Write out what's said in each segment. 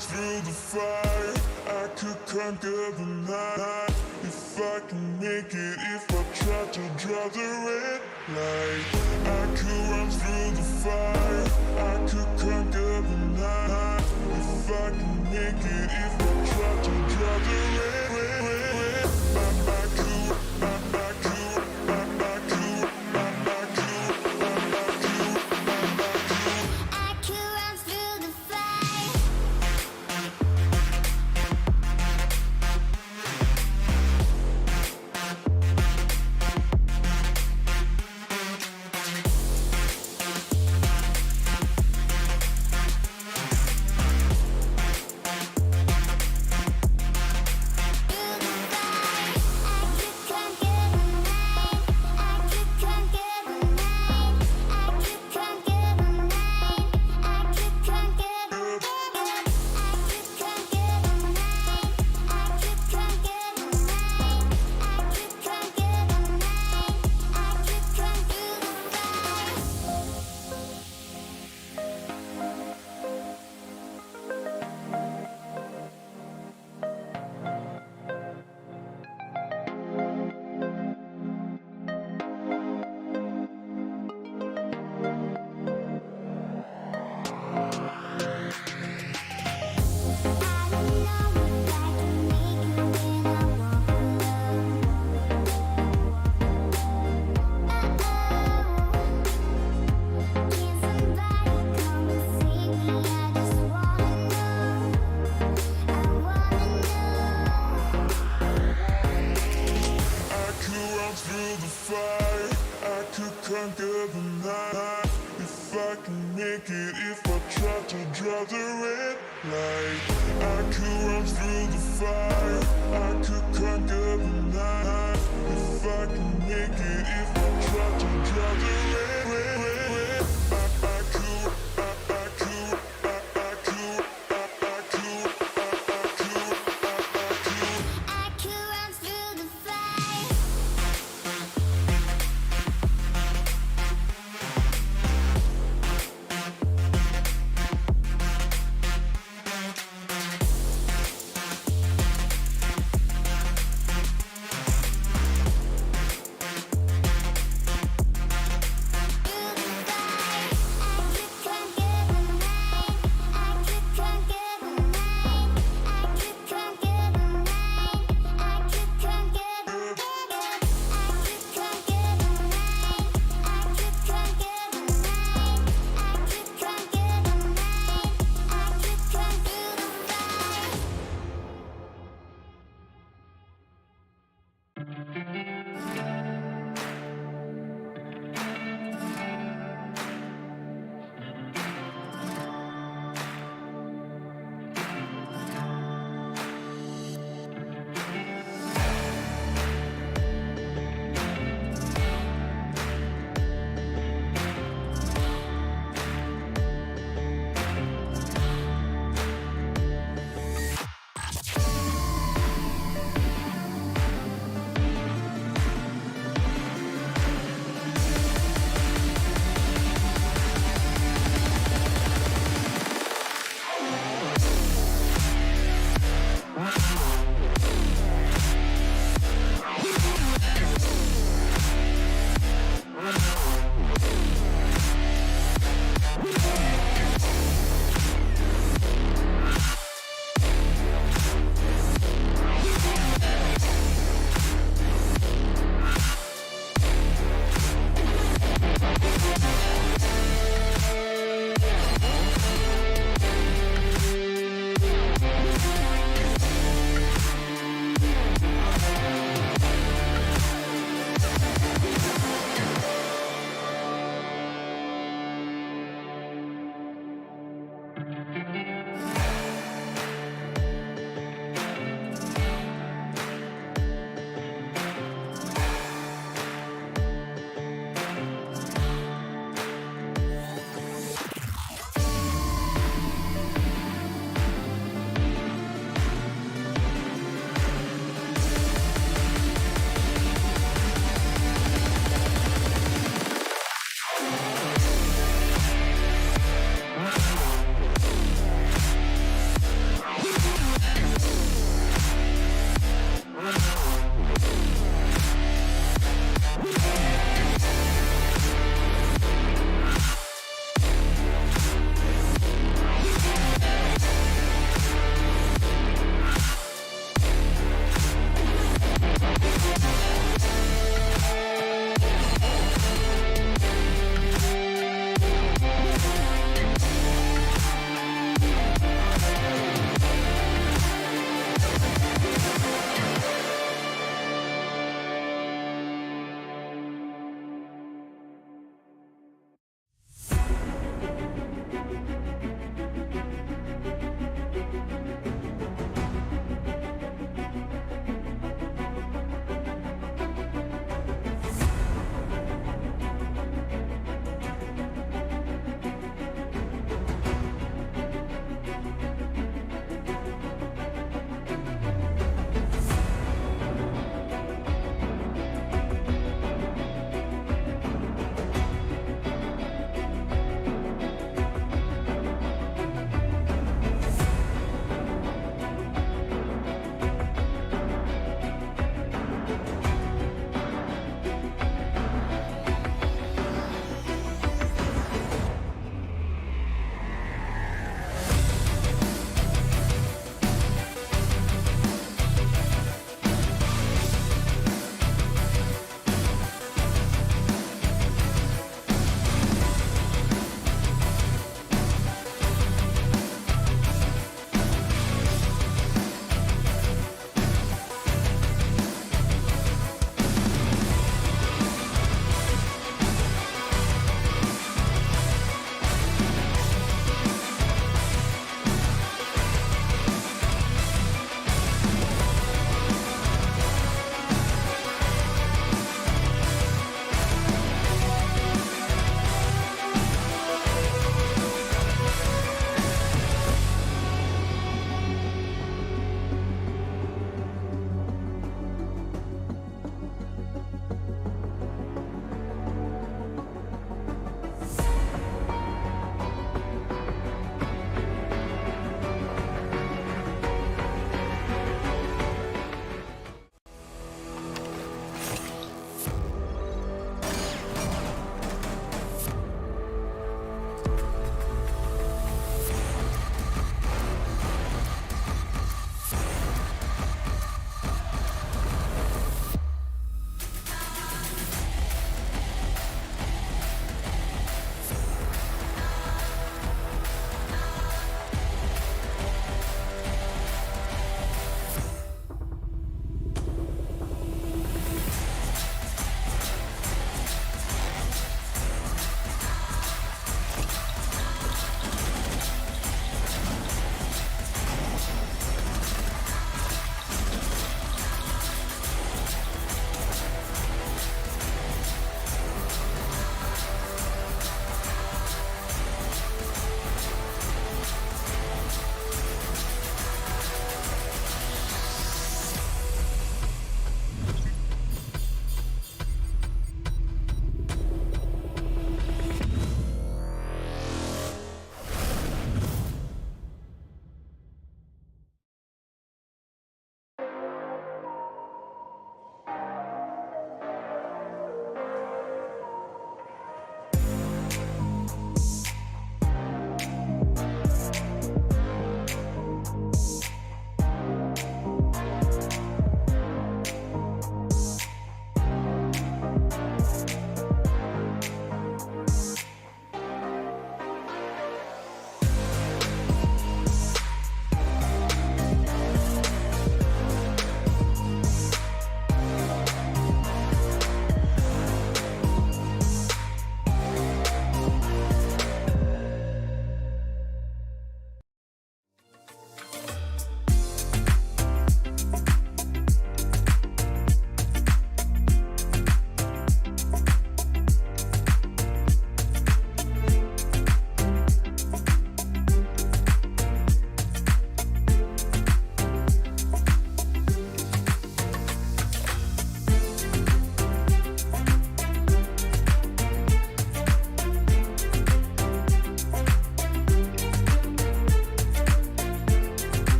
through the fire, I could conquer the night. If I can make it, if I try to draw the red light. I could run through the fire, I could conquer the night. If I can make it, if I try to draw the red,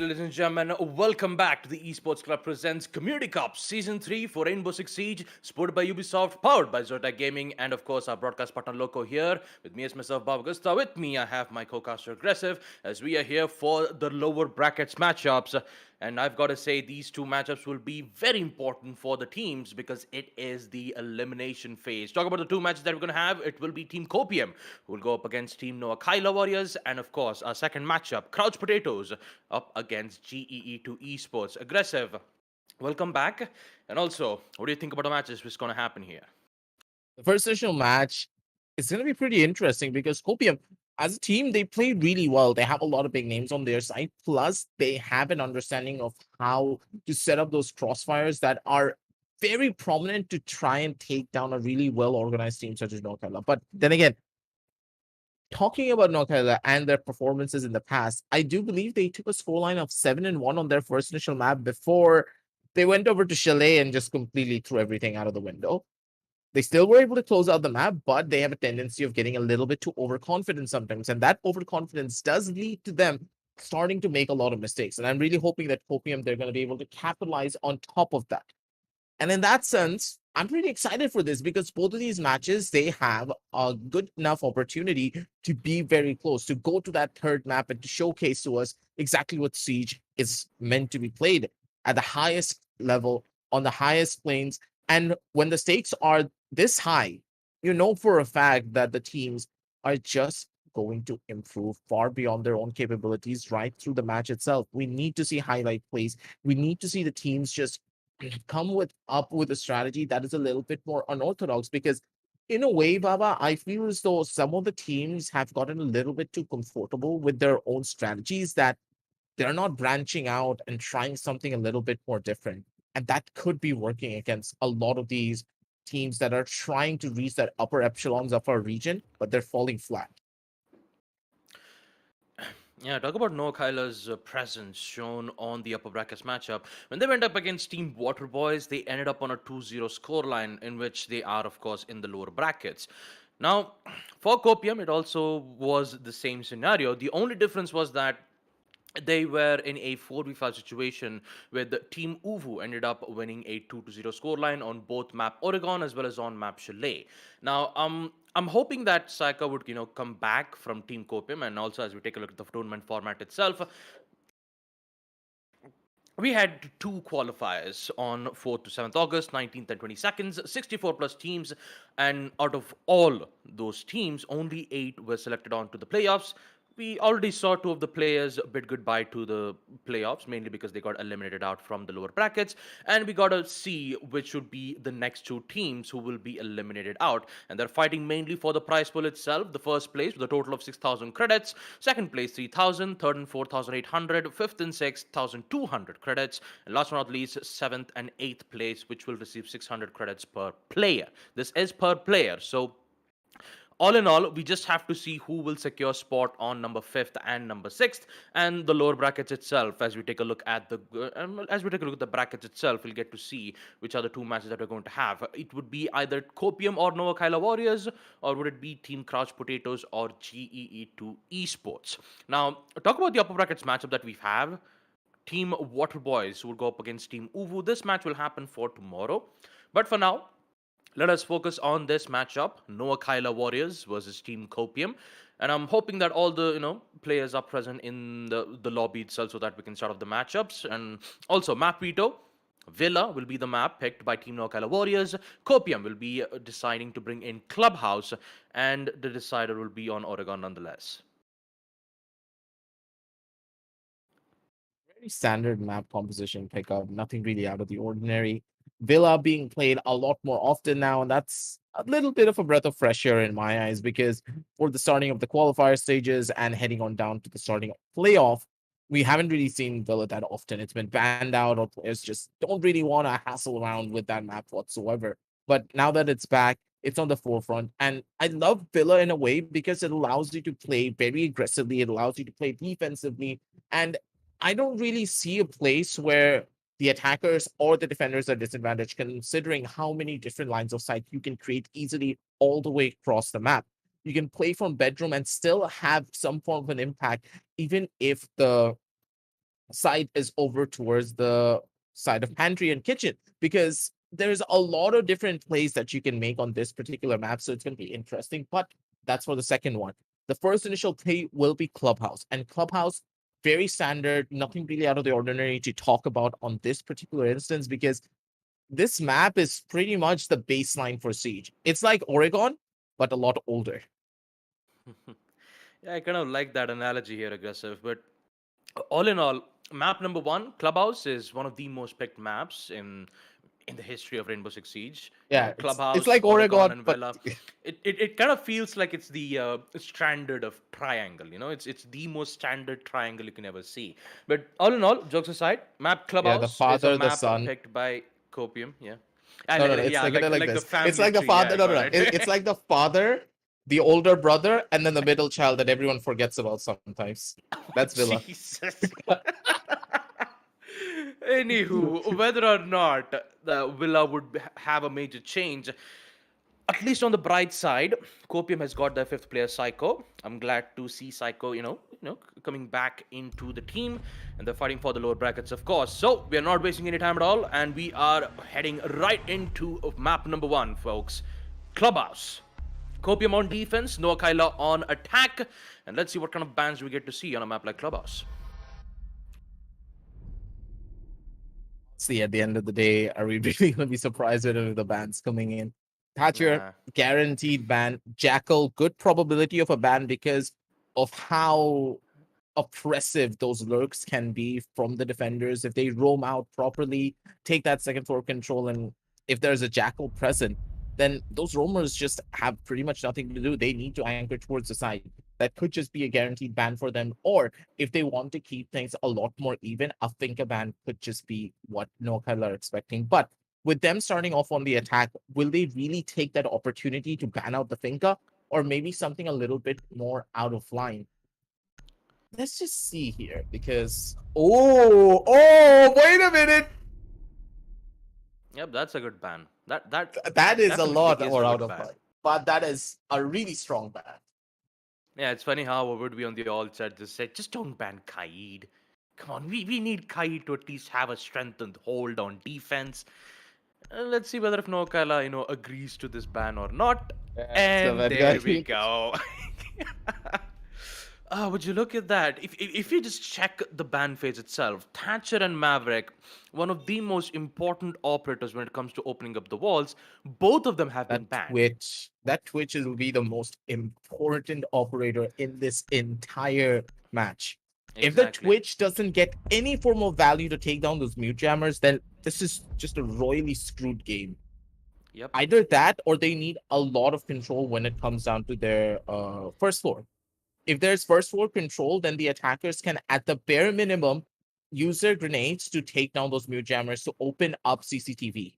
ladies and gentlemen. Welcome back to the Esports Club presents Community Cup Season 3 for Rainbow-Six-Siege, supported by Ubisoft, powered by Zotec Gaming, and of course our broadcast partner Loco here. With me as myself, Bob Augusta. With me, I have my co-caster Aggressive, as we are here for the lower brackets matchups. And I've got to say, these two matchups will be very important for the teams because it is the elimination phase. Talk about the two matches that we're going to have. It will be Team Copium, who will go up against Team Noakhailla Warriors, and of course, our second matchup, Crouch Potatoes, up against GeeTwo Esports. Aggressive, welcome back. And also, what do you think about the matches which is going to happen here? The first initial match is going to be pretty interesting because Copium, as a team, they play really well. They have a lot of big names on their side. Plus, they have an understanding of how to set up those crossfires that are very prominent to try and take down a really well organized team such as Noakhailla. But then again, talking about Noakhailla and their performances in the past, I do believe they took a scoreline of 7-1 on their first initial map before they went over to Chalet and just completely threw everything out of the window. They still were able to close out the map, but they have a tendency of getting a little bit too overconfident sometimes. And that overconfidence does lead to them starting to make a lot of mistakes. And I'm really hoping that Copium, they're going to be able to capitalize on top of that. And in that sense, I'm pretty excited for this because both of these matches, they have a good enough opportunity to be very close, to go to that third map and to showcase to us exactly what Siege is meant to be played at the highest level, on the highest planes. And when the stakes are this high, you know for a fact that the teams are just going to improve far beyond their own capabilities right through the match itself. We need to see highlight plays. We need to see the teams just come up with a strategy that is a little bit more unorthodox because in a way, Baba, I feel as though some of the teams have gotten a little bit too comfortable with their own strategies that they're not branching out and trying something a little bit more different. And that could be working against a lot of these teams that are trying to reach that upper echelons of our region, but they're falling flat. Yeah, talk about Noakhaila's presence shown on the upper brackets matchup. When they went up against Team Water Boys, they ended up on a 2-0 scoreline in which they are, of course, in the lower brackets. Now, for Copium, it also was the same scenario. The only difference was that they were in a 4v5 situation where the team Uvu ended up winning a 2-0 scoreline on both map Oregon as well as on map Chalet. Now, I'm hoping that Saika would, come back from Team Copium, and also as we take a look at the tournament format itself, we had two qualifiers on 4th to 7th August, 19th and 22nd, 64 plus teams, and out of all those teams, only 8 were selected on to the playoffs. We already saw 2 of the players bid goodbye to the playoffs, mainly because they got eliminated out from the lower brackets, and we got to see which would be the next 2 teams who will be eliminated out. And they're fighting mainly for the prize pool itself. The first place with a total of 6,000 credits, second place 3,000, third and 4,800, fifth and 6,200 credits, and last but not least, seventh and eighth place, which will receive 600 credits per player. This is per player, so all in all, we just have to see who will secure spot on number 5th and number 6th, and the lower brackets itself. As we take a look at the brackets itself, we'll get to see which are the two matches that we're going to have. It would be either Copium or Noakhailla Warriors, or would it be Team Crouch Potatoes or GeeTwo Esports? Now, talk about the upper brackets matchup that we have. Team Water Boys will go up against Team Uvu. This match will happen for tomorrow, but for now, let us focus on this matchup: Noakhailla Warriors versus Team Copium. And I'm hoping that all the players are present in the lobby itself so that we can start off the matchups. And also, map veto. Villa will be the map picked by Team Noakhailla Warriors. Copium will be deciding to bring in Clubhouse, and the decider will be on Oregon nonetheless. Very standard map composition pickup, nothing really out of the ordinary. Villa being played a lot more often now, and that's a little bit of a breath of fresh air in my eyes because for the starting of the qualifier stages and heading on down to the starting of playoff, we haven't really seen Villa that often. It's been banned out, or players just don't really want to hassle around with that map whatsoever. But now that it's back, it's on the forefront. And I love Villa in a way because it allows you to play very aggressively, it allows you to play defensively. And I don't really see a place where the attackers or the defenders are disadvantaged, considering how many different lines of sight you can create easily all the way across the map. You can play from bedroom and still have some form of an impact, even if the side is over towards the side of pantry and kitchen, because there's a lot of different plays that you can make on this particular map. So it's going to be interesting. But that's for the second one. The first initial play will be Clubhouse, and Clubhouse, very standard, nothing really out of the ordinary to talk about on this particular instance, because this map is pretty much the baseline for Siege. It's like Oregon, but a lot older. Yeah, I kind of like that analogy here, aggressive. But all in all, map number one, Clubhouse, is one of the most picked maps in the history of Rainbow Six Siege. You know, Yeah, it's Clubhouse, like Oregon, Oregon, and but Vela. It kind of feels like it's the standard of triangle. You know, it's the most standard triangle you can ever see. But all in all, jokes aside, map yeah, the Clubhouse is a father, the map son. picked by Copium. Yeah, No, no, no. It's yeah, like like like the this. It's family like the tree. Yeah, father. I No, no, got no. It's it. like the father, the older brother, and then the middle child that everyone forgets about sometimes. That's Villa. Jesus. Anywho, whether or not the Villa would have a major change, at least on the bright side, Copium has got their fifth player, Psycho. I'm glad to see Psycho, coming back into the team, and they're fighting for the lower brackets, of course. So we are not wasting any time at all, and we are heading right into map number one, folks. Clubhouse. Copium on defense, Noakhailla on attack, and let's see what kind of bans we get to see on a map like Clubhouse. See, at the end of the day, are we really going to be surprised with any of the bans coming in? Thatcher, Nah. guaranteed ban. Jackal, good probability of a ban because of how oppressive those lurks can be from the defenders. If they roam out properly, take that second floor control, and if there's a Jackal present, then those roamers just have pretty much nothing to do. They need to anchor towards the side. That could just be a guaranteed ban for them. Or if they want to keep things a lot more even, a Finca ban could just be what Noakhailla are expecting. But with them starting off on the attack, will they really take that opportunity to ban out the Finca? Or maybe something a little bit more out of line? Let's just see here, because wait a minute. Yep, that's a good ban. That That is a definitely lot is more a out good of ban. line. But that is a really strong ban. Yeah, it's funny how would be on the all chat just said, just don't ban Kaid. Come on, we need Kaid to at least have a strengthened hold on defense. Let's see whether if Noakhailla, agrees to this ban or not. That's the And bad there guy. we go. Would you look at that? If you just check the ban phase itself, Thatcher and Maverick, one of the most important operators when it comes to opening up the walls, both of them have been banned. That Twitch will be the most important operator in this entire match. If the Exactly. Twitch doesn't get any form of value to take down those mute jammers, then this is just a royally screwed game. Yep. Either that or they need a lot of control when it comes down to their first floor. If there's first floor control, then the attackers can, at the bare minimum, use their grenades to take down those mute jammers to open up CCTV.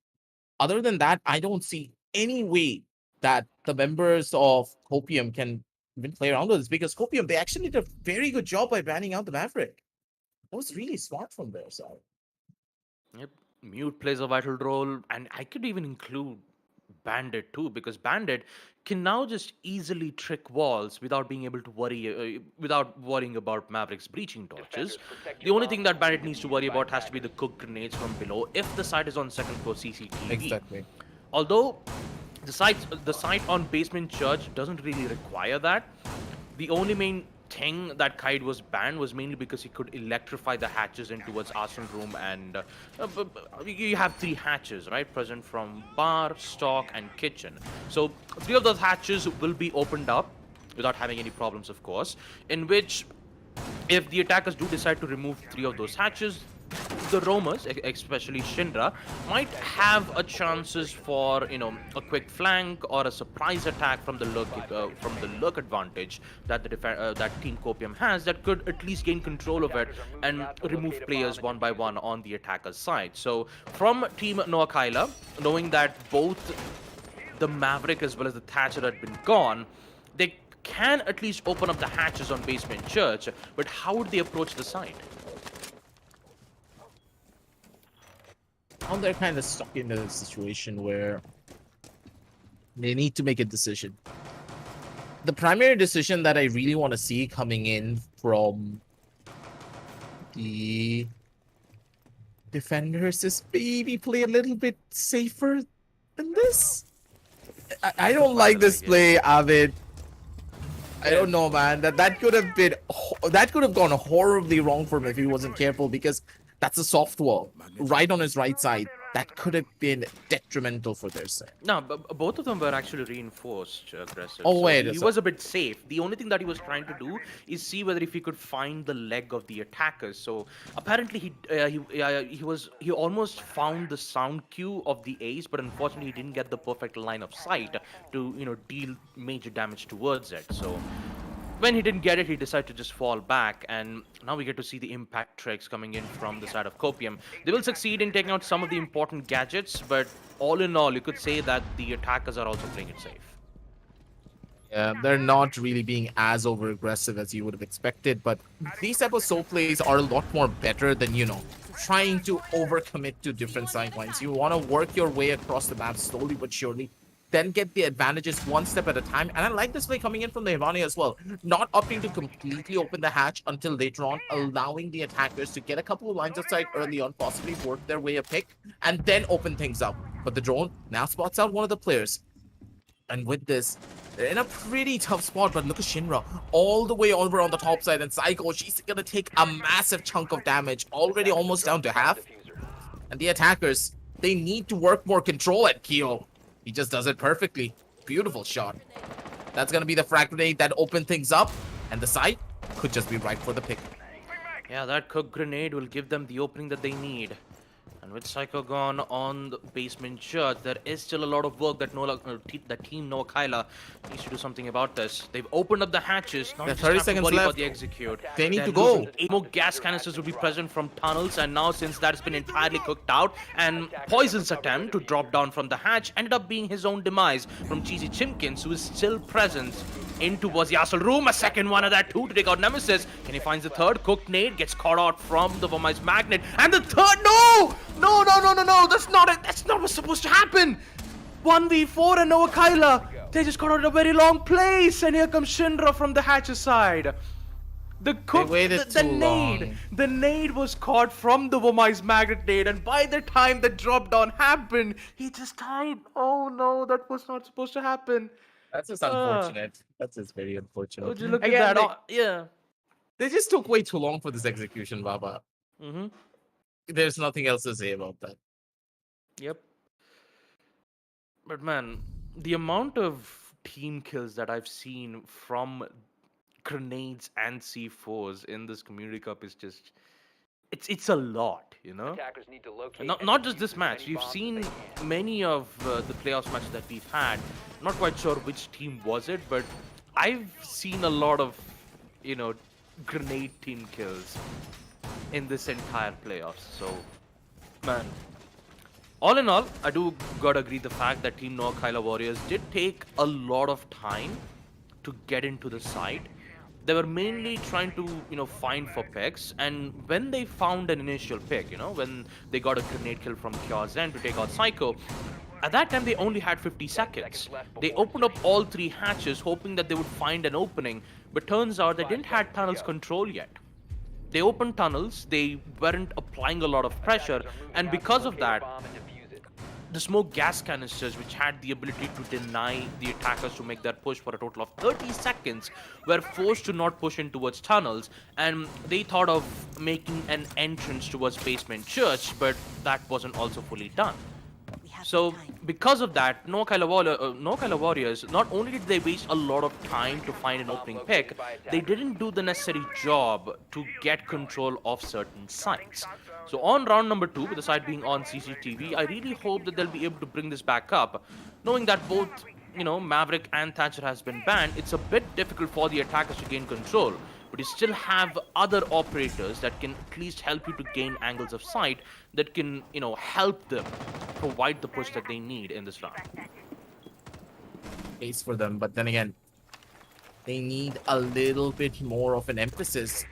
Other than that, I don't see any way that the members of Copium can even play around with this, because Copium, they actually did a very good job by banning out the Maverick. That was really smart from their side. Yep. Mute plays a vital role, and I could even include Bandit too, because Bandit can now just easily trick walls without being able to without worrying about Maverick's breaching torches. The only thing that Bandit needs to worry about has to be the cooked grenades from below if the site is on second floor CCTV. Exactly. Although the site on Basement Church doesn't really require that. The only main thing that Kaid was banned was mainly because he could electrify the hatches in towards Arsenal Room, and you have three hatches, right, present from bar, stock, and kitchen. So three of those hatches will be opened up without having any problems, of course, in which if the attackers do decide to remove three of those hatches, the roamers, especially Shinra, might have a chances for a quick flank or a surprise attack from the lurk advantage that that Team Copium has, that could at least gain control of it and remove players one by one on the attacker's side. So from Team Noakhailla, knowing that both the Maverick as well as the Thatcher had been gone, they can at least open up the hatches on Basement Church, but how would they approach the site? Now they're kind of stuck in a situation where they need to make a decision. The primary decision that I really want to see coming in from The defenders just maybe play a little bit safer than this. I don't like this play, Avid. I don't know, man. That could have been that could have gone horribly wrong for him if he wasn't careful, because that's a soft wall right on his right side. That could have been detrimental for their side. No, but both of them were actually reinforced aggressive. Oh, so wait a he was a bit safe. The only thing that he was trying to do is see whether if he could find the leg of the attackers. So apparently he almost found the sound cue of the ace, but unfortunately he didn't get the perfect line of sight to deal major damage towards it. So when he didn't get it, he decided to just fall back, and now we get to see the impact tricks coming in from the side of Copium. They will succeed in taking out some of the important gadgets, but all in all, you could say that the attackers are also playing it safe. Yeah, they're not really being as over-aggressive as you would have expected, but these type of soul plays are a lot more better than, trying to overcommit to different sidelines. You want to work your way across the map slowly but surely, then get the advantages one step at a time. And I like this play coming in from the Hivani as well. Not opting to completely open the hatch until later on, allowing the attackers to get a couple of lines of sight early on, possibly work their way a pick, and then open things up. But the drone now spots out one of the players. And with this, they're in a pretty tough spot, but look at Shinra all the way over on the top side, and Psycho, she's gonna take a massive chunk of damage, already almost down to half. And the attackers, they need to work more control at Kyo. He just does it perfectly. Beautiful shot. That's gonna be the frag grenade that opened things up, and the site could just be right for the pick. Yeah, that cook grenade will give them the opening that they need. And with Psycho gone on the basement church, there is still a lot of work that Team Noakhailla needs to do something about this. They've opened up the hatches. Now There are just 30 have to seconds worry left. about the execute. They need They're to go. losing 8 more gas canisters will be present from tunnels, and now since that's been entirely cooked out, and Poison's attempt to drop down from the hatch ended up being his own demise from Cheesy Chimkins, who is still present in towards the Yasal room. A second one of that too to take out Nemesis. Can he find the third? Cooked nade gets caught out from the Vermeil's magnet. And the third, no! No, that's not it. That's not what's supposed to happen. 1v4 and Noakhailla. They just got out in a very long place. And here comes Shinra from the hatches side. The cook, the nade was caught from the Vermeil's magnet nade, and by the time the drop down happened, he just died. Oh no, that was not supposed to happen. That's just unfortunate. That's just very unfortunate. Would you look Again, at that? Yeah. They just took way too long for this execution, Baba. Mm-hmm. There's nothing else to say about that. Yep. But man, the amount of team kills that I've seen from grenades and C4s in this Community Cup is just... It's a lot, Attackers need to locate Not just this match. We've seen many of the playoffs matches that we've had. Not quite sure which team was it, but I've seen a lot of, grenade team kills in this entire playoffs. So, man, all in all, I do gotta agree the fact that Team Noakhailla Warriors did take a lot of time to get into the site. They were mainly trying to, find for picks, and when they found an initial pick, when they got a grenade kill from Kyozen to take out Psycho, at that time they only had 50 seconds. They opened up all 3 hatches hoping that they would find an opening, but turns out they didn't have tunnels control yet. They opened tunnels, they weren't applying a lot of pressure, and because of that, the smoke gas canisters, which had the ability to deny the attackers to make their push for a total of 30 seconds, were forced to not push in towards tunnels, and they thought of making an entrance towards basement church, but that wasn't also fully done. So, because of that, Noakhailla Warriors, not only did they waste a lot of time to find an opening pick, they didn't do the necessary job to get control of certain sites. So on round number 2, with the site being on CCTV, I really hope that they'll be able to bring this back up. Knowing that both, Maverick and Thatcher has been banned, it's a bit difficult for the attackers to gain control. But you still have other operators that can at least help you to gain angles of sight that can, help them provide the push that they need in this round. Case for them, but then again, they need a little bit more of an emphasis.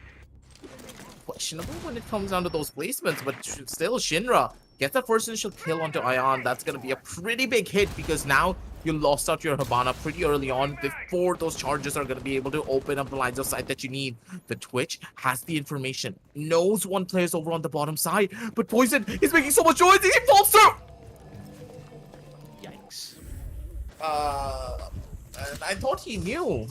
Questionable when it comes down to those placements, but still Shinra gets the first initial kill onto Ion. That's going to be a pretty big hit because now you lost out your Hibana pretty early on before those charges are going to be able to open up the lines of sight that you need. The Twitch has the information, knows one player's over on the bottom side, but Poison is making so much noise, he falls through! Yikes. I thought he knew.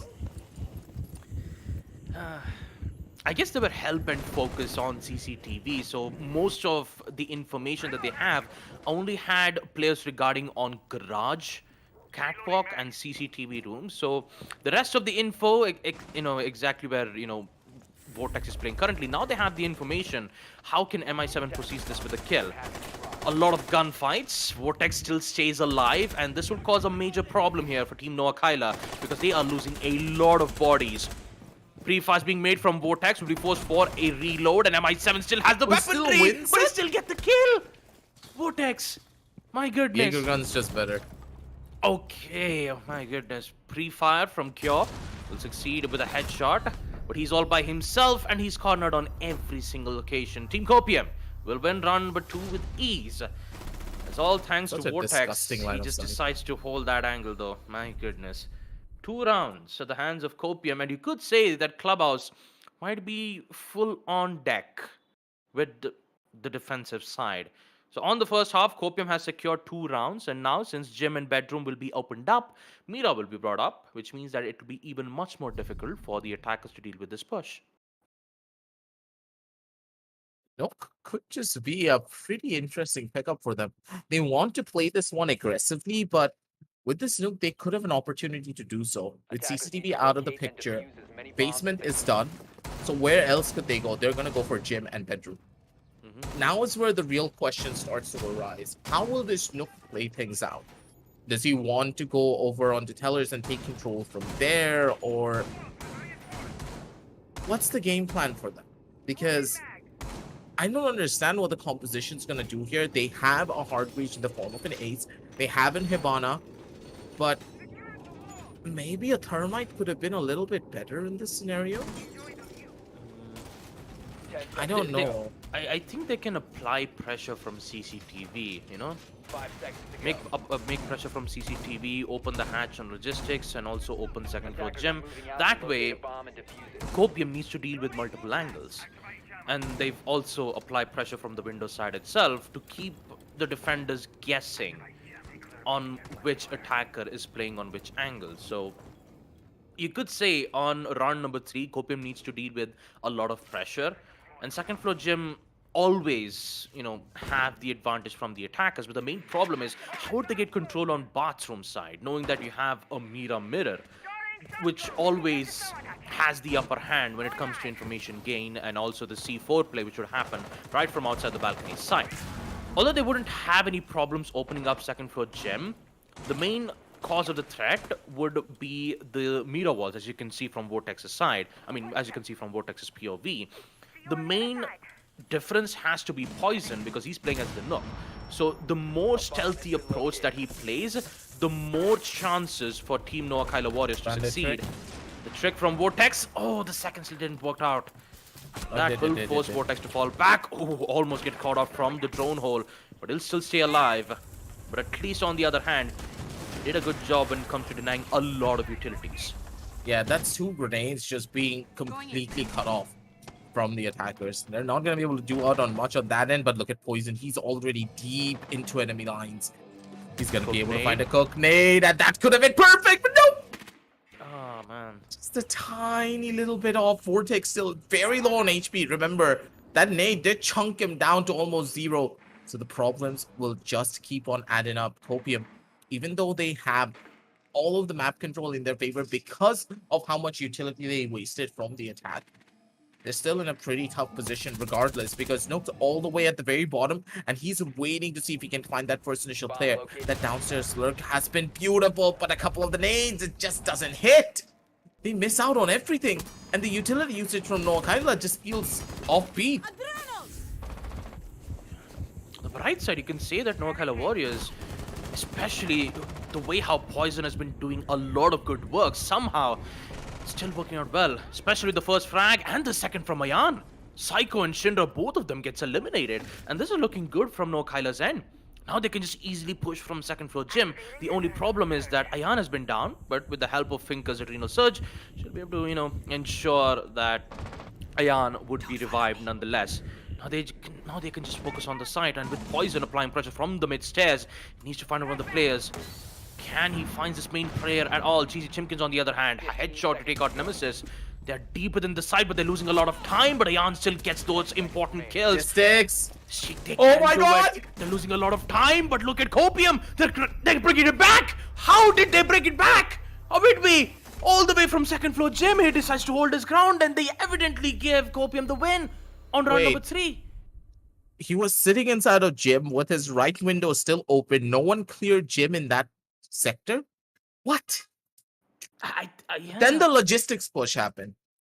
I guess they were hell-bent focused on CCTV, so most of the information that they have only had players regarding on garage, catwalk, and CCTV rooms. So the rest of the info, exactly where, Vortex is playing currently, now they have the information. How can MI7 proceed this with a kill? A lot of gunfights, Vortex still stays alive, and this will cause a major problem here for Team Noakhailla because they are losing a lot of bodies. Pre-fires being made from Vortex will be forced for a reload, and MI7 still has the weaponry, but he still get the kill! Vortex! My goodness. Jaeger gun's just better. Okay, oh my goodness. Pre-fire from Cure will succeed with a headshot, but he's all by himself, and he's cornered on every single occasion. Team Copium will win round number 2 with ease. It's all thanks to Vortex. He just decides to hold that angle, though. My goodness. 2 rounds at the hands of Copium, and you could say that Clubhouse might be full on deck with the defensive side. So on the first half, Copium has secured 2 rounds, and now since gym and bedroom will be opened up, Mira will be brought up, which means that it will be even much more difficult for the attackers to deal with this push. Nope, could just be a pretty interesting pickup for them. They want to play this one aggressively, but with this nuke, they could have an opportunity to do so. With CCTV out of the picture, basement is done. So where else could they go? They're going to go for gym and bedroom. Now is where the real question starts to arise. How will this nuke play things out? Does he want to go over onto tellers and take control from there? Or what's the game plan for them? Because I don't understand what the composition's going to do here. They have a hard breach in the form of an ace. They have an Hibana. But maybe a thermite could have been a little bit better in this scenario. I don't know. I think they can apply pressure from CCTV, Make pressure from CCTV, open the hatch on logistics, and also open second floor gym. That way, Copium needs to deal with multiple angles. And they've also applied pressure from the window side itself to keep the defenders guessing on which attacker is playing on which angle. So you could say on round number 3, Copium needs to deal with a lot of pressure, and second floor gym always, have the advantage from the attackers. But the main problem is how would they get control on bathroom side, knowing that you have a mirror, which always has the upper hand when it comes to information gain, and also the C4 play, which would happen right from outside the balcony side. Although they wouldn't have any problems opening up second floor gem, the main cause of the threat would be the mirror walls, as you can see from Vortex's side. As you can see from Vortex's POV. The main difference has to be Poison because he's playing as the Nook. So the more stealthy approach that he plays, the more chances for Team Noakhailla Warriors to succeed. The trick from Vortex. Oh, the second still didn't work out. That will force Vortex to fall back. Oh, almost get caught off from the drone hole. But he'll still stay alive. But at least on the other hand, he did a good job when it comes to denying a lot of utilities. Yeah, that's 2 grenades just being completely cut off from the attackers. They're not going to be able to do out on much on that end, but look at Poison. He's already deep into enemy lines. He's going to be able to find a cook nade, and that could have been perfect, but no! Oh, man. Just a tiny little bit off. Vortex still very low on HP. Remember, that nade did chunk him down to almost 0. So the problems will just keep on adding up. Copium, even though they have all of the map control in their favor because of how much utility they wasted from the attack, they're still in a pretty tough position regardless, because Nook's all the way at the very bottom and he's waiting to see if he can find that first initial player. That downstairs lurk has been beautiful, but a couple of the nades, it just doesn't hit. They miss out on everything, and the utility usage from Noakhailla just feels offbeat. On the bright side, you can say that Noakhailla Warriors, especially the way how Poison has been doing a lot of good work, somehow still working out well, especially the first frag and the second from Mayan. Psycho and Shinra, both of them gets eliminated, and this is looking good from Noakhailla's end. Now they can just easily push from second floor gym. The only problem is that Ayan has been down, but with the help of Finker's Adrenal Surge, she'll be able to, ensure that Ayan would be revived nonetheless. Now they can just focus on the site, and with Poison applying pressure from the mid stairs, he needs to find one of the players. Can he find this main player at all? GeeTwo Chimkins, on the other hand, a headshot to take out Nemesis. They're deep within the site, but they're losing a lot of time. But Ayan still gets those important kills. Sticks. Oh my God! They're losing a lot of time, but look at Copium. They're bringing it back. How did they bring it back? Awidwi, all the way from second floor gym, he decides to hold his ground, and they evidently give Copium the win on round number 3. He was sitting inside a gym with his right window still open. No one cleared gym in that sector. What? Yeah. Then the logistics push happened.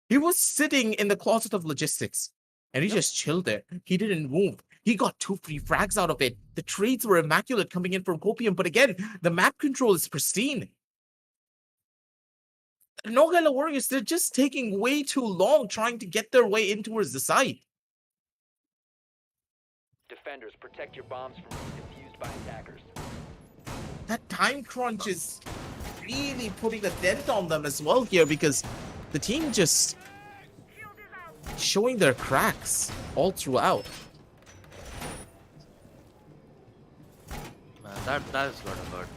He was sitting in the closet of logistics, and he just chilled there. He didn't move. He got 2 free frags out of it. The trades were immaculate coming in from Copium, but again, the map control is pristine. Noakhailla Warriors, they're just taking way too long trying to get their way in towards the site. Defenders, protect your bombs from being defused by attackers. That time crunch is really putting a dent on them as well here, because the team just showing their cracks all throughout. Man, that is gonna hurt.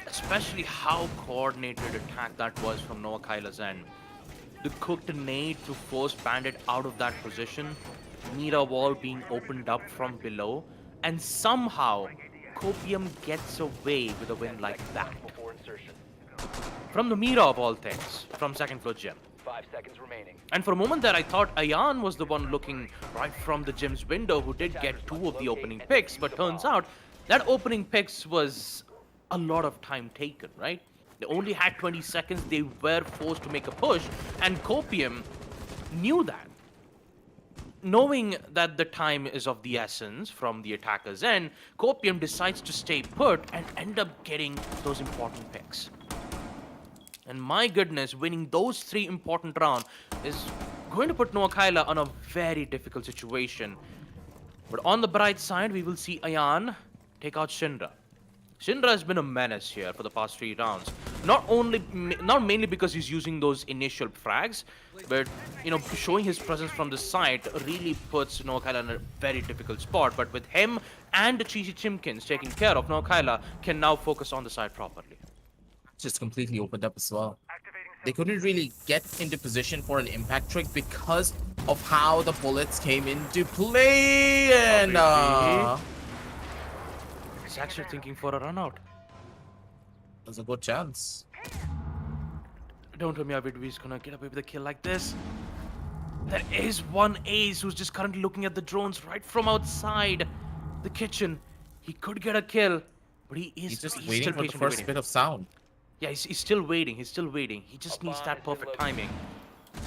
Especially how coordinated attack that was from Noakhailla's end. The cooked nade to force Bandit out of that position, Mira wall being opened up from below, and somehow Copium gets away with a win like that. Before insertion. From the Mira of all things, from second floor gym. 5 seconds remaining. And for a moment there, I thought Ayan was the one looking right from the gym's window who did get 2 of the opening picks, but turns out that opening picks was a lot of time taken, right? They only had 20 seconds, they were forced to make a push, and Copium knew that. Knowing that the time is of the essence from the attacker's end, Copium decides to stay put and end up getting those important picks. And my goodness, winning those 3 important rounds is going to put Noakhailla on a very difficult situation. But on the bright side, we will see Ayan take out Shinra. Shinra has been a menace here for the past 3 rounds. Not mainly because he's using those initial frags, but showing his presence from the side really puts Noakhailla in a very difficult spot. But with him and the GeeTwo Chimkins taking care of, Noakhailla can now focus on the side properly. Just completely opened up as well. They couldn't really get into position for an impact trick because of how the bullets came into play, and He's actually thinking for a run out. there's a good chance. Don't tell me Abidwi is gonna get away with a kill like this. There is one ace who's just currently looking at the drones right from outside the kitchen. He could get a kill, but he's just still waiting for the patiently first waiting. bit of sound. Yeah, he's still waiting. He's still waiting. He just needs that perfect timing.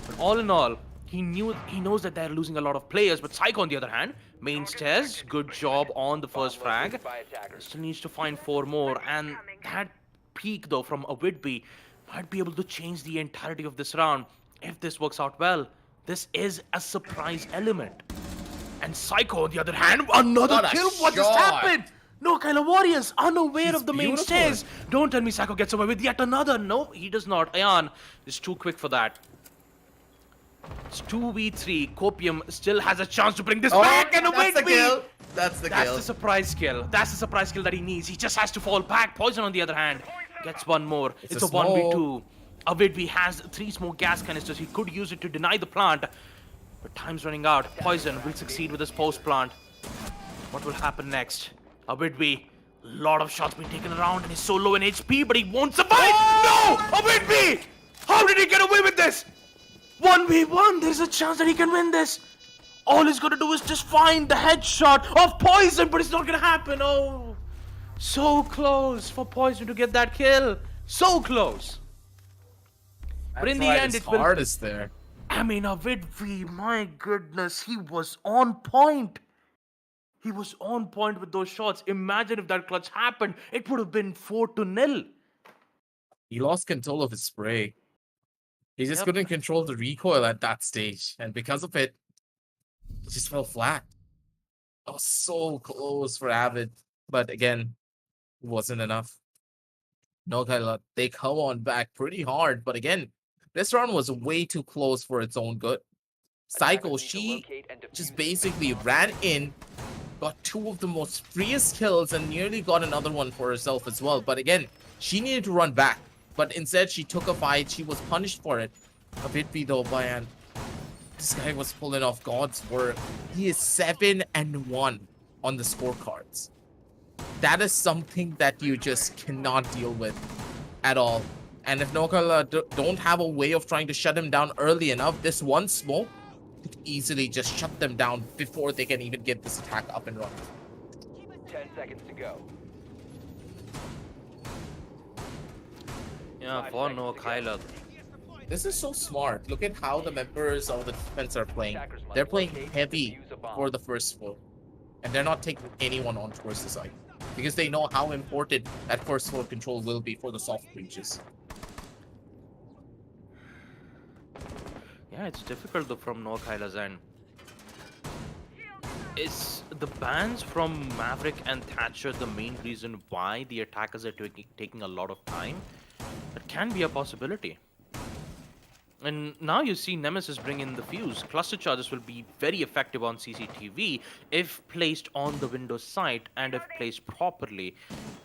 But all in all, he knows that they're losing a lot of players. But Psycho, on the other hand, main stairs, good job on the first frag. By attackers. Still needs to find 4 more, and that peak though from Awidwi might be able to change the entirety of this round if this works out well. This is a surprise element. And Psycho, on the other hand, another What a kill. What just shot. happened? Noakhailla Warriors, unaware He's of the main beautiful. stairs. Don't tell me Psycho gets away with yet another. No, he does not. Ayan is too quick for that. It's 2v3. Copium still has a chance to bring this back, and that's the Awidwi. kill. That's the That's kill. the surprise kill. That's the surprise kill that he needs. He just has to fall back. Poison, on the other hand, gets 1 more. It's a a 1v2. Awidwi has 3 smoke gas canisters. He could use it to deny the plant. But time's running out. Poison will succeed with his post plant. What will happen next? Awidwi, a lot of shots being taken around, and he's so low in HP, but he won't survive. No! Awidwi! How did he get away with this? 1v1. There's a chance that he can win this. All he's gonna do is just find the headshot of Poison, but it's not gonna happen. Oh, so close for Poison to get that kill. So close. But in the end, it will. hardest there. I mean, Awidwi, my goodness, he was on point. He was on point with those shots. Imagine if that clutch happened, it would have been 4-0. He lost control of his spray. He just Yep. couldn't control the recoil at that stage, and because of it, he just fell flat. That was so close for Avid, but again, it wasn't enough. Noakhailla, they come on back pretty hard, but again, this round was way too close for its own good. Psycho, Attackers need to she locate and defuse just the basically bomb. ran in, got two of the most freest kills, and nearly got another one for herself as well. But again, she needed to run back, but instead she took a fight. She was punished for it. A bit though, Bayan. This guy was pulling off God's work. He is 7-1 on the scorecards. That is something that you just cannot deal with at all. And if Noakhailla don't have a way of trying to shut him down early enough, this one smoke could easily just shut them down before they can even get this attack up and running. 10 seconds to go. Yeah, 5 for seconds to go. Noakhailla. This is so smart. Look at how the members of the defense are playing. Attackers must They're playing locate and heavy defuse a bomb. for the first floor. And they're not taking anyone on towards the side. Because they know how important that first floor control will be for the soft breaches. Yeah, it's difficult though from Noakhailla's end. Is the bans from Maverick and Thatcher the main reason why the attackers are taking a lot of time? That can be a possibility. And now you see Nemesis bring in the fuse. Cluster charges will be very effective on CCTV if placed on the Windows site and if placed properly.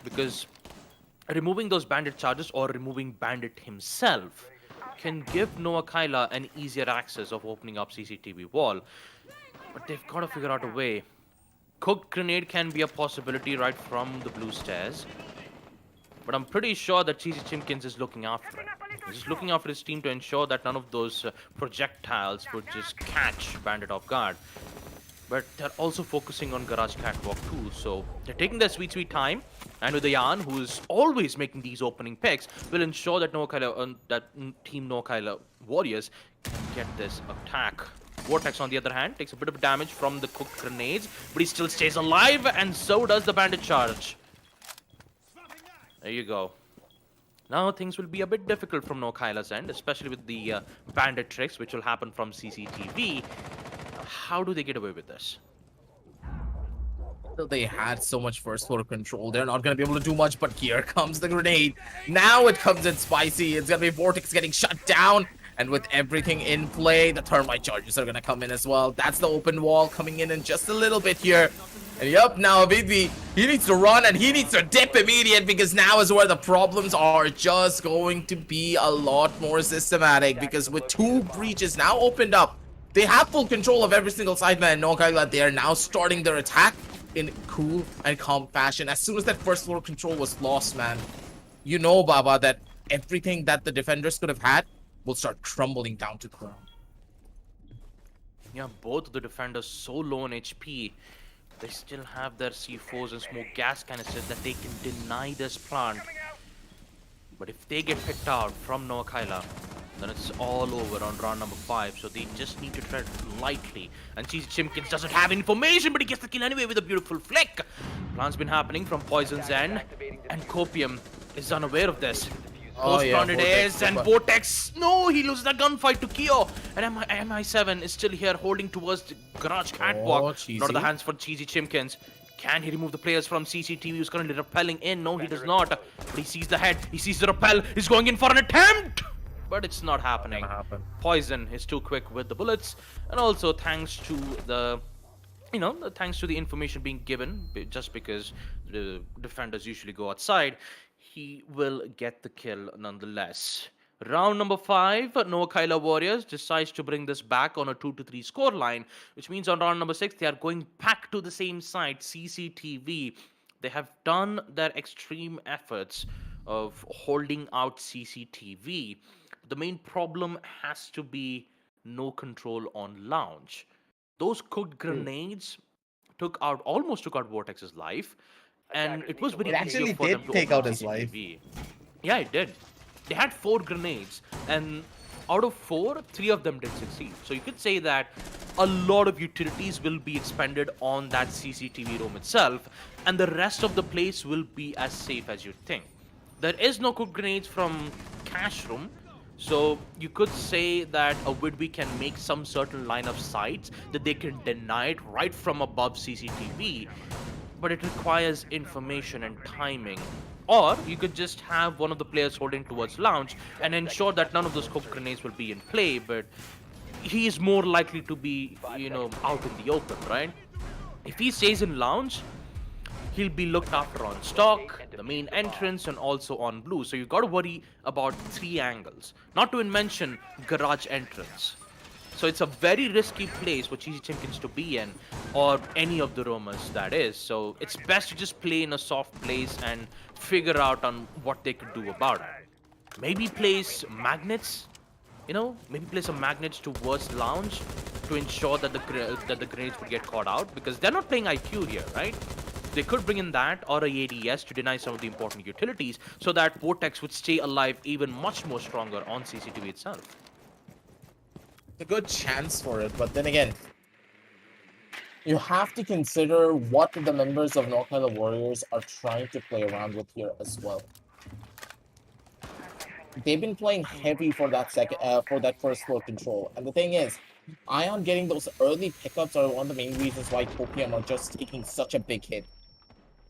Because removing those bandit charges or removing bandit himself can give Noakhailla an easier access of opening up CCTV wall. But they've got to figure out a way. Cooked grenade can be a possibility right from the blue stairs. But I'm pretty sure that Cheesy Chimkins is looking after it. He's just looking after his team to ensure that none of those projectiles would just catch Bandit off guard. But they're also focusing on Garage Catwalk too, so they're taking their sweet time. And with the Yarn, who's always making these opening picks, will ensure that Team Noakhailla Warriors can get this attack. Vortex, on the other hand, takes a bit of damage from the cooked grenades, but he still stays alive, and so does the bandit charge. There you go. Now things will be a bit difficult from Noakhailla's end, especially with the bandit tricks, which will happen from CCTV. How do they get away with this? They had so much first floor control. They're not going to be able to do much, but here comes the grenade. Now it comes in spicy. It's going to be Vortex getting shut down. And with everything in play, the thermite charges are going to come in as well. That's the open wall coming in just a little bit here. And yep, now Avidvi, he needs to run and he needs to dip immediate because now is where the problems are just going to be a lot more systematic because with two breaches now opened up, they have full control of every single sideman in Noakhailla. They are now starting their attack in cool and calm fashion. As soon as that first floor control was lost, man, you know, Baba, that everything that the defenders could have had will start crumbling down to the ground. Yeah, both of the defenders so low on HP. They still have their C4s and smoke gas canisters that they can deny this plant. But if they get picked out from Noakhailla, then it's all over on round number 5. So they just need to tread lightly. And Cheesy Chimkins doesn't have information, but he gets the kill anyway with a beautiful flick. Plant's been happening from Poison's end, and Copium is unaware of this. Post-grounded is, and Vortex, no, he loses that gunfight to Kyo. And MI7 is still here holding towards the garage catwalk. Not in the hands for Cheesy Chimkins. Can he remove the players from CCTV who's currently rappelling in? No, he does not. But he sees the head, he sees the rappel, he's going in for an attempt! But it's not happening. Poison is too quick with the bullets. And also thanks to the thanks to the information being given, just because the defenders usually go outside, he will get the kill nonetheless. Round number 5, Noakhailla Warriors decides to bring this back on a 2-3 score line, which means on round number 6, they are going back to the same site, CCTV. They have done their extreme efforts of holding out CCTV. The main problem has to be no control on lounge. Those cooked grenades almost took out Vortex's life, and it was very easy for them to take open out his life. CCTV. Yeah, it did. They had 4 grenades, and out of 4, 3 of them did succeed. So you could say that a lot of utilities will be expended on that CCTV room itself, and the rest of the place will be as safe as you'd think. There is no cooked grenades from cash room, So you could say that a Widby can make some certain line of sights that they can deny it right from above CCTV, but it requires information and timing. Or you could just have one of the players holding towards lounge and ensure that none of those scope grenades will be in play, but he is more likely to be, out in the open, right? If he stays in lounge, he'll be looked after on stock, the main entrance, and also on blue. So you got to worry about 3 angles, not to mention garage entrance. So it's a very risky place for Cheesy Chimkins to be in, or any of the roamers, that is. So it's best to just play in a soft place and figure out on what they could do about it. Maybe place magnets, maybe place some magnets towards lounge to ensure that the grenades would get caught out, because they're not playing IQ here, right? They could bring in that or a ADS to deny some of the important utilities so that Vortex would stay alive even much more stronger on CCTV itself. A good chance for it, but then again, you have to consider what the members of Noakhailla Warriors are trying to play around with here as well. They've been playing heavy for that first floor control, and the thing is, Ion getting those early pickups are one of the main reasons why Copium are just taking such a big hit.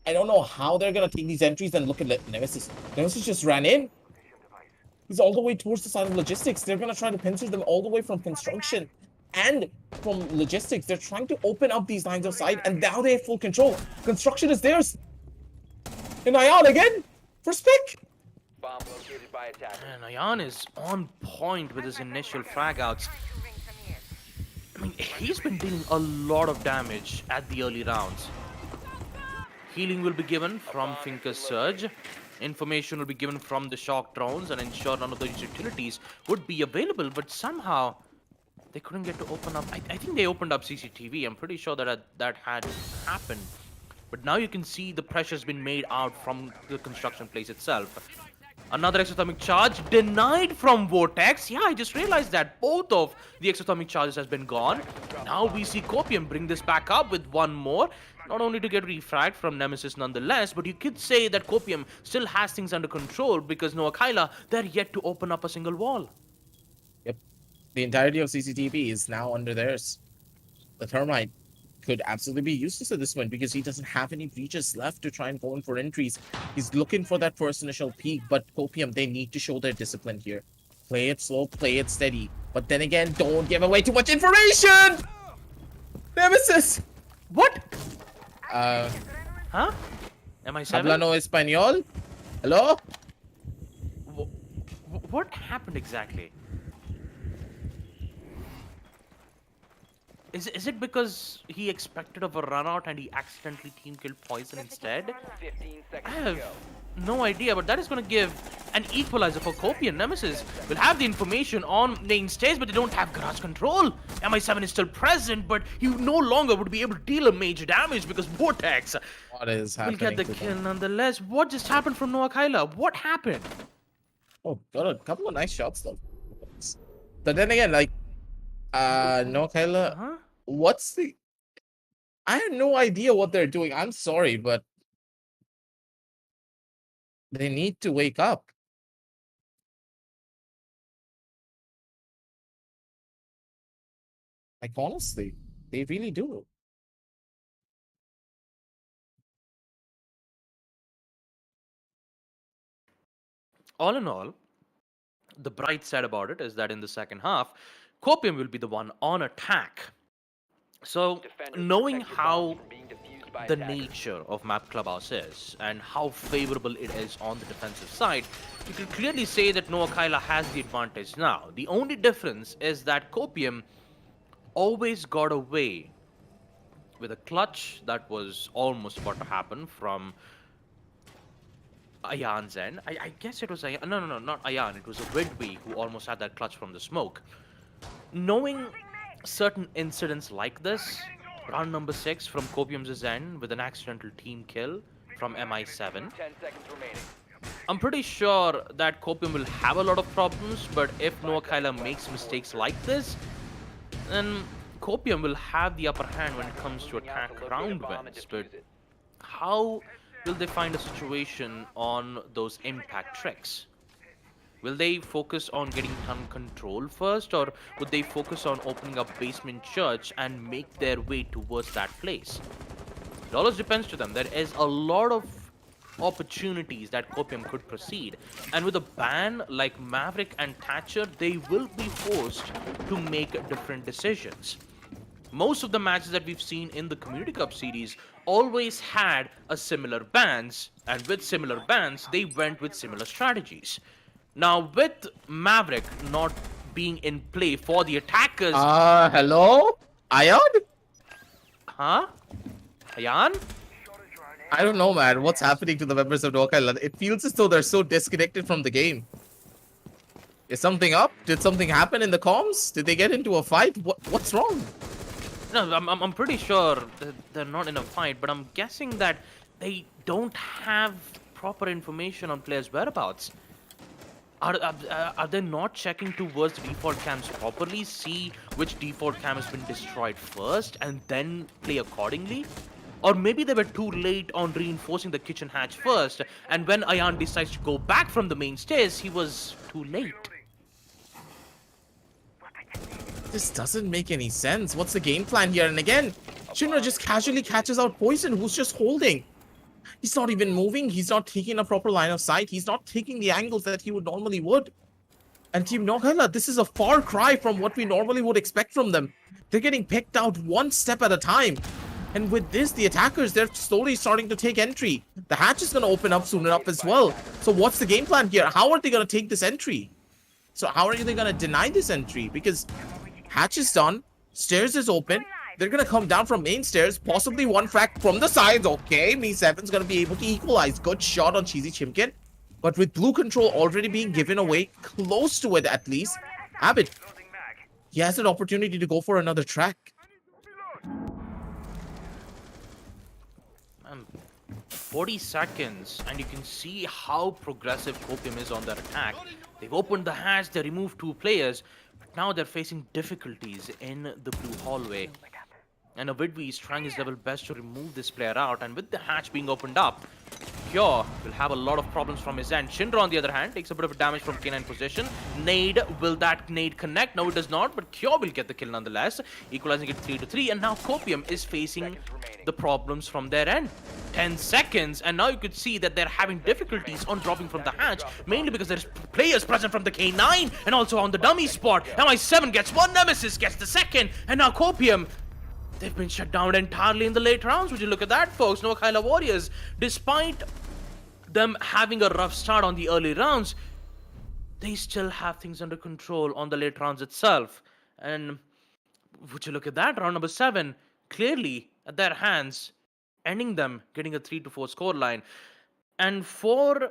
I don't know how they're gonna take these entries, and look at Nemesis. Nemesis just ran in. He's all the way towards the side of logistics. They're gonna try to pincer them all the way from construction and from logistics. They're trying to open up these lines of sight, and now they have full control. Construction is theirs. And Ion again, first pick. Bomb located by attacker. And Ayan is on point with his initial frag outs. I mean, he's been dealing a lot of damage at the early rounds. Healing will be given from Finker's Surge. Information will be given from the shock drones and ensure none of those utilities would be available, but somehow they couldn't get to open up. I think they opened up CCTV. I'm pretty sure that had happened. But now you can see the pressure's been made out from the construction place itself. Another exothermic charge denied from Vortex. Yeah, I just realized that both of the exothermic charges has been gone. Now we see Copium bring this back up with one more. Not only to get refragged from Nemesis nonetheless, but you could say that Copium still has things under control because Noakhailla, they're yet to open up a single wall. Yep. The entirety of CCTV is now under theirs. The Termite could absolutely be useless at this point because he doesn't have any breaches left to try and go in for entries. He's looking for that first initial peak, but Copium, they need to show their discipline here. Play it slow, play it steady. But then again, don't give away too much information! Nemesis! What? Huh? Am I 7? Habla no español? Hello? What happened exactly? Is it because he expected of a run out and he accidentally team killed Poison instead? 15 I seconds to have go. no idea, but that is going to give an equalizer for Copium. Nemesis will have the information on main stage, but they don't have garage control. MI7 is still present, but he no longer would be able to deal a major damage because Vortex What is will happening? get the to kill them? nonetheless. What just happened from Noakhailla? What happened? Oh, got a couple of nice shots though. But then again, like, Noakhailla, Huh? what's the... I have no idea what they're doing. I'm sorry, but they need to wake up. Like, honestly, they really do. All in all, the bright side about it is that in the second half, Copium will be the one on attack. So, Defenders, knowing protect your how bombs from being defused by the attackers. nature of Map Clubhouse is and how favorable it is on the defensive side, you can clearly say that Noakhailla has the advantage now. The only difference is that Copium always got away with a clutch that was almost about to happen from Ayan's end. I guess it was Ayan. No, not Ayan. It was a Widby who almost had that clutch from the smoke. Knowing certain incidents like this, round number 6 from Copium's end with an accidental team kill from MI7, 10 seconds remaining. I'm pretty sure that Copium will have a lot of problems, but if Noakhailla makes mistakes like this, then Copium will have the upper hand when it comes to Moving out attack to locate a round bomb and wins. But defuse it. how will they find a situation on those impact tricks? Will they focus on getting tunnel control first, or would they focus on opening up basement church and make their way towards that place? It always depends to them. There is a lot of opportunities that Copium could proceed, and with a ban like Maverick and Thatcher, they will be forced to make different decisions. Most of the matches that we've seen in the Community Cup series always had a similar bans, and with similar bans, they went with similar strategies. Now, with Maverick not being in play for the attackers, Hello? Ion? huh? Ayan? I don't know, man. What's happening to the members of Noakhailla? It feels as though they're so disconnected from the game. Is something up? Did something happen in the comms? Did they get into a fight? What's wrong? No, I'm pretty sure that they're not in a fight, but I'm guessing that they don't have proper information on players' whereabouts. Are they not checking towards the default cams properly, see which default cam has been destroyed first, and then play accordingly? Or maybe they were too late on reinforcing the kitchen hatch first, and when Ayan decides to go back from the main stairs, he was too late. This doesn't make any sense. What's the game plan here? And again, Shinra just casually catches out Poison, who's just holding. He's not even moving. He's not taking a proper line of sight. He's not taking the angles that he would normally would. And Team Noakhailla, this is a far cry from what we normally would expect from them. They're getting picked out one step at a time. And with this, the attackers, they're slowly starting to take entry. The hatch is going to open up soon enough as well. So what's the game plan here? How are they going to take this entry? So how are they going to deny this entry? Because hatch is done. Stairs is open. They're going to come down from main stairs. Possibly one frag from the sides. Okay, Me7's going to be able to equalize. Good shot on Cheesy Chimkin. But with blue control already being given away, close to it at least, Abid, he has an opportunity to go for another track. 40 seconds, and you can see how progressive Copium is on their attack. They've opened the hatch, they removed 2 players, but now they're facing difficulties in the blue hallway. And Avidvi is trying his level best to remove this player out, and with the hatch being opened up, Kyo will have a lot of problems from his end. Shinra, on the other hand, takes a bit of a damage from K9 position. Nade, will that nade connect? No, it does not, but Kyo will get the kill nonetheless, equalizing it 3-3, and now Copium is facing the problems from their end. 10 seconds, and now you could see that they're having difficulties on dropping from the hatch, mainly because there's players present from the K9, and also on the dummy spot. MI7 gets one, Nemesis gets the second, and now Copium, they've been shut down entirely in the late rounds. Would you look at that, folks? Noakhailla Warriors, despite them having a rough start on the early rounds, they still have things under control on the late rounds itself. And would you look at that? Round number 7, clearly at their hands, ending them getting a 3-4 scoreline. And for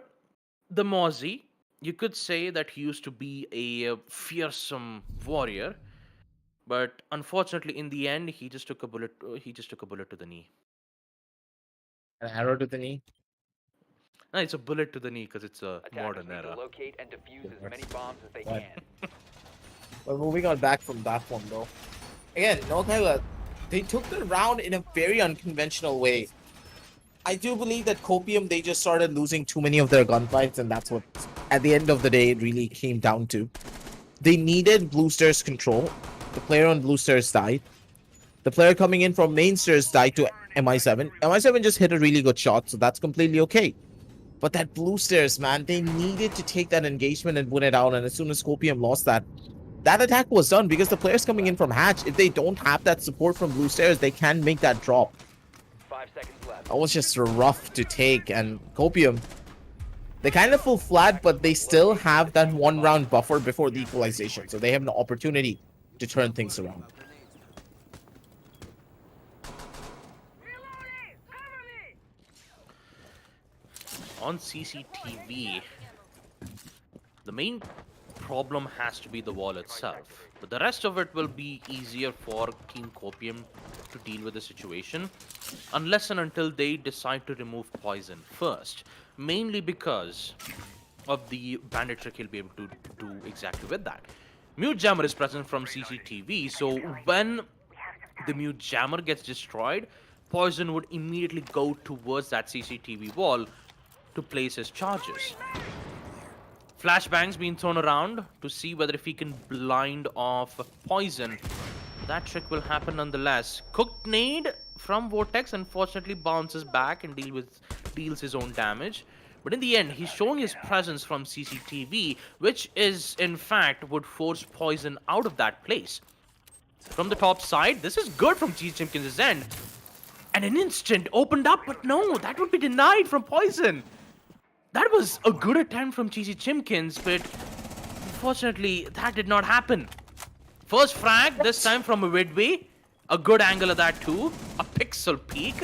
the Mozzie, you could say that he used to be a fearsome warrior, but unfortunately, in the end, he just took a bullet. He just took a bullet to the knee. An arrow to the knee. No, it's a bullet to the knee because it's a Attackers modern need to era. locate and defuse as many bombs as they What? can. Well, moving on back from that one, though. Again, Noakhailla, they took the round in a very unconventional way. I do believe that Copium, they just started losing too many of their gunfights, and that's what, at the end of the day, it really came down to. They needed Blue Stairs control. The player on Blue Stairs died. The player coming in from main stairs died to MI7. MI7 just hit a really good shot, so that's completely okay. But that Blue Stairs, man, they needed to take that engagement and win it out, and as soon as Copium lost that, that attack was done because the players coming in from hatch, if they don't have that support from Blue Stairs, they can make that drop. 5 seconds left. That was just rough to take, and Copium, they kind of fall flat, but they still have that 1 round buffer before the equalization, so they have an opportunity to turn things around. On CCTV, the main problem has to be the wall itself, but the rest of it will be easier for Team Copium to deal with the situation, unless and until they decide to remove poison first, mainly because of the bandit trick he'll be able to do exactly with that. Mute Jammer is present from CCTV, so when the Mute Jammer gets destroyed, Poison would immediately go towards that CCTV wall to place his charges. Flashbangs being thrown around to see whether if he can blind off Poison. That trick will happen nonetheless. Cooked nade from Vortex unfortunately bounces back and deals his own damage. But in the end, he's showing his presence from CCTV, which is, in fact, would force Poison out of that place. From the top side, this is good from G Chimkins' end. And an instant opened up, but no, that would be denied from Poison. That was a good attempt from GG Chimkins, but unfortunately, that did not happen. First frag, this time from a Widway. A good angle of that too. A pixel peek.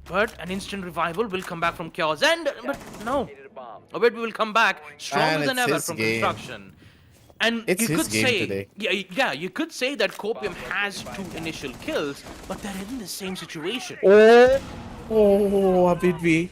But an instant revival will come back from Chaos End, but no. A Widway will come back stronger than ever from construction. And It's you his could game say, today. yeah, you could say that Copium has 2 initial kills, but they're in the same situation. Oh, Abidvi.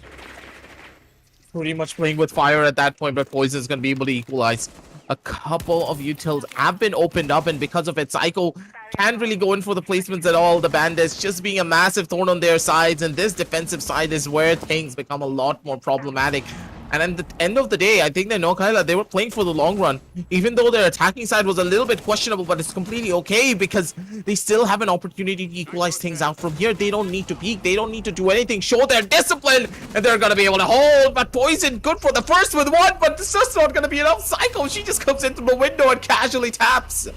Pretty much playing with fire at that point, but Poison's gonna be able to equalize. A couple of utils have been opened up, and because of it, Psycho can't really go in for the placements at all. The Bandits just being a massive thorn on their sides, and this defensive side is where things become a lot more problematic. And at the end of the day, I think that Noakhailla, they were playing for the long run. Even though their attacking side was a little bit questionable, but it's completely okay because they still have an opportunity to equalize things out from here. They don't need to peek. They don't need to do anything. Show their discipline, and they're going to be able to hold. But Poison, good for the first with one, but it's just not going to be enough. Psycho, she just comes in through the window and casually taps.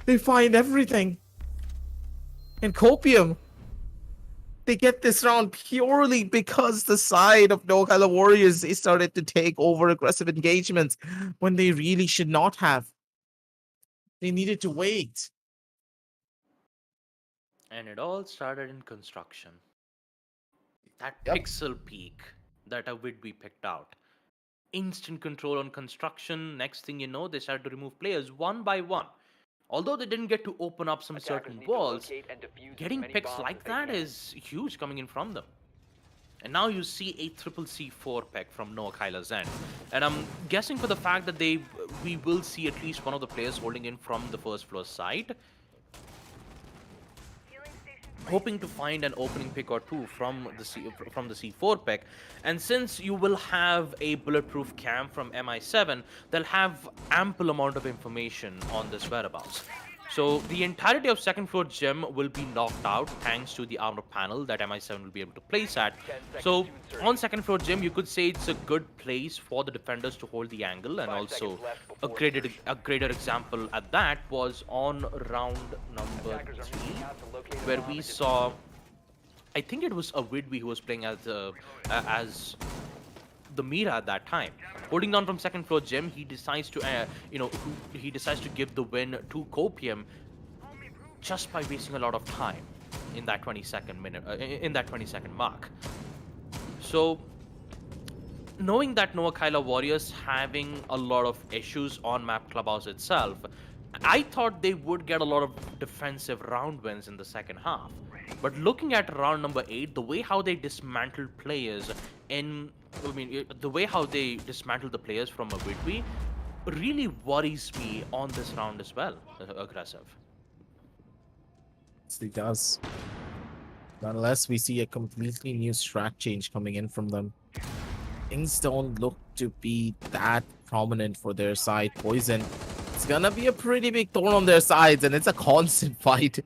They find everything. And Copium, they get this round purely because the side of Noakhailla Warriors, they started to take over aggressive engagements when they really should not have. They needed to wait. And it all started in construction. That Yep. pixel peak that a Widby picked out. Instant control on construction. Next thing you know, they started to remove players one by one. Although they didn't get to open up some certain walls, getting picks like that is huge coming in from them. And now you see a triple C4 pick from Noakhailla's end. And I'm guessing for the fact that we will see at least one of the players holding in from the first floor side, hoping to find an opening pick or two from the C4 pick. And since you will have a bulletproof cam from MI7, they'll have ample amount of information on this whereabouts. So the entirety of second floor gym will be knocked out thanks to the armor panel that MI7 will be able to place at. So on second floor gym, you could say it's a good place for the defenders to hold the angle, and also a greater example at that was on round number 3, where we saw, I think it was a Widby who was playing as the Mira at that time. Holding down from second floor gym, he decides to, he decides to give the win to Copium just by wasting a lot of time in that 20-second mark. So, knowing that Noakhailla Warriors having a lot of issues on map clubhouse itself, I thought they would get a lot of defensive round wins in the second half. But looking at round number 8, the way how they dismantled players the way how they dismantled the players from a Widby really worries me on this round as well. Aggressive. Yes, it does. Unless we see a completely new strat change coming in from them, things don't look to be that prominent for their side. Poison, it's gonna be a pretty big thorn on their sides, and it's a constant fight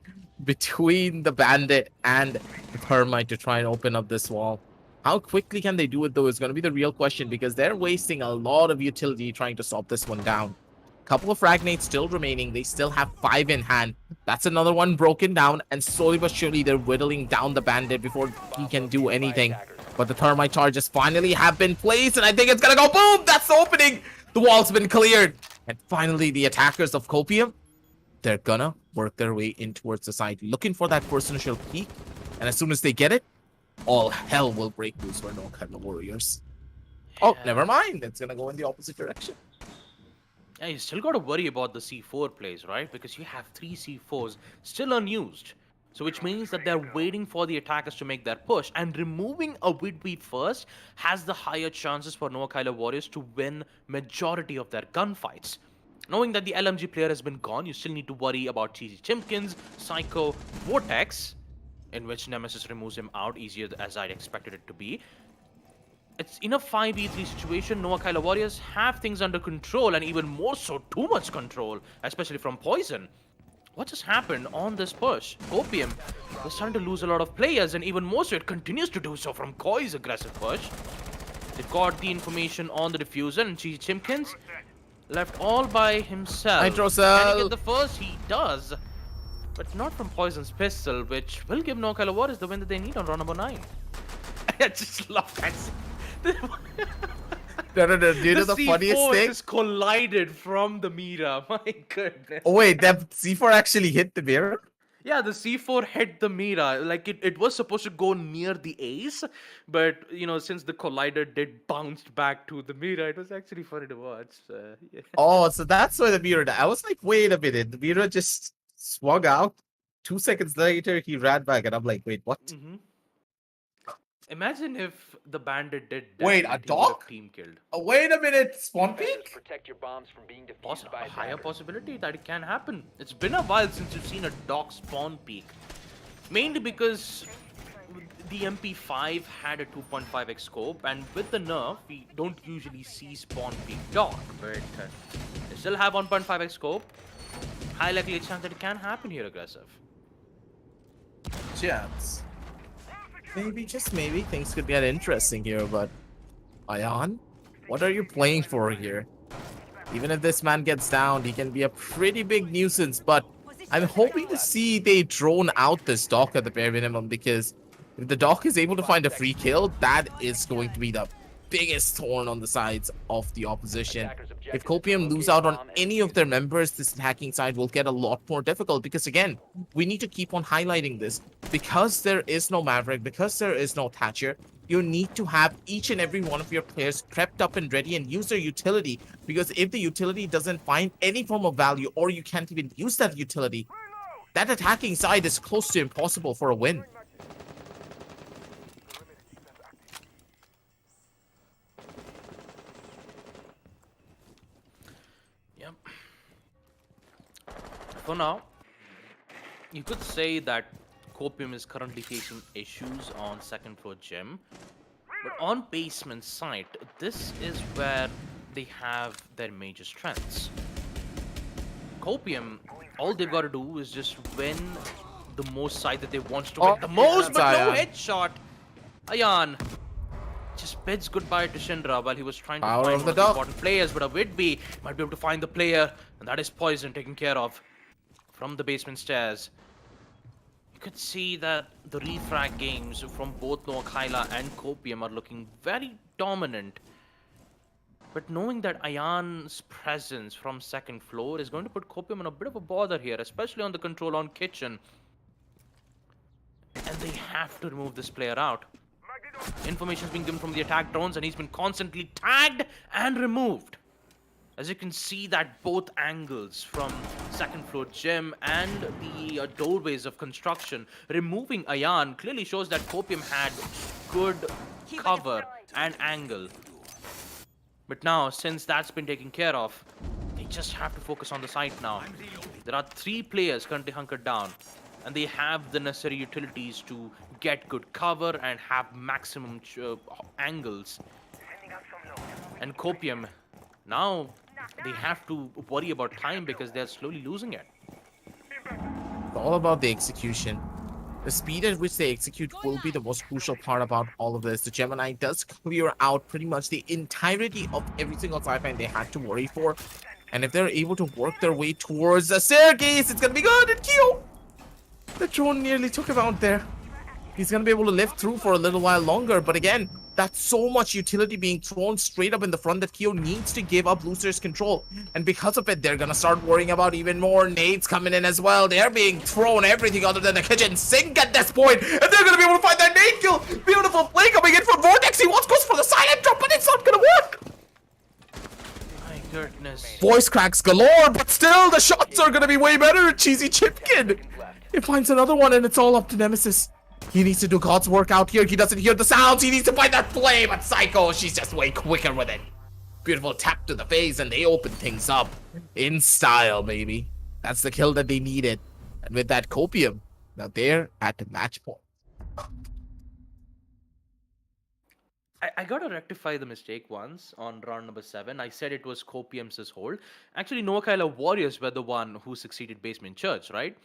between the Bandit and the Thermite to try and open up this wall. How quickly can they do it, though, is going to be the real question, because they're wasting a lot of utility trying to stop this one down. Couple of fragnates still remaining. They still have 5 in hand. That's another one broken down, and slowly but surely they're whittling down the Bandit before he can do anything. But the Thermite charges finally have been placed, and I think it's going to go boom! That's the opening! The wall's been cleared. And finally, the attackers of Copium, they're gonna work their way in towards the side, looking for that first initial peak. And as soon as they get it, all hell will break loose for Noakhailla Warriors. Oh, never mind. It's gonna go in the opposite direction. Yeah, you still got to worry about the C4 plays, right? Because you have 3 C4s still unused. So which means that they're waiting for the attackers to make their push. And removing a Widby first has the higher chances for Noakhailla Warriors to win majority of their gunfights. Knowing that the LMG player has been gone, you still need to worry about GG Chimkins, Psycho, Vortex, in which Nemesis removes him out easier as I'd expected it to be. it's in a 5v3 situation. Noakhailla Warriors have things under control, and even more so, too much control, especially from Poison. What just happened on this push? Copium was starting to lose a lot of players, and even more so, it continues to do so from Koi's aggressive push. They've got the information on the diffuser, and Chimkins left all by himself. Nitro Can Cell. he get the first? He does. But not from Poison's pistol, which will give Noakhailla Warriors the win that they need on round number 9. I just love that. No. You know the funniest C4 thing? just collided from the Mira. My goodness. Oh wait, that C4 actually hit the mirror? Yeah, the C4 hit the Mira. Like it was supposed to go near the ace, but you know, since the collider did bounce back to the Mira, it was actually funny to watch. Yeah. Oh, so that's why the mirror died. I was like, wait a minute. The mirror just swung out. 2 seconds later, he ran back, and I'm like, wait, what? Mhm. Imagine if the bandit did that. Wait, a and he dog? would've team killed. Oh, wait a minute. Spawn Defenders, peek? protect your bombs from being defused by A higher attackers. possibility that it can happen. It's been a while since you've seen a dog spawn peak. Mainly because the MP5 had a 2.5x scope, and with the nerf, we don't usually see spawn peak dog, but they still have 1.5x scope. High likelihood chance that it can happen here, aggressive. Chance. Maybe, just maybe, things could get interesting here, but... Ayan? What are you playing for here? Even if this man gets down, he can be a pretty big nuisance, but I'm hoping to see they drone out this dock at the bare minimum, because if the dock is able to find a free kill, that is going to be the biggest thorn on the sides of the opposition. If Copium lose out on any of their members, this attacking side will get a lot more difficult, because again, we need to keep on highlighting this. Because there is no Maverick, because there is no Thatcher, you need to have each and every one of your players prepped up and ready and use their utility, because if the utility doesn't find any form of value, or you can't even use that utility, that attacking side is close to impossible for a win. Yep. For now, you could say that Copium is currently facing issues on second floor gym, but on basement side, this is where they have their major strengths. Copium, all they've got to do is just win the most side that they want to win the most, that's but no Ayan. headshot. Ayan just bids goodbye to Shindra while he was trying to Power find of one the of the dog. important players, but a Whitby might be able to find the player, and that is Poison taken care of from the basement stairs. You could see that the refrag games from both Noakhailla and Copium are looking very dominant. But knowing that Ayan's presence from second floor is going to put Copium in a bit of a bother here, especially on the control on kitchen. And they have to remove this player out. Information's been given from the attack drones, and he's been constantly tagged and removed. As you can see that both angles from second floor gym and the doorways of construction, removing Ayan clearly shows that Copium had good cover and angle. But now, since that's been taken care of, they just have to focus on the site now. There are 3 players currently hunkered down, and they have the necessary utilities to get good cover and have maximum angles. And Copium, now they have to worry about time because they're slowly losing it. It's all about the execution. The speed at which they execute will be the most crucial part about all of this. The Gemini does clear out pretty much the entirety of every single sci-fi they had to worry for. And if they're able to work their way towards the staircase, it's gonna be good. And Q! The drone nearly took him out there. He's gonna be able to live through for a little while longer, but again, that's so much utility being thrown straight up in the front that Kyo needs to give up Lucer's control. And because of it, they're gonna start worrying about even more nades coming in as well. They're being thrown everything other than the kitchen sink at this point, and they're gonna be able to find that nade kill. Beautiful play coming in from Vortex. He wants goes for the silent drop, but it's not gonna work. My goodness. Voice cracks galore, but still the shots are gonna be way better. Cheesy Chipkin. He finds another one, and it's all up to Nemesis. He needs to do God's work out here. He doesn't hear the sounds. He needs to find that flame. But Psycho, she's just way quicker with it. Beautiful tap to the face, and they open things up. In style, baby. That's the kill that they needed. And with that Copium, now they're at the match point. I got to rectify the mistake once on round number 7. I said it was Copium's hold. Actually, Noakhailla Warriors were the one who succeeded Basement Church, right?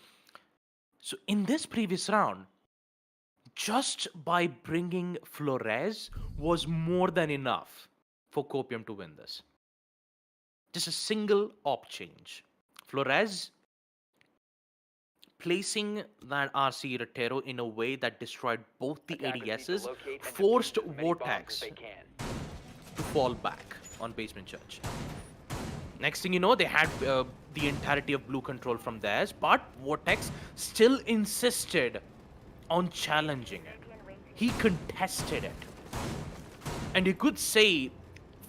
So in this previous round, just by bringing Flores was more than enough for Copium to win this. Just a single op change. Flores placing that RC Rotero in a way that destroyed both the Attackers need to ADSs locate and forced defuse as many bombs as Vortex they can. to fall back on Basement Church. Next thing you know, they had the entirety of blue control from theirs, but Vortex still insisted on challenging it. He contested it. And you could say,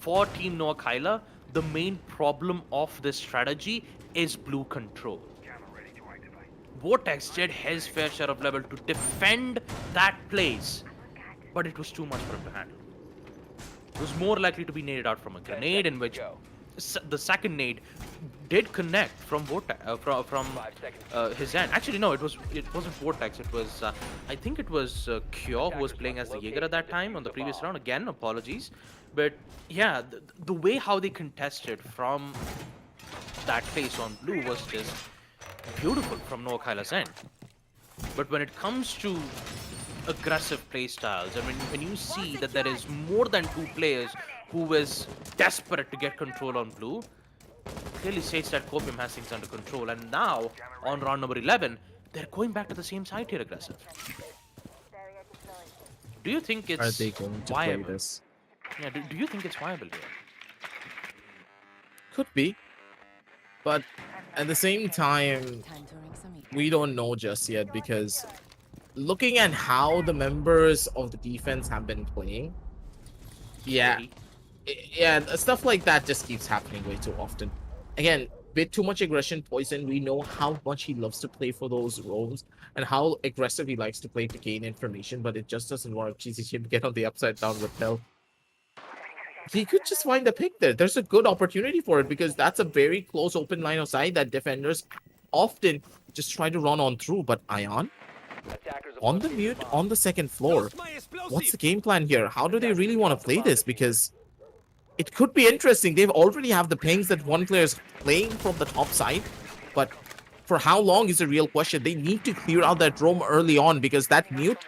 for Team Noakhailla, the main problem of this strategy is blue control. Vortex did his fair share of level to defend that place, but it was too much for him to handle. It was more likely to be naded out from a grenade, in which the second nade did connect from Vortex, from his end. Actually, no, it wasn't Vortex. It was I think it was Kyo who was playing as the Jaeger at that time on the previous round. Again, apologies, but yeah, the way how they contested from that place on blue was just beautiful from Noakhailla's end. But when it comes to aggressive playstyles, I mean, when you see that there is more than 2 players who is desperate to get control on blue, clearly states that Copium has things under control. And now, on round number 11, they're going back to the same side here aggressive. Do you think it's Are they going to play viable? this? Yeah, do you think it's viable here? Could be. But at the same time, we don't know just yet, because looking at how the members of the defense have been playing, yeah, stuff like that just keeps happening way too often. Again, with too much aggression, Poison, we know how much he loves to play for those roles and how aggressive he likes to play to gain information, but it just doesn't work. GeeTwo get on the upside down with Hell. He could just find a pick there. There's a good opportunity for it, because that's a very close open line of sight that defenders often just try to run on through. But Ion, on the mute, on the second floor, what's the game plan here? How do they really want to play this? Because it could be interesting. They've already have the pings that one player is playing from the top side, but for how long is a real question. They need to clear out that roam early on, because that mute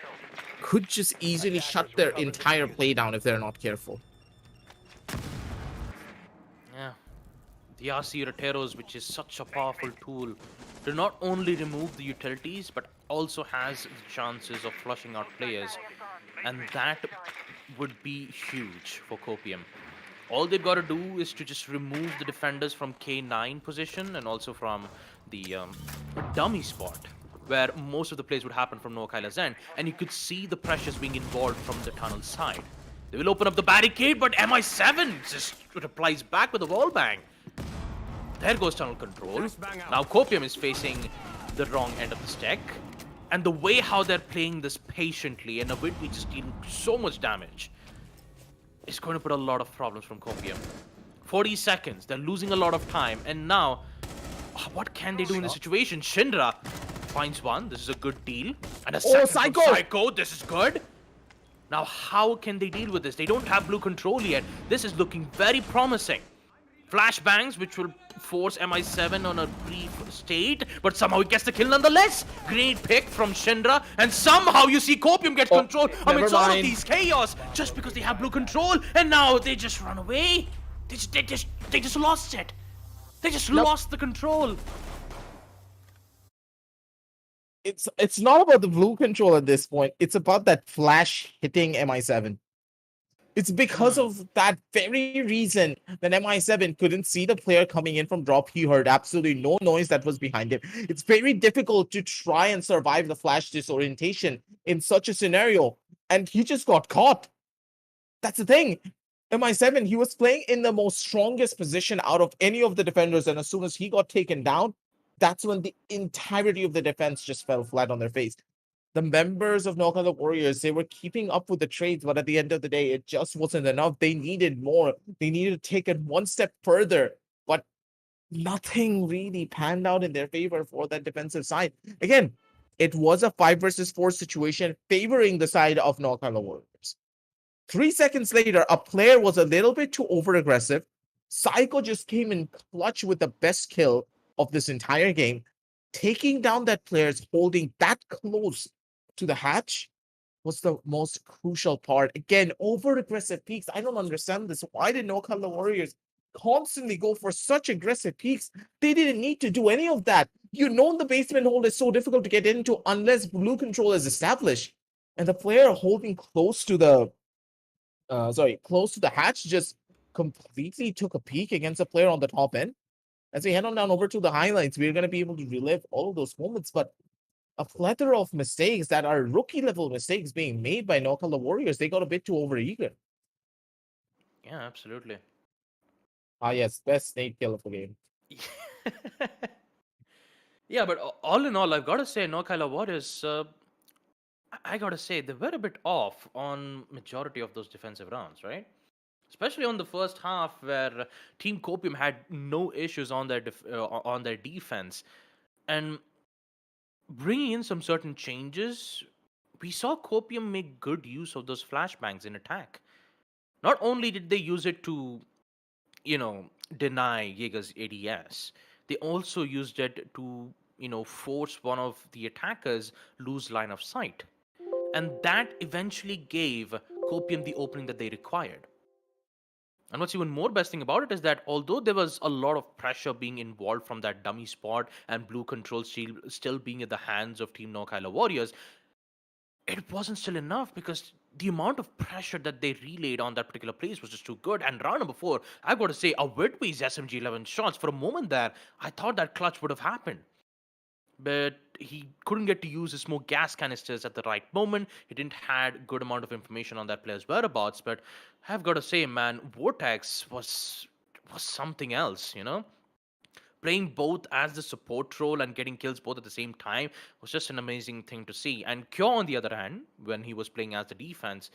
could just easily shut their entire play down if they're not careful. Yeah, the RC Roteros, which is such a powerful tool to not only remove the utilities, but also has the chances of flushing out players, and that would be huge for Copium. All they've got to do is to just remove the defenders from K9 position and also from the dummy spot, where most of the plays would happen from Noakhailla's end, and you could see the pressures being involved from the tunnel side. They will open up the barricade, but MI7 just replies back with a wall bang. There goes tunnel control. Now Copium is facing the wrong end of the stack. And the way how they're playing this patiently and avoiding just dealing so much damage is going to put a lot of problems from Copium. 40 seconds, they're losing a lot of time. And now, what can they do in this situation? Shinra finds one. This is a good deal. And a second from Psycho. This is good. Now, how can they deal with this? They don't have blue control yet. This is looking very promising. Flashbangs, which will force MI7 on a brief state, but somehow he gets the kill nonetheless. Great pick from Shinra, and somehow you see Copium get control amidst all of these chaos, just because they have blue control, and now they just run away. They just lost it. They just lost the control. It's not about the blue control at this point. It's about that flash hitting MI7. It's because of that very reason that MI7 couldn't see the player coming in from drop. He heard absolutely no noise that was behind him. It's very difficult to try and survive the flash disorientation in such a scenario. And he just got caught. That's the thing. MI7, he was playing in the most strongest position out of any of the defenders. And as soon as he got taken down, that's when the entirety of the defense just fell flat on their face. The members of Noakhailla Warriors, they were keeping up with the trades, but at the end of the day, it just wasn't enough. They needed more. They needed to take it one step further, but nothing really panned out in their favor for that defensive side. Again, it was a 5 versus 4 situation favoring the side of Noakhailla Warriors. 3 seconds later, a player was a little bit too over aggressive. Psycho just came in clutch with the best kill of this entire game. Taking down that player's holding that close to the hatch was the most crucial part. Again, over aggressive peaks. I don't understand this. Why did Noakhailla Warriors constantly go for such aggressive peaks? They didn't need to do any of that. You know the basement hold is so difficult to get into unless blue control is established. And the player holding close to the close to the hatch just completely took a peek against a player on the top end. As we head on down over to the highlights, we're going to be able to relive all of those moments, but a plethora of mistakes that are rookie level mistakes being made by Noakhailla Warriors. They got a bit too overeager. Yeah, absolutely. Yes, best snake kill of the game. Yeah, but all in all, I've got to say, Noakhailla Warriors, I got to say, they were a bit off on majority of those defensive rounds, right? Especially on the first half, where Team Copium had no issues on on their defense, and bringing in some certain changes, we saw Copium make good use of those flashbangs in attack. Not only did they use it to, deny Jaeger's ADS, they also used it to, force one of the attackers lose line of sight. And that eventually gave Copium the opening that they required. And what's even more best thing about it is that although there was a lot of pressure being involved from that dummy spot and blue control still being in the hands of Team Noakhailla Warriors, it wasn't still enough because the amount of pressure that they relayed on that particular place was just too good. And round number 4, I've got to say, a Whitby's SMG 11 shots, for a moment there, I thought that clutch would have happened. But he couldn't get to use his smoke gas canisters at the right moment. He didn't had good amount of information on that player's whereabouts. But I've got to say, man, Vortex was something else, Playing both as the support role and getting kills both at the same time was just an amazing thing to see. And Kyo, on the other hand, when he was playing as the defense,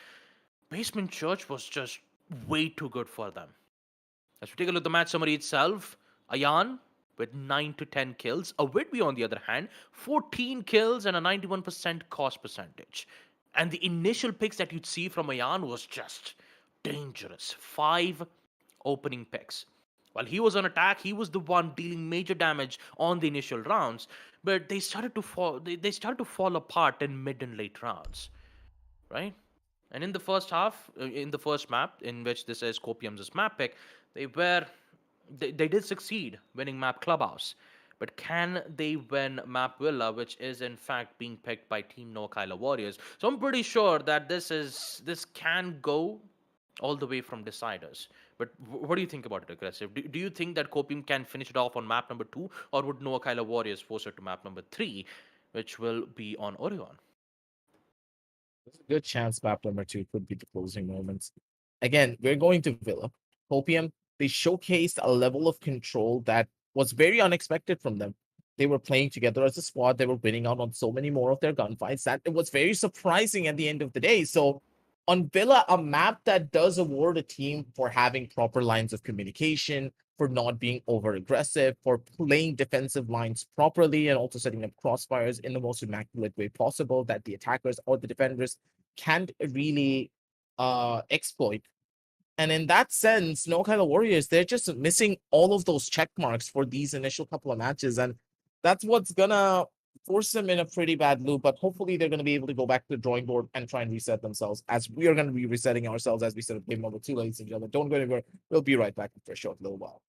Basement Church was just way too good for them. As we take a look at the match summary itself, Ayan with 9 to 10 kills. A Whitby, on the other hand, 14 kills and a 91% cost percentage. And the initial picks that you'd see from Ayan was just dangerous. 5 opening picks. While he was on attack, he was the one dealing major damage on the initial rounds, but they started to fall. They started to fall apart in mid and late rounds, right? And in the first half, in the first map, in which this is Copium's map pick, they did succeed winning map Clubhouse. But can they win map Villa, which is in fact being picked by Team Noakhailla Warriors? So I'm pretty sure that this can go all the way from deciders. But what do you think about it, Aggressive? Do you think that Copium can finish it off on map number 2, or would Noakhailla Warriors force it to map number 3, which will be on Oregon? There's a good chance map number 2 could be the closing moments. Again, we're going to Villa. Copium, they showcased a level of control that was very unexpected from them. They were playing together as a squad. They were winning out on so many more of their gunfights that it was very surprising at the end of the day. So on Villa, a map that does award a team for having proper lines of communication, for not being over aggressive, for playing defensive lines properly, and also setting up crossfires in the most immaculate way possible that the attackers or the defenders can't really exploit. And in that sense, Noakhailla Warriors, they're just missing all of those check marks for these initial couple of matches. And that's what's gonna force them in a pretty bad loop. But hopefully they're going to be able to go back to the drawing board and try and reset themselves, as we are going to be resetting ourselves as we set up game number 2, ladies and gentlemen. Don't go anywhere. We'll be right back for a short little while.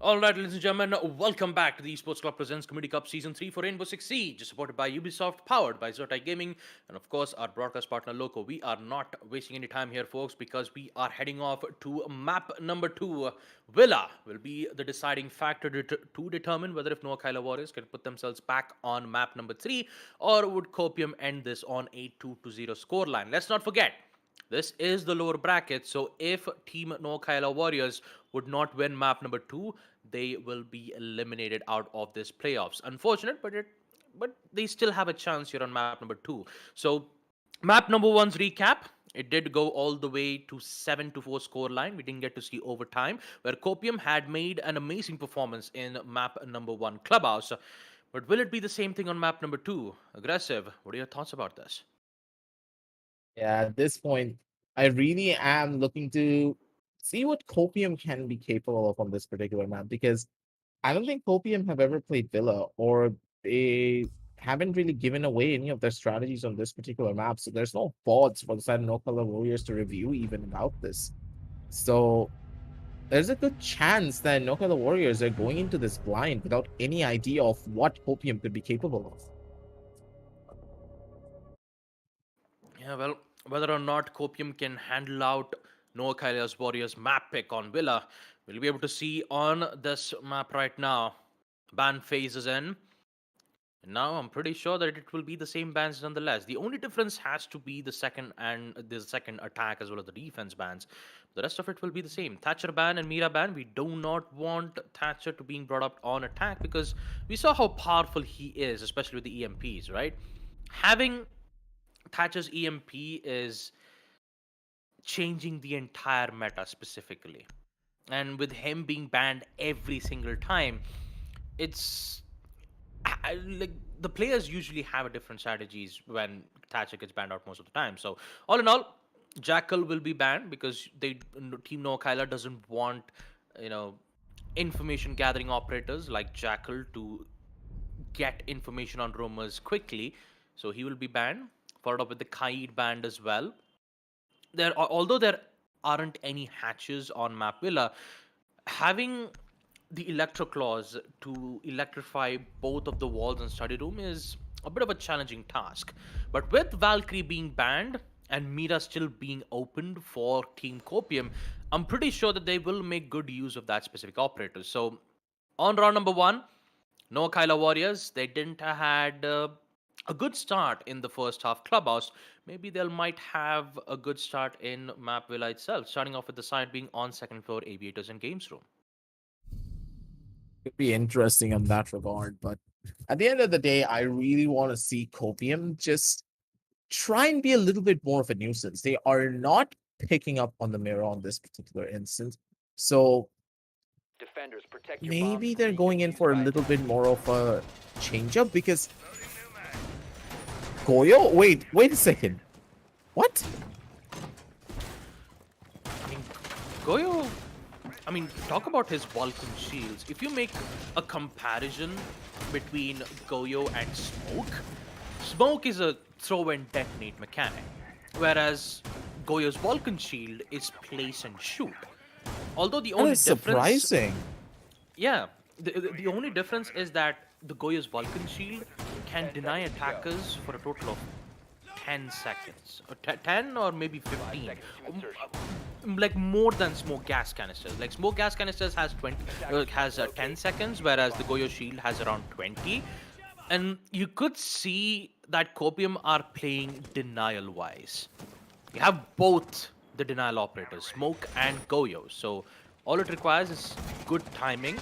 All right, ladies and gentlemen, welcome back to the Esports Club Presents Community Cup Season 3 for Rainbow-Six-Siege, supported by Ubisoft, powered by GeeTwo Gaming, and of course, our broadcast partner, Loco. We are not wasting any time here, folks, because we are heading off to map number 2. Villa will be the deciding factor to determine whether if Noakhailla Warriors can put themselves back on map number 3, or would Copium end this on a 2-0 scoreline. Let's not forget, this is the lower bracket, so if Team Noakhailla Warriors would not win map number 2, they will be eliminated out of this playoffs. Unfortunate, but they still have a chance here on map number 2. So map number 1's recap. It did go all the way to 7-4 scoreline. We didn't get to see overtime, where Copium had made an amazing performance in map number 1 Clubhouse. But will it be the same thing on map number 2? Aggressive, what are your thoughts about this? Yeah, at this point, I really am looking to see what Copium can be capable of on this particular map, because I don't think Copium have ever played Villa, or they haven't really given away any of their strategies on this particular map. So there's no boards for the side of Noakhailla Warriors to review even about this. So there's a good chance that Noakhailla Warriors are going into this blind without any idea of what Copium could be capable of. Yeah, well, whether or not Copium can handle out Noakhailla's Warriors map pick on Villa, we'll be able to see on this map right now. Ban phase is in. And now I'm pretty sure that it will be the same bans nonetheless. The only difference has to be the second attack as well as the defense bans. The rest of it will be the same. Thatcher ban and Mira ban. We do not want Thatcher to being brought up on attack, because we saw how powerful he is, especially with the EMPs, right? Having Thatcher's EMP is changing the entire meta specifically. And with him being banned every single time, it's like the players usually have a different strategies when Thatcher gets banned out most of the time. So all in all, Jackal will be banned because Team Noakhailla doesn't want, information gathering operators like Jackal to get information on rumors quickly. So he will be banned, followed up with the Kaid banned as well. Although there aren't any hatches on map Villa, having the electro claws to electrify both of the walls and study room is a bit of a challenging task. But with Valkyrie being banned and Mira still being opened for Team Copium, I'm pretty sure that they will make good use of that specific operator. So on round number 1, Noakhailla Warriors, they didn't had a good start in the first half Clubhouse. Maybe they might have a good start in map Villa itself, starting off with the side being on second floor Aviators and Games Room. Could be interesting in that regard, but at the end of the day, I really want to see Copium just try and be a little bit more of a nuisance. They are not picking up on the mirror on this particular instance, so Defenders, protect your maybe bombs they're from going in being for a used by little bit attackers. more of a change-up, because Goyo? Wait a second. What? Goyo, talk about his Vulcan shields. If you make a comparison between Goyo and Smoke is a throw and detonate mechanic, whereas Goyo's Vulcan shield is place and shoot. Although the That only is difference, surprising. yeah, the only difference is that the Goyo's Vulcan shield can deny attackers for a total of 10 seconds, or 10 or maybe 15. Like more than smoke gas canisters. Like smoke gas canisters has 10 seconds, whereas the Goyo shield has around 20. And you could see that Copium are playing denial wise. You have both the denial operators, Smoke and Goyo. So all it requires is good timing,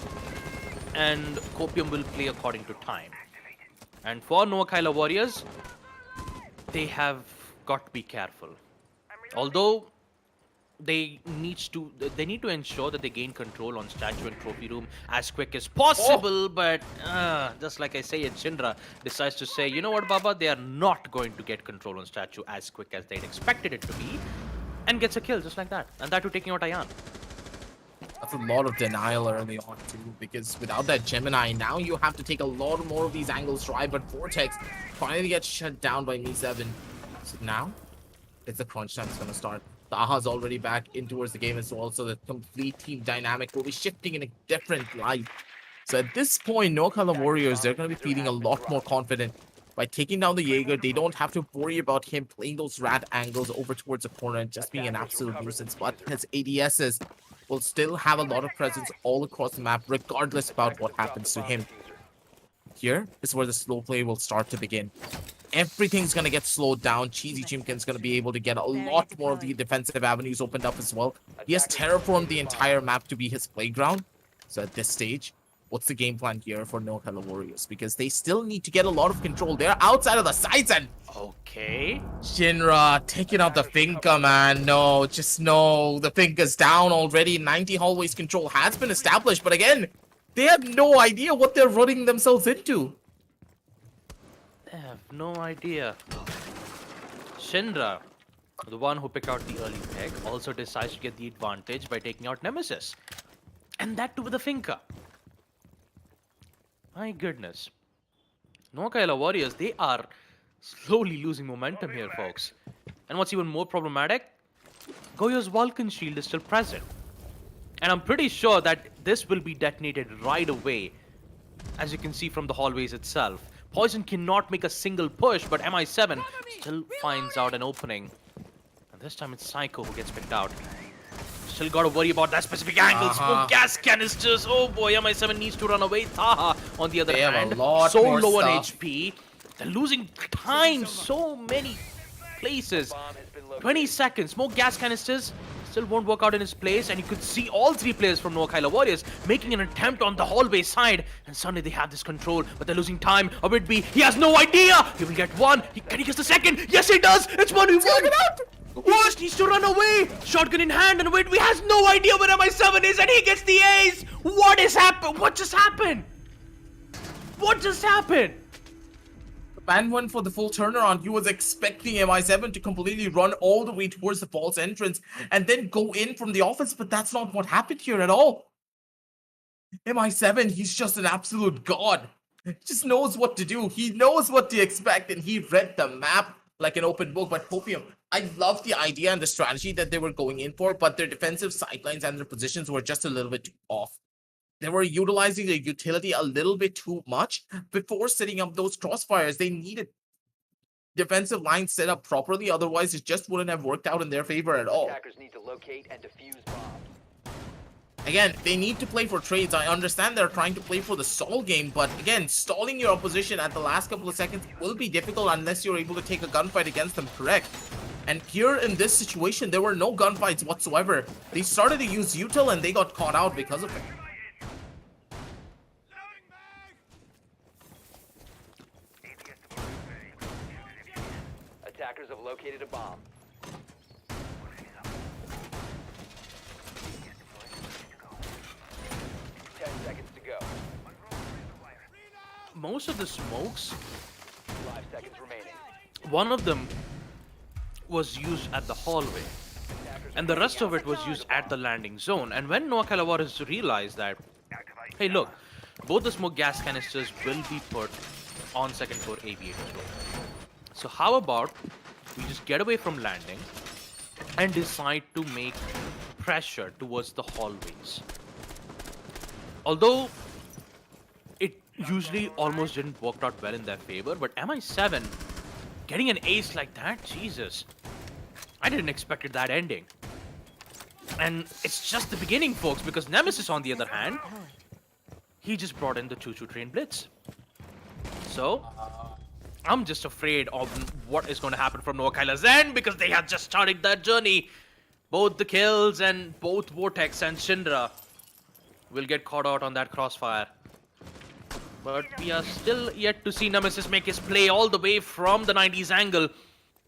and Copium will play according to time. And for Noakhailla Warriors, they have got to be careful. Although they need to ensure that they gain control on statue and trophy room as quick as possible. But just like I say, Chandra decides to say, you know what, Baba, they are not going to get control on statue as quick as they'd expected it to be, and gets a kill just like that, and that too taking out Ayan. That's a lot of denial early on too, because without that Gemini, now you have to take a lot more of these angles try, but Vortex finally gets shut down by Me7. So now it's the crunch time that's gonna start. Taha's already back in towards the game as well, so the complete team dynamic will be shifting in a different light. So at this point, Noakhailla Warriors, they're going to be feeling a lot more confident. By taking down the Jaeger, they don't have to worry about him playing those rat angles over towards the corner and just being an absolute nuisance. But his ADSs will still have a lot of presence all across the map, regardless about what happens to him. Here is where the slow play will start to begin. Everything's going to get slowed down. Cheesy Chimkin's going to be able to get a lot more of the defensive avenues opened up as well. He has terraformed the entire map to be his playground. So at this stage, what's the game plan here for Noakhailla Warriors? Because they still need to get a lot of control. They're outside of the sights and... Okay. Shinra taking out the Finka, man. No, just no. The Finka's down already. 90 hallways control has been established. But again, they have no idea what they're running themselves into. They have no idea. Shinra, the one who picked out the early pick, also decides to get the advantage by taking out Nemesis. And that too with the Finka. My goodness. Noakhailla Warriors, they are slowly losing momentum here, folks. And what's even more problematic, Goyo's Vulcan shield is still present. And I'm pretty sure that this will be detonated right away, as you can see from the hallways itself. Poison cannot make a single push, but MI7 still finds out an opening. And this time it's Psycho who gets picked out. Still gotta worry about that specific angle. Smoke gas canisters. Oh boy, MI7 needs to run away. Taha, on the other hand, so low on HP. They're losing time so many places. 20 seconds. Smoke gas canisters still won't work out in his place, and you could see all three players from Noakhailla Warriors making an attempt on the hallway side, and suddenly they have this control, but they're losing time. A bit B, he has no idea. He will get one. Can he get the second? Yes, he does. It's 1v1. He just needs to run away. Shotgun in hand, and Whitby has no idea where MI7 is, and he gets the ace. What is happened? What just happened? What just happened? Man went for the full turnaround. He was expecting MI7 to completely run all the way towards the false entrance and then go in from the office, but that's not what happened here at all. MI7, he's just an absolute god. He just knows what to do. He knows what to expect, and he read the map like an open book. But Copium, I love the idea and the strategy that they were going in for, but their defensive sidelines and their positions were just a little bit too off. They were utilizing the utility a little bit too much before setting up those crossfires. They needed defensive lines set up properly, otherwise it just wouldn't have worked out in their favor at all. Attackers need to locate and defuse bombs. Again, they need to play for trades. I understand they're trying to play for the stall game, but again, stalling your opposition at the last couple of seconds will be difficult unless you're able to take a gunfight against them, correct? And here in this situation, there were no gunfights whatsoever. They started to use util and they got caught out because of it. Attackers have located a bomb. Most of the smokes, 5 seconds remaining. one of them was used at the hallway, and the rest of it was used at the landing zone. And when Noakhailla Warriors realized that, hey look, both the smoke gas canisters will be put on second floor aviator floor. So how about we just get away from landing and decide to make pressure towards the hallways. Although it usually almost didn't work out well in their favor, but MI7 getting an ace like that, Jesus. I didn't expect it that ending. And it's just the beginning, folks, because Nemesis, on the other hand, he just brought in the choo-choo train blitz. So, I'm just afraid of what is going to happen from Noakhailla's end, because they have just started that journey. Both the kills and both Vortex and Shinra will get caught out on that crossfire. But we are still yet to see Nemesis make his play all the way from the 90s angle.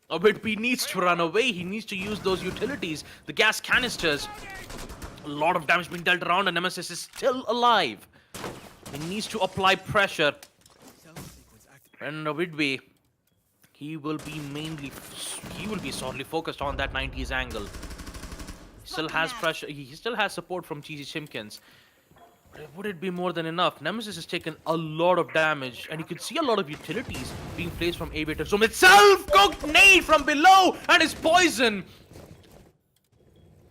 Whitby needs to run away. He needs to use those utilities, the gas canisters. A lot of damage being dealt around, and Nemesis is still alive. He needs to apply pressure. And Whitby, he will be sorely focused on that 90s angle. He still has pressure. He still has support from Cheesy Chimkins. But would it be more than enough? Nemesis has taken a lot of damage, and you can see a lot of utilities being placed from Aviator Zone itself. Cooked nade from below, and his poison.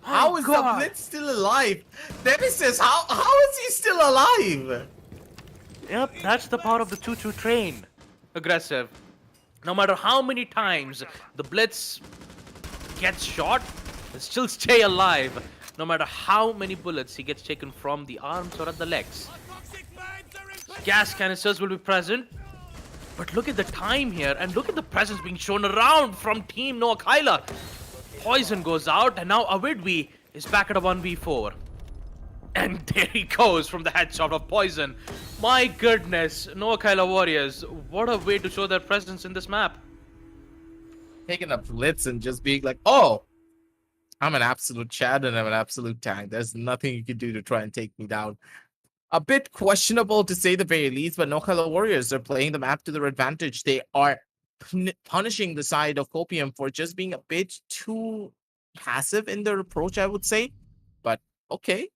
How is the God. Blitz still alive? Nemesis, how is he still alive? Yep, that's the power of the choo-choo train. Aggressive. No matter how many times the Blitz gets shot, they still stay alive. No matter how many bullets he gets taken from the arms or at the legs. Gas canisters will be present. But look at the time here, and look at the presence being shown around from Team Noakhailla. Poison goes out, and now Avidwi is back at a 1v4. And there he goes from the headshot of Poison. My goodness, Noakhailla Warriors, what a way to show their presence in this map. Taking a Blitz and just being like, oh, I'm an absolute Chad and I'm an absolute tank. There's nothing you can do to try and take me down. A bit questionable to say the very least, but Noakhailla Warriors are playing the map to their advantage. They are punishing the side of Copium for just being a bit too passive in their approach, I would say. But okay,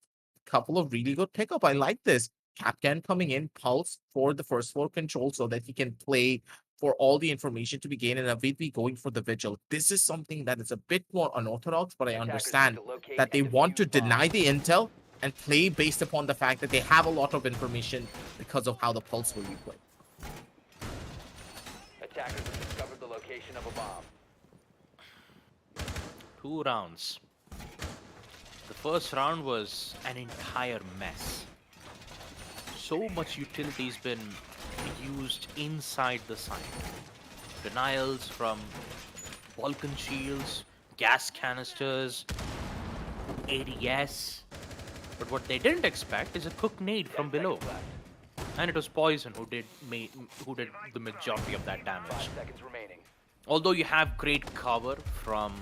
couple of really good pickup. I like this. Capcan coming in, Pulse for the first floor control so that he can play for all the information to be gained, and Avidwi going for the vigil. This is something that is a bit more unorthodox, but I understand that they want to deny the intel and play based upon the fact that they have a lot of information because of how the Pulse will be played. Attackers have discovered the location of a bomb. 2 rounds. The first round was an entire mess. So much utility's been used inside the site. Denials from Vulcan shields, gas canisters, ADS. But what they didn't expect is a cook nade from below. And it was Poison who did the majority of that damage. 5 seconds remaining. Although you have great cover from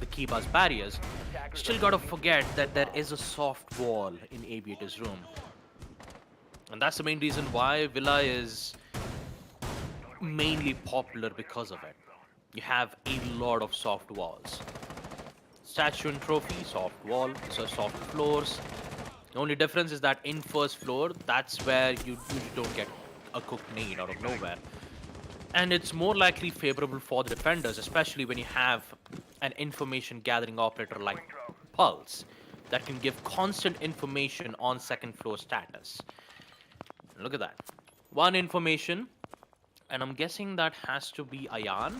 the Kiba's barriers, still gotta forget that there is a soft wall in Aviator's room. And that's the main reason why Villa is mainly popular because of it. You have a lot of soft walls. Statue and trophy, soft wall, so soft floors. The only difference is that in first floor, that's where you usually don't get a cooked nade out of nowhere. And it's more likely favorable for the defenders, especially when you have an information gathering operator like Pulse that can give constant information on second floor status. Look at that. One information, and I'm guessing that has to be Ayan.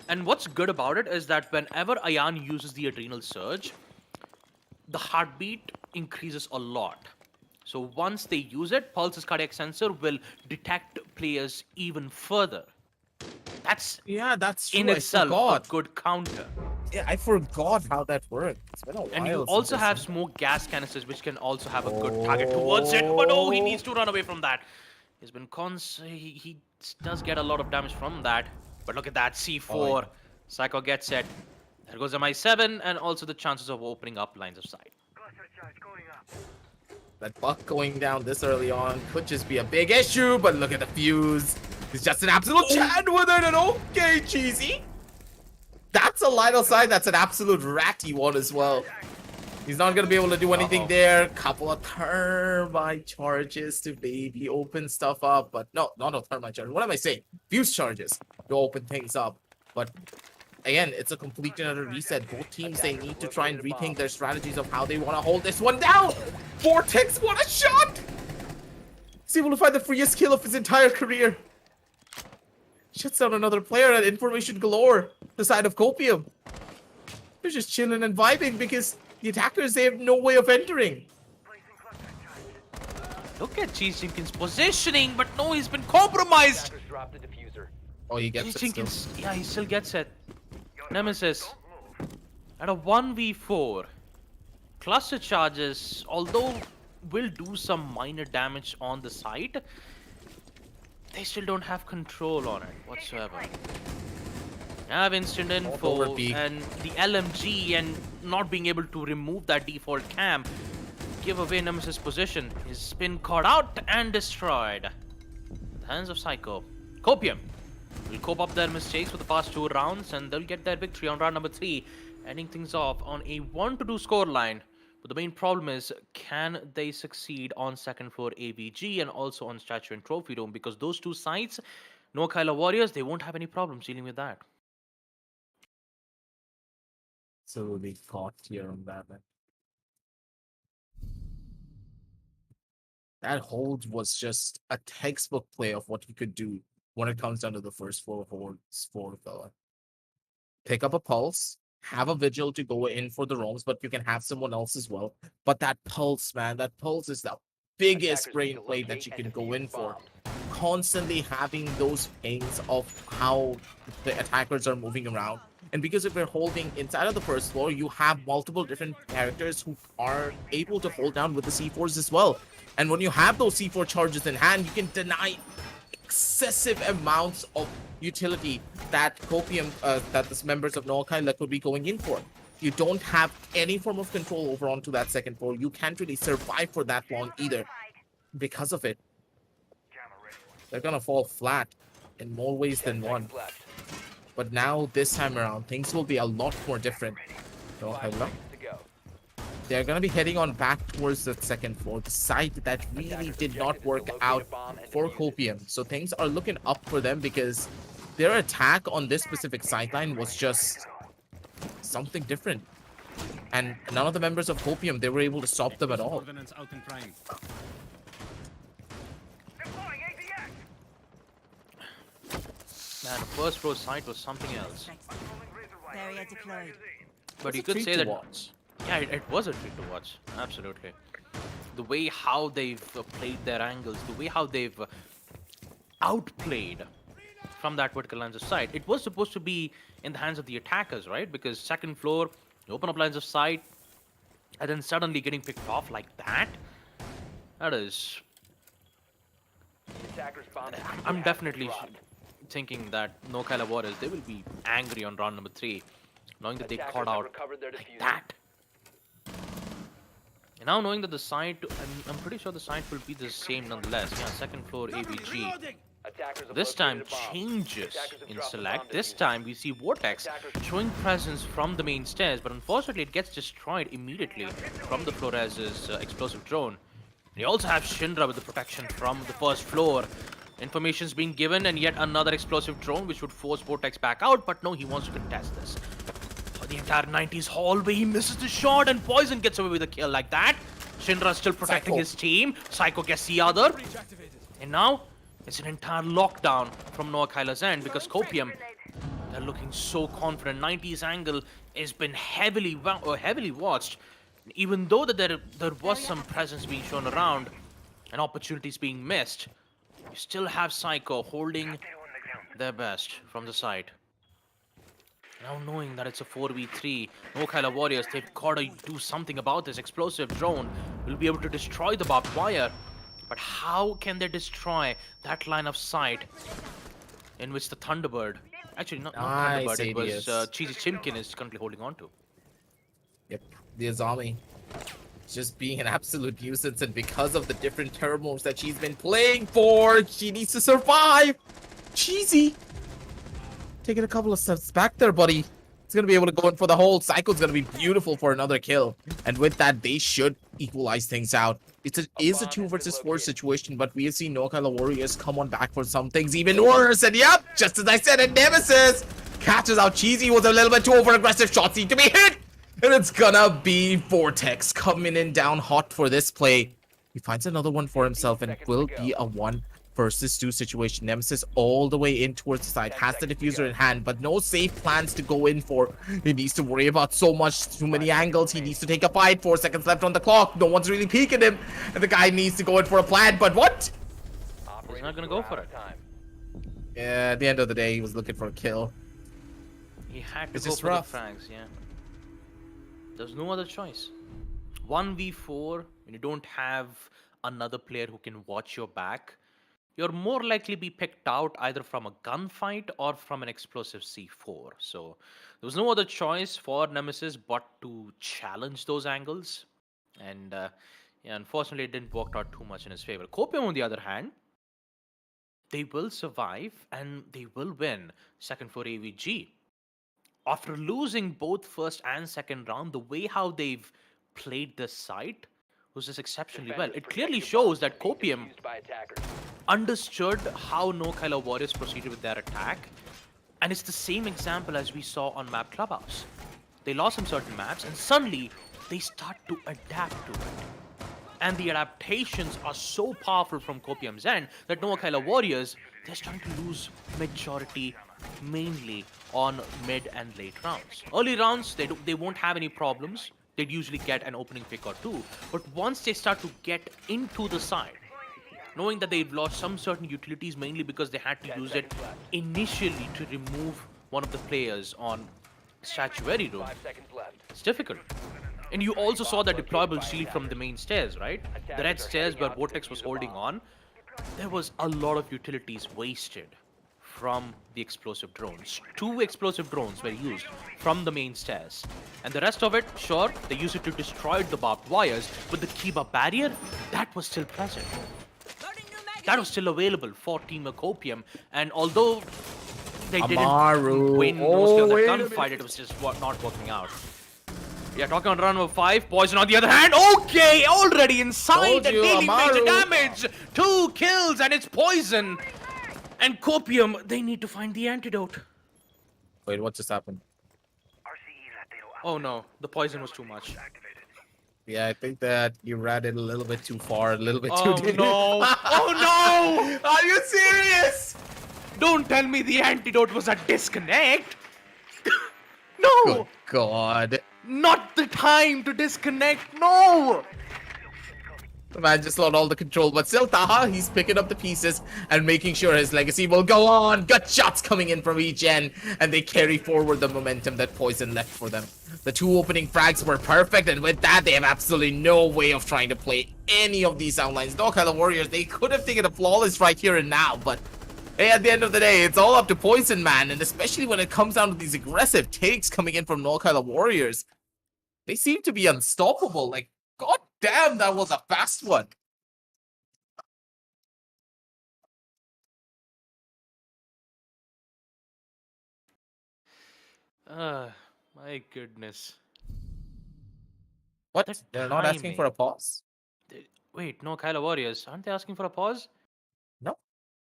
And what's good about it is that whenever Ayan uses the Adrenal Surge, the heartbeat increases a lot. So once they use it, Pulse's cardiac sensor will detect players even further. That's That's true. in I itself a forgot. good counter. Yeah, I forgot how that worked. It's been a while. And you since also I've have seen smoke gas canisters, which can also have a good target towards it. But oh, he needs to run away from that. He's been he does get a lot of damage from that. But look at that, C4. Psycho gets it. There goes MI7, and also the chances of opening up lines of sight. that buck going down this early on could just be a big issue, but look at the fuse. It's just an absolute Chad with it, and okay, Cheesy. That's a line of sight. That's an absolute ratty one as well. He's not going to be able to do anything there. Couple of thermite charges to maybe open stuff up, but no, not a thermite charge. What am I saying? Fuse charges to open things up. But again, it's a complete and utter reset. Both teams, they need to try and rethink their strategies of how they want to hold this one down. Vortex, what a shot! He's able to find the freest kill of his entire career. Shuts down another player at information galore. The side of Copium. They're just chilling and vibing because the attackers, they have no way of entering. Look at Cheese Jenkins' positioning, but no, he's been compromised. Attackers dropped the diffuser. Oh, he gets Cheese it still. Jenkins, yeah, he still gets it. Nemesis at a 1v4. Cluster charges, although will do some minor damage on the site, they still don't have control on it whatsoever. Have instant info and the LMG and not being able to remove that default cam give away Nemesis' position. He's been caught out and destroyed. In the hands of Psycho. Copium will cope up their mistakes for the past 2 rounds and they'll get their victory on round number 3, ending things off on a 1-2 scoreline. But the main problem is, can they succeed on second floor AVG and also on Statue and Trophy Dome? Because those 2 sites, Noakhailla Warriors, they won't have any problems dealing with that. Absolutely caught here on that. That hold was just a textbook play of what you could do when it comes down to the first four holds for fella. Pick up a pulse, have a vigil to go in for the roams, but you can have someone else as well. But that pulse, man, that pulse is the biggest Attackers need brain to play that locate you and can go defuse in the for. bombs. Constantly having those pings of how the attackers are moving around. And because if you're holding inside of the first floor, you have multiple different characters who are able to hold down with the C4s as well. And when you have those C4 charges in hand, you can deny excessive amounts of utility that Copium, that the members of Noakhailla could be going in for. You don't have any form of control over onto that second floor. You can't really survive for that long either. Because of it, they're gonna fall flat in more ways 10 than one. seconds left. But now, this time around, things will be a lot more different. 5 Noakhailla, seconds to go. they're gonna be heading on back towards the second floor, the site that really did not work out for Copium. So things are looking up for them because their attack on this specific sideline was just something different. And none of the members of Copium, they were able to stop them at all. Ordnance out in prime. Man, the first floor site was something else. Barrier deployed. But you It's a could treat say to that, watch. yeah, it was a treat to watch. Absolutely. The way how they've played their angles, the way how they've outplayed from that vertical lines of sight. It was supposed to be in the hands of the attackers, right? Because second floor, you open up lines of sight, and then suddenly getting picked off like that. That is. The attackers bomb I'm definitely thinking that Noakhailla Warriors, they will be angry on round number 3, knowing that they caught out like that. And now knowing that the site, I'm pretty sure the site will be the same nonetheless. Yeah, second floor ABG. This time changes in select. This time we see Vortex showing presence from the main stairs, but unfortunately it gets destroyed immediately from the Flores' explosive drone. We also have Shinra with the protection from the first floor. Information's being given, and yet another explosive drone which would force Vortex back out, but no, he wants to contest this. For the entire 90s hallway, he misses the shot, and Poison gets away with a kill like that. Shinra still protecting his team. Psycho gets the other. And now, it's an entire lockdown from Noakhailla's end because Copium, they're looking so confident. 90s angle has been heavily watched. Even though that there was some presence being shown around and opportunities being missed, you still have Psycho holding their best from the side. Now knowing that it's a 4v3, Noakhailla Warriors, they've got to do something about this. Explosive drone will be able to destroy the barbed wire. But how can they destroy that line of sight in which the Thunderbird, actually not Thunderbird, it was Cheesy Chimkin is currently holding on to. Yep, the Azami just being an absolute nuisance, and because of the different terror moves that she's been playing for, she needs to survive. Cheesy, taking a couple of steps back there, buddy. It's gonna be able to go in for the hold. Psycho's gonna be beautiful for another kill, and with that, they should equalize things out. It is a 2 versus 4 situation, but we have seen Noakhailla Warriors come on back for some things even worse. And yep, just as I said, a Nemesis catches out Cheesy. Was a little bit too over aggressive. Shots need to be hit. And it's gonna be Vortex coming in down hot for this play. He finds another one for himself, and it will be a 1 versus 2 situation. Nemesis all the way in towards the side, has the diffuser in hand, but no safe plans to go in for. He needs to worry about so much, too many angles. He needs to take a fight. 4 seconds left on the clock. No one's really peeking him, and the guy needs to go in for a plan. But what? He's not gonna go for it. Yeah, at the end of the day, he was looking for a kill. He had to It's go just for rough. the frags, yeah. There's no other choice. 1v4, when you don't have another player who can watch your back, you're more likely to be picked out either from a gunfight or from an explosive C4. So there was no other choice for Nemesis but to challenge those angles. And yeah, unfortunately, it didn't work out too much in his favor. Copium, on the other hand, they will survive and they will win second for AVG. After losing both first and second round, the way how they've played this site was just exceptionally well. It clearly shows that Copium understood how Noakhailla Warriors proceeded with their attack, and it's the same example as we saw on Map Clubhouse. they lost some certain maps, and suddenly they start to adapt to it. And the adaptations are so powerful from Copium's end that Noakhailla Warriors, they're starting to lose majority mainly on mid and late rounds. Early rounds, they won't have any problems. They'd usually get an opening pick or two. But once they start to get into the side, knowing that they've lost some certain utilities mainly because they had to use it initially to remove one of the players on Statuary Room, 5 seconds left. it's difficult. And you also saw that deployable shield from the main stairs, right? The red stairs where Vortex was holding on. There was a lot of utilities wasted from the explosive drones. 2 explosive drones were used from the main stairs. And the rest of it, sure, they used it to destroy the barbed wires, but the Kiba barrier, that was still present. That was still available for Team Copium. And although they Amaru. didn't win mostly on the wait a gunfight, it was just not working out. Yeah, talking on round number 5. Poison on the other hand. Okay, already inside Told and you, dealing major Amaru. damage. 2 kills and it's Poison. And Copium, they need to find the antidote. Wait, what just happened? Oh no, the poison was too much. Yeah, I think that you ran it a little bit too far, a little bit Oh too deep. no! Oh no! Are you serious? Don't tell me the antidote was a disconnect. No! Good God. Not the time to disconnect. No! The man just lost all the control, but still Taha, he's picking up the pieces and making sure his legacy will go on. Gut shots coming in from each end, and they carry forward the momentum that Poison left for them. The 2 opening frags were perfect, and with that, they have absolutely no way of trying to play any of these outlines. Noakhailla Warriors, they could have taken a flawless right here and now, but hey, at the end of the day, it's all up to Poison, man, and especially when it comes down to these aggressive takes coming in from Noakhailla Warriors, they seem to be unstoppable. Like, god damn, that was a fast one. My goodness. What? The They're not asking for a timing. pause? Wait, no, Kyla Warriors. Aren't they asking for a pause? No.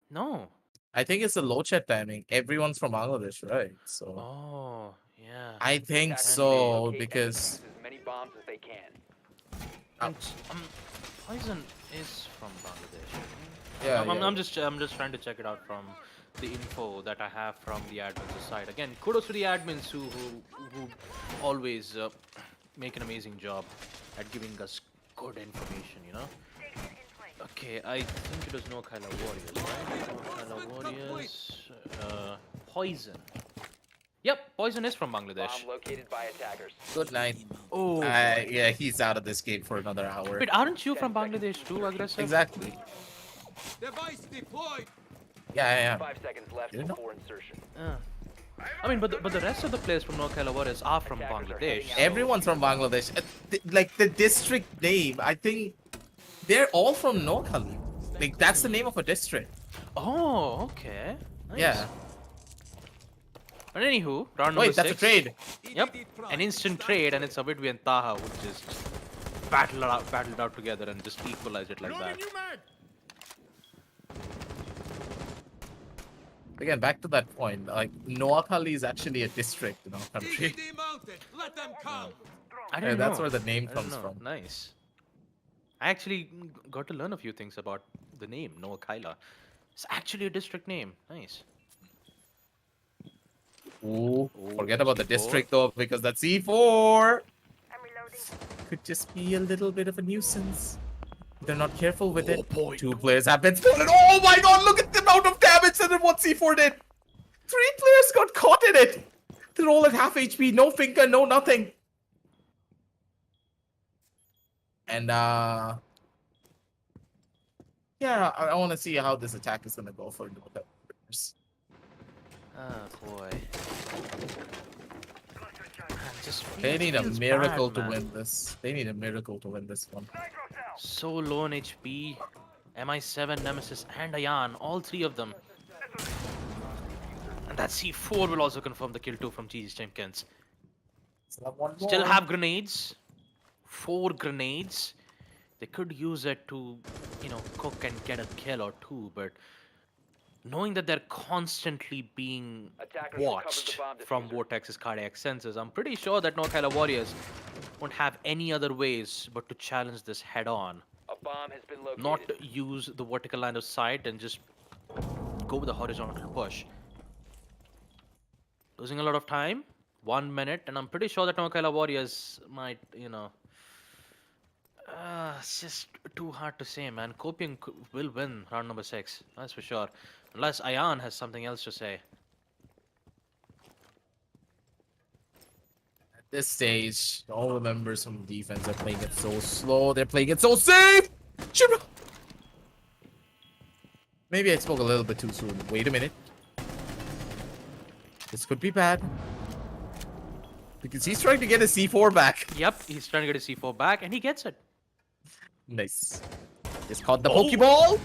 No. I think it's the low chat timing. Everyone's from Bangladesh, right? So Oh, yeah. I think Attackers so may locate and because defuse as many bombs as they can. And, Poison is from Bangladesh. Yeah, I'm just trying to check it out from the info that I have from the admins' side. Again, kudos to the admins who always make an amazing job at giving us good information, you know. Okay, I think it was Noakhailla Warriors, right? Noakhailla Warriors, Poison. Yep, Poison is from Bangladesh. Bomb located by attackers. good night. Oh, Yeah, he's out of this game for another hour. wait, aren't you from Bangladesh too, Aggressive? Exactly. Device deployed. Yeah, I am. 5 seconds left You know? before insertion. I mean, but the rest of the players from Noakhailla Warriors are from Bangladesh. so- Everyone's from Bangladesh. Like the district name, I think they're all from Noakhailla. Like that's the name of a district. Oh, okay. Nice. Yeah. But anywho, round number Wait, that's a 6. trade. Yep, an instant trade, and it's Abidwi and Taha who just battled out together and just equalized it like that. Again, back to that point. Like Noakhailla is actually a district in our country. Demounted. Let them come. I Yeah, didn't that's know. where the name I didn't comes know. from. Nice. I actually got to learn a few things about the name Noakhailla. It's actually a district name. Nice. Ooh, forget about the C4. district though, because that C4 could just be a little bit of a nuisance. They're not careful with it. 2 players have been spotted. Oh my god, look at the amount of damage that what C4 did. 3 players got caught in it. They're all at half HP, no finger, no nothing. And yeah, I want to see how this attack is gonna go for the players. Oh boy. Man, just They need a feels miracle bad, to man. win this. They need a miracle to win this one. So low on HP. MI7, Nemesis, and Ayan, all 3 of them. And that C4 will also confirm the kill 2 from GG's Champions. Still have grenades. 4 grenades. They could use it to, you know, cook and get a kill or 2, but knowing that they're constantly being Attackers recovered the watched bomb from diffuser. Vortex's cardiac sensors, I'm pretty sure that Noakhailla Warriors won't have any other ways but to challenge this head on. A bomb has been located. Not use the vertical line of sight and just go with the horizontal push. Losing a lot of time, 1 minute, and I'm pretty sure that Noakhailla Warriors might, it's just too hard to say, man. Copium will win round number 6, that's for sure. Unless Ayan has something else to say. At this stage, all the members from defense are playing it so slow. They're playing it so safe. Shit. Maybe I spoke a little bit too soon. Wait a minute. This could be bad. Because he's trying to get his C4 back. Yep, he's trying to get his C4 back, and he gets it. Nice. Just caught the Pokeball.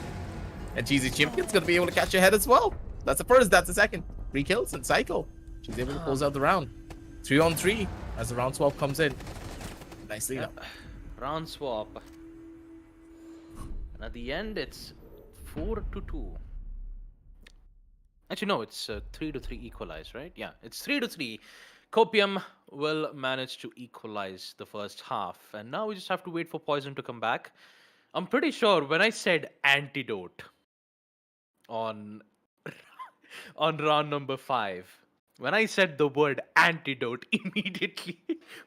And GeeTwo Champion's gonna be able to catch your head as well. That's the first, that's the second. 3 kills and Psycho. She's able to close out the round. 3-on-3 as the round swap comes in. Nicely done. Round swap. And at the end, it's 4-2. Actually, no, it's 3-3 equalize, right? Yeah, it's 3-3. Copium will manage to equalize the first half, and now we just have to wait for Poison to come back. I'm pretty sure when I said antidote on on round number 5, when I said the word antidote, immediately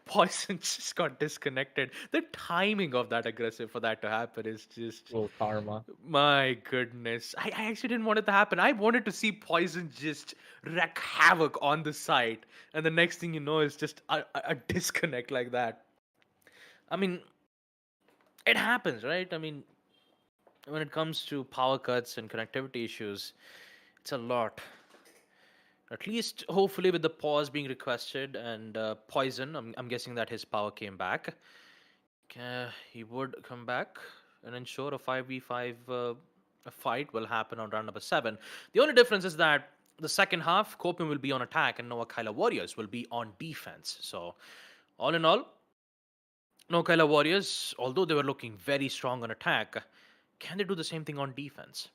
Poison just got disconnected. The timing of that aggressive for that to happen is just Little karma. my goodness. I actually didn't want it to happen. I wanted to see Poison just wreak havoc on the site. And the next thing you know is just a disconnect like that. I mean, it happens, right? I mean, when it comes to power cuts and connectivity issues, it's a lot. At least, hopefully, with the pause being requested and Poison, I'm guessing that his power came back. He would come back and ensure a 5v5 a fight will happen on round number 7. The only difference is that the second half, Copium will be on attack and Noakhailla Warriors will be on defense. So, all in all, Noakhailla Warriors, although they were looking very strong on attack, can they do the same thing on defense?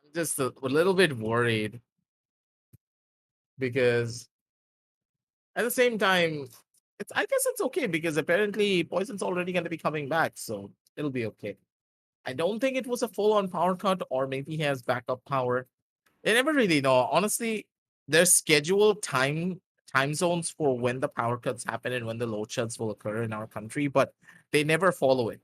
I'm just a little bit worried. Because at the same time, I guess it's okay because apparently Poison's already going to be coming back, so it'll be okay. I don't think it was a full-on power cut, or maybe he has backup power. They never really know. Honestly, there's scheduled time zones for when the power cuts happen and when the load sheds will occur in our country, but they never follow it,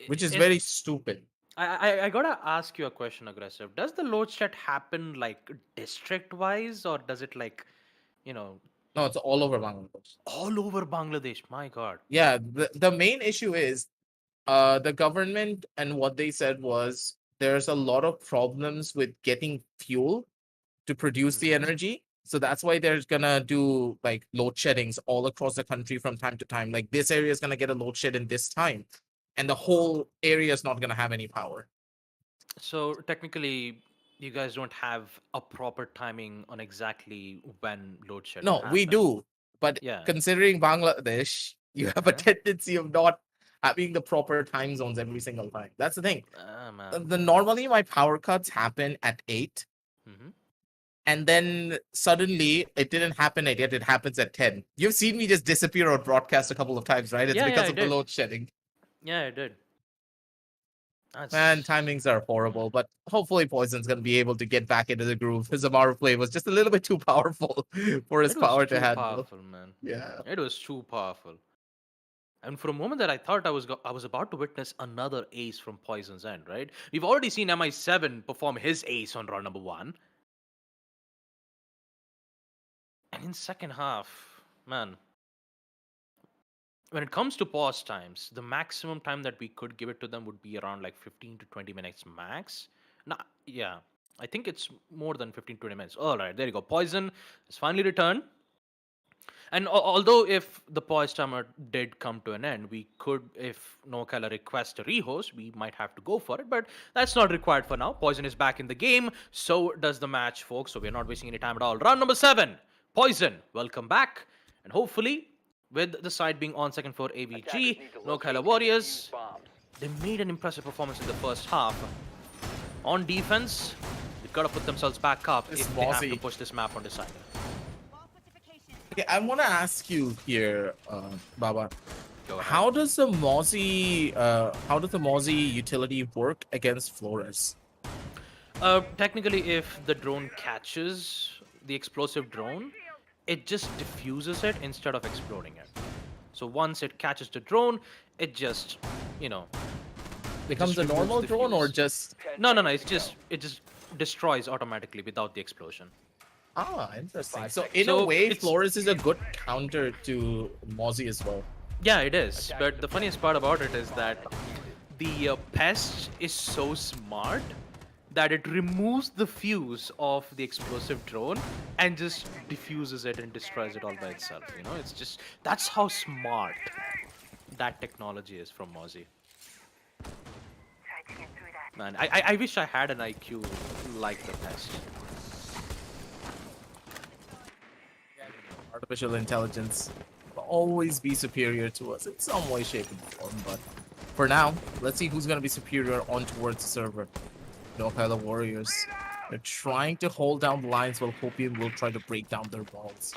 which is very stupid. I gotta ask you a question, Aggressive. Does the load shed happen like district-wise, or does it like, No, it's all over Bangladesh. all over Bangladesh? My God. Yeah, the main issue is the government, and what they said was there's a lot of problems with getting fuel to produce the energy. So that's why they're gonna do like load sheddings all across the country from time to time. Like this area is gonna get a load shed in this time, and the whole area is not gonna have any power. So technically, you guys don't have a proper timing on exactly when load shed will No, we happen. do, but Yeah. considering Bangladesh, you have a tendency of not having the proper time zones every single time. That's the thing. Ah, man. Normally my power cuts happen at 8. Mhm. And then suddenly it didn't happen at 8, it happens at 10. You've seen me just disappear on broadcast a couple of times, right? It's Yeah, because I of the did. load shedding. Yeah, I did. Man, timings are horrible, but hopefully Poison's gonna be able to get back into the groove. His Amaru play was just a little bit too powerful for his It was power too to handle. powerful, man. Yeah. It was too powerful. And for a moment that I thought I was about to witness another ace from Poison's end, right? We've already seen MI7 perform his ace on round number 1. And in second half, man, when it comes to pause times, the maximum time that we could give it to them would be around like 15 to 20 minutes max. Nah, yeah, I think it's more than 15-20 minutes. All right, there you go. Poison has finally returned. And although if the pause timer did come to an end, we could, if Noakhailla requests a rehost, we might have to go for it, but that's not required for now. Poison is back in the game, so does the match, folks, so we're not wasting any time at all. Round number 7, Poison, welcome back, and hopefully, with the side being on second for Attackers AVG, need to locate Noakhailla and Warriors defuse bombs. they made an impressive performance in the first half. On defense, they've got to put themselves back up This if they have to Mozzie. push this map on the side. Okay, I want to ask you here, Baba. Go ahead. How does the Mozzie utility work against Flores? Technically, if the drone catches the explosive drone, it just diffuses it instead of exploding it. So once it catches the drone, it just, you know, Becomes a removes normal the drone or fuse. just no, it just destroys automatically without the explosion. interesting. So in a So way, it's- Flores is a good counter to Mozzie as well. Yeah, it is. But the funniest part about it is that the pest is so smart that it removes the fuse of the explosive drone and just diffuses it and destroys it all by itself. You know, it's just that's how smart that technology is from Mozzie. Man, I wish I had an IQ like the pest. Artificial intelligence will always be superior to us in some way, shape, and form. But for now, let's see who's going to be superior on towards the server. Noakhailla Warriors. They're trying to hold down the lines while Copium will try to break down their walls.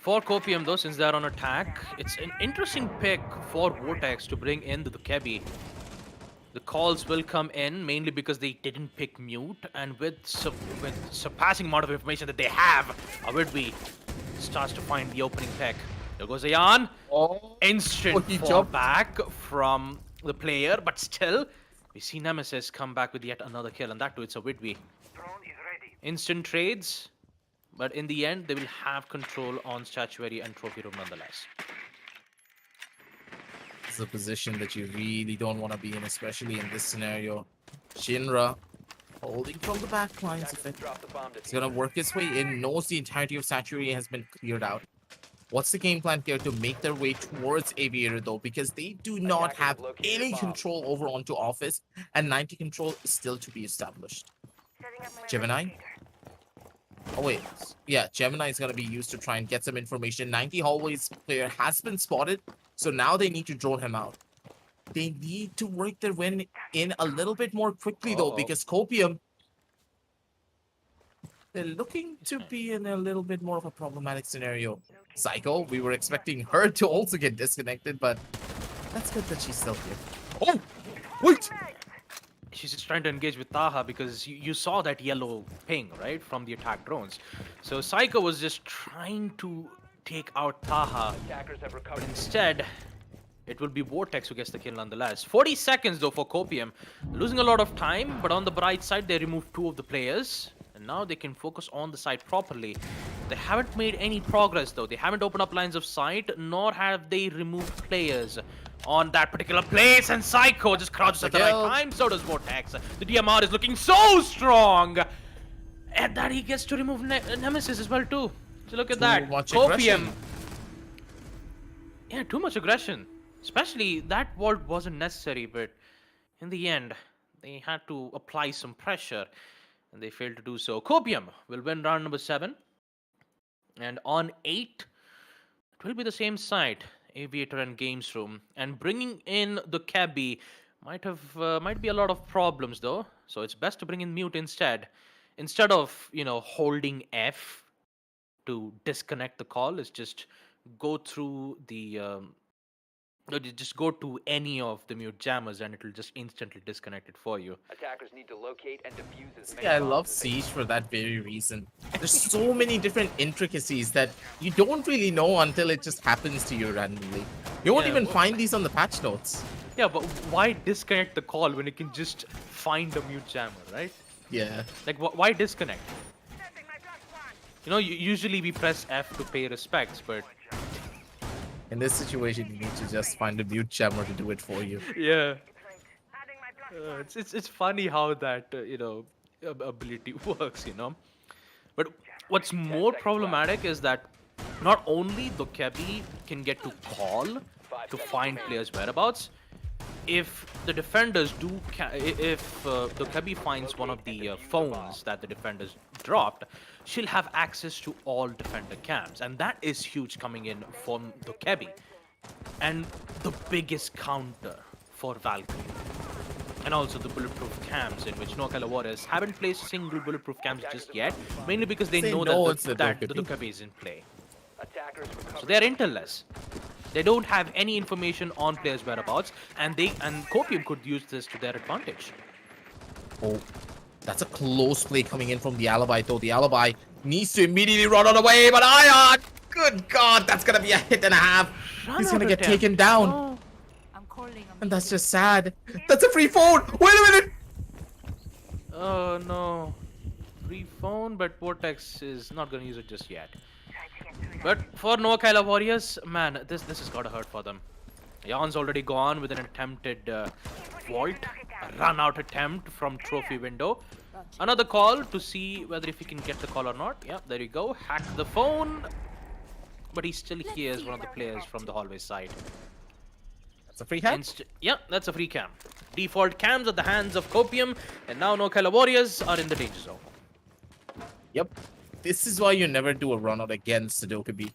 For Copium, though, since they're on attack, it's an interesting pick for Vortex to bring in the Kebi. The calls will come in mainly because they didn't pick mute, and with surpassing amount of information that they have, Awidwi starts to find the opening pick. There goes Ayan. Oh, Instant he fall jumped. back from the player, but still, we see Nemesis come back with yet another kill, and that too, it's Awidwi. Instant trades, but in the end, they will have control on Statuary and Trophy Room nonetheless. This is a position that you really don't want to be in, especially in this scenario. Shinra holding from the back lines of it. Drop the bomb He's gonna work his way in, knows the entirety of Saturday has been cleared out. What's the game plan here to make their way towards Aviator though? Because they do not Attackers have have located any bomb. control over onto Office, and 90 control is still to be established. Gemini? Oh wait, yeah, Gemini is gonna be used to try and get some information. 90 hallways player has been spotted, so now they need to drone him out. They need to work their way in a little bit more quickly though, Uh-oh. because Copium, they're looking to be in a little bit more of a problematic scenario. Psycho, we were expecting her to also get disconnected, but that's good that she's still here. Oh, wait! She's just trying to engage with Taha because you saw that yellow ping, right, from the attack drones. So Psycho was just trying to take out Taha. Attackers have But recovered. instead, it will be Vortex who gets the kill nonetheless. 40 seconds though for Copium. Losing a lot of time, but on the bright side, they removed 2 of the players. And now they can focus on the site properly. They haven't made any progress though. They haven't opened up lines of sight, nor have they removed players on that particular place. And Psycho just crouches at the right Kill. time. So does Vortex. The DMR is looking so strong. And that he gets to remove Nemesis as well too. So look at that. Too much Copium. aggression. Yeah, too much aggression. Especially that vault wasn't necessary, but in the end, they had to apply some pressure, and they failed to do so. Copium will win round number 7. And on 8, it will be the same side, Aviator and Games Room. And bringing in the Cabby might be a lot of problems though. So it's best to bring in Mute instead. Instead of, holding F to disconnect the call, is just go through the just go to any of the mute jammers and it will just instantly disconnect it for you. Attackers need to locate and defuse as many Yeah, I bombs love as they Siege for that very reason. There's so many different intricacies that you don't really know until it just happens to you randomly. You won't Yeah, even well- find these on the patch notes. Yeah, but why disconnect the call when you can just find a mute jammer, right? Yeah. Like, why disconnect? Usually we press F to pay respects, but In this situation, you need to just find a mute jammer to do it for you. yeah, it's funny how that ability works, But what's more problematic is that not only the Kebi can get to call to find players' whereabouts, if the defenders do, if the Kebi finds one of the phones that the defenders dropped, she'll have access to all defender cams. And that is huge coming in from the Kebi. And the biggest counter for Valkyrie. And also the bulletproof cams, in which Noakhailla Warriors haven't placed single bulletproof cams just yet, mainly because they know it's the that the Dokkaebi. Dokkaebi is in play. Attackers recover. So they are intel-less. They don't have any information on players' whereabouts, and Copium could use this to their advantage. Oh, that's a close play coming in from the Alibi, though. The Alibi needs to immediately run on away, but Ion! Good God, that's gonna be a hit and a half. He's gonna get taken down. Oh. I'm calling on And that's just sad. That's a free phone! Wait a minute! Oh no. Free phone, but Vortex is not gonna use it just yet. But for Noakhailla Warriors, man, this has gotta hurt for them. Jan's already gone with an attempted vault, a run-out attempt from trophy window. Another call to see whether if he can get the call or not. Yeah, there you go. Hack the phone. But he still hears one of the players from the hallway side. That's a free hack. Yeah, that's a free cam. Default cams at the hands of Copium, and now Noakhailla Warriors are in the danger zone. Yep. This is why you never do a run out against the Dokkaebi.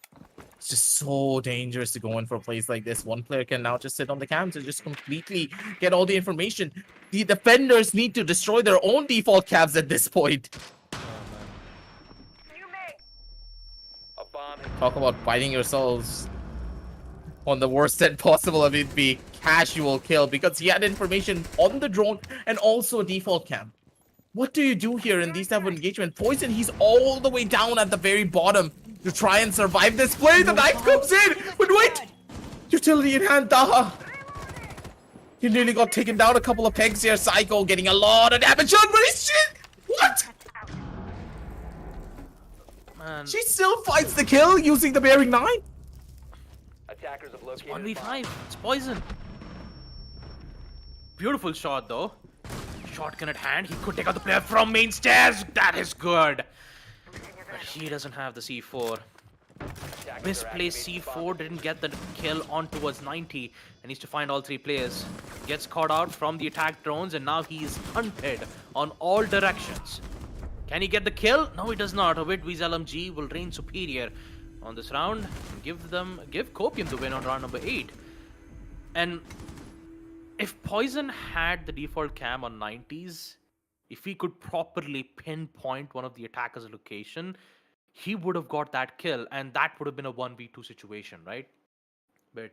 It's just so dangerous to go in for plays like this. One player can now just sit on the cams and just completely get all the information. The defenders need to destroy their own default cams at this point. A bomb has Talk about fighting yourselves on the worst end possible of it be casual kill, because he had information on the drone and also a default cam. What do you do here in these type of engagement? Poison, he's all the way down at the very bottom to try and survive this play. The knife comes in, but wait! Utility in hand, Daha. He nearly got taken down a couple of pegs here. Psycho getting a lot of damage on, but he's shit! What? Man, She still fights the kill using the bearing 9? attackers have located a bomb. 1v5. It's poison. Beautiful shot though. Shotgun at hand. He could take out the player from main stairs. That is good. But he doesn't have the C4. Attackers are Misplaced activating C4 didn't get the kill on towards 90 and needs to find all three players. Gets caught out from the attack drones and now he's hunted on all directions. Can he get the kill? No, he does not. Vidvi's LMG will reign superior on this round. Give Copium the win on round number 8. And if Poison had the default cam on 90s, if he could properly pinpoint one of the attacker's location, he would have got that kill, and that would have been a 1v2 situation, right? But,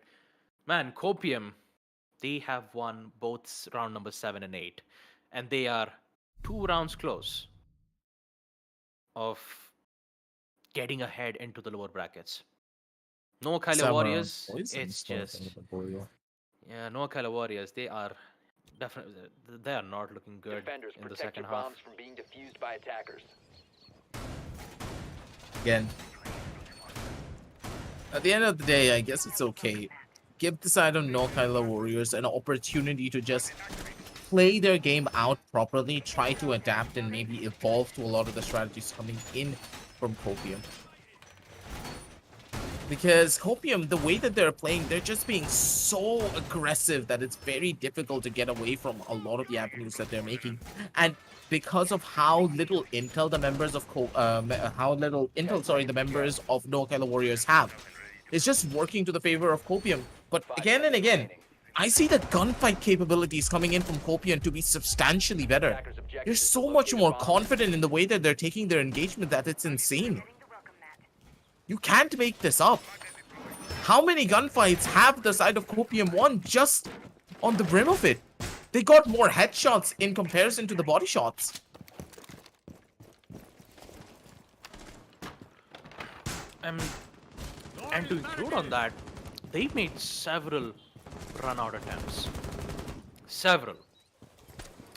man, Copium, they have won both round number 7 and 8, and they are 2 rounds close of getting ahead into the lower brackets. Noakhailla Warriors, it's just... Yeah, Noakhailla Warriors, they are definitely... They are not looking good Defenders, in the protect second your half. bombs from being defused by attackers. Again, at the end of the day, I guess it's okay. Give the side of Noakhailla Warriors an opportunity to just play their game out properly, try to adapt and maybe evolve to a lot of the strategies coming in from Copium. Because Copium, the way that they're playing, they're just being so aggressive that it's very difficult to get away from a lot of the avenues that they're making. And because of how little intel the members of the members of Noakhailla Warriors have, it's just working to the favor of Copium. But again and again, I see the gunfight capabilities coming in from Copium to be substantially better. They're so much more confident in the way that they're taking their engagement that it's insane. You can't make this up. How many gunfights have the side of Copium won just on the brim of it? They got more headshots in comparison to the body shots. And to include on that, they made several run-out attempts. Several.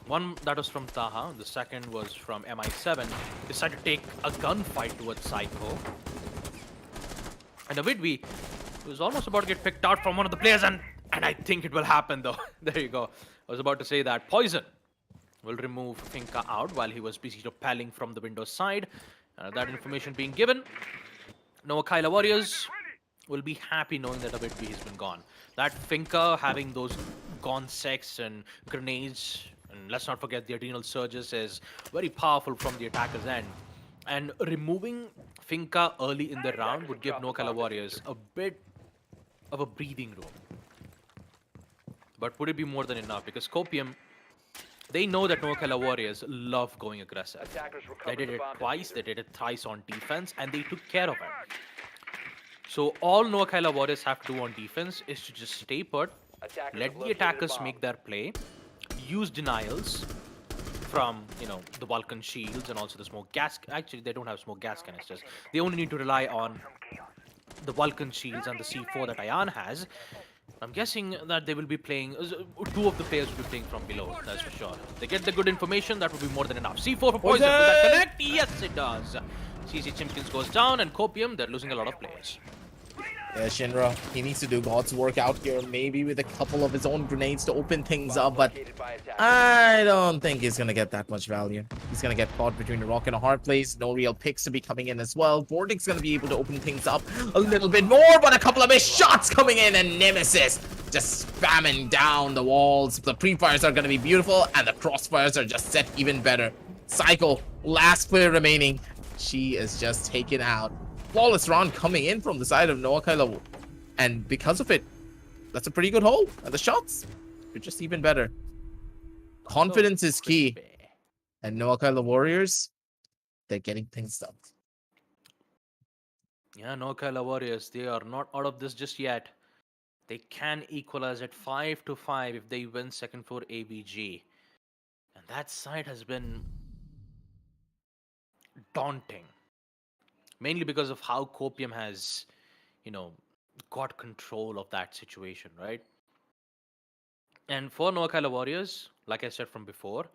One that was from Taha, the second was from MI7. Decided to take a gunfight towards Psycho. And a Vidvi was almost about to get picked out from one of the players, and I think it will happen though. There you go. I was about to say that. Poison will remove Finka out while he was busy rappelling from the window side. That information being given. Noakhailla Warriors will be happy knowing that a Vidvi has been gone. That Finka having those gone sex and grenades, and let's not forget the adrenal surges, is very powerful from the attacker's end. And removing Finca early in the round would give Noakhailla Warriors a bit of a breathing room. But would it be more than enough? Because Copium, they know that Noakhailla Warriors love going aggressive. Attackers They recovered did the it bomb twice, they diffuser. did it thrice on defense, and they took care of it. So all Noakhailla Warriors have to do on defense is to just stay put, Attackers let have the located a attackers bomb. make their play, use denials from, the Vulcan shields and also the smoke gas. Actually, they don't have smoke gas canisters. They only need to rely on the Vulcan shields and the C4 that Ayan has. I'm guessing that they will be playing, two of the players will be playing from below, that's for sure. They get the good information, that will be more than enough. C4 for Poison, will that connect? Yes, it does. CC Chimkins goes down, and Copium, they're losing a lot of players. Yeah, Shinra, he needs to do God's work out here, maybe with a couple of his own grenades to open things up, but Located by attackers. I don't think he's gonna get that much value. He's gonna get caught between a rock and a hard place. No real picks to be coming in as well. Vortic's gonna be able to open things up a little bit more, but a couple of his shots coming in, and Nemesis just spamming down the walls. The pre-fires are gonna be beautiful, and the crossfires are just set even better. Cycle, last player remaining. She is just taken out. Flawless round coming in from the side of Noakhailla, and because of it, that's a pretty good hole. And the shots are just even better. Confidence is key. And Noakhailla Warriors, they're getting things done. Yeah, Noakhailla Warriors, they are not out of this just yet. They can equalize at 5-5 if they win second floor AVG. And that side has been daunting. Mainly because of how Copium has, got control of that situation, right? And for Noakhailla Warriors, like I said from before,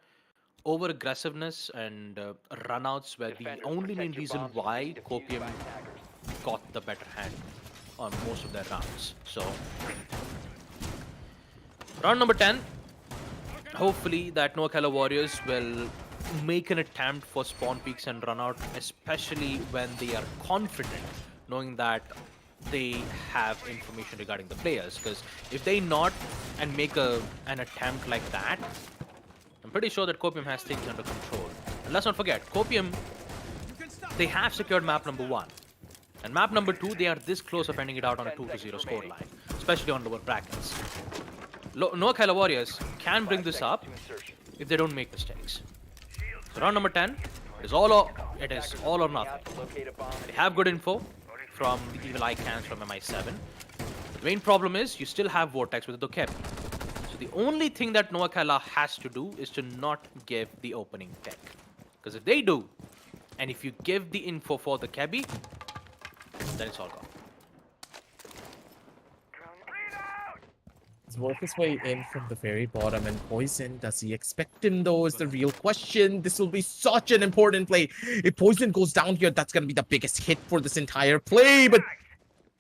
over aggressiveness and runouts were the Defenders, only main protect your reason bombs from why being defused Copium by attackers. got the better hand on most of their rounds. So, round number 10, hopefully that Noakhailla Warriors will make an attempt for spawn peaks and run out, especially when they are confident, knowing that they have information regarding the players. Because if they not and make an attempt like that, I'm pretty sure that Copium has things under control. And let's not forget, Copium, they have secured map number 1. And map number 2, they are this close of ending it out on a 2-0 scoreline, especially on lower brackets. Noakhailla Warriors can bring this up if they don't make mistakes. So round number 10, it is all or nothing. Locate a bomb They have good info from the evil eye cans from MI7. The main problem is you still have Vortex with the Dokeb. So the only thing that Noakhailla has to do is to not give the opening pick. Because if they do, and if you give the info for the Kebi, then it's all gone. He's worked his way in from the very bottom, and Poison, does he expect him though is the real question. This will be such an important play. If Poison goes down here, that's going to be the biggest hit for this entire play, but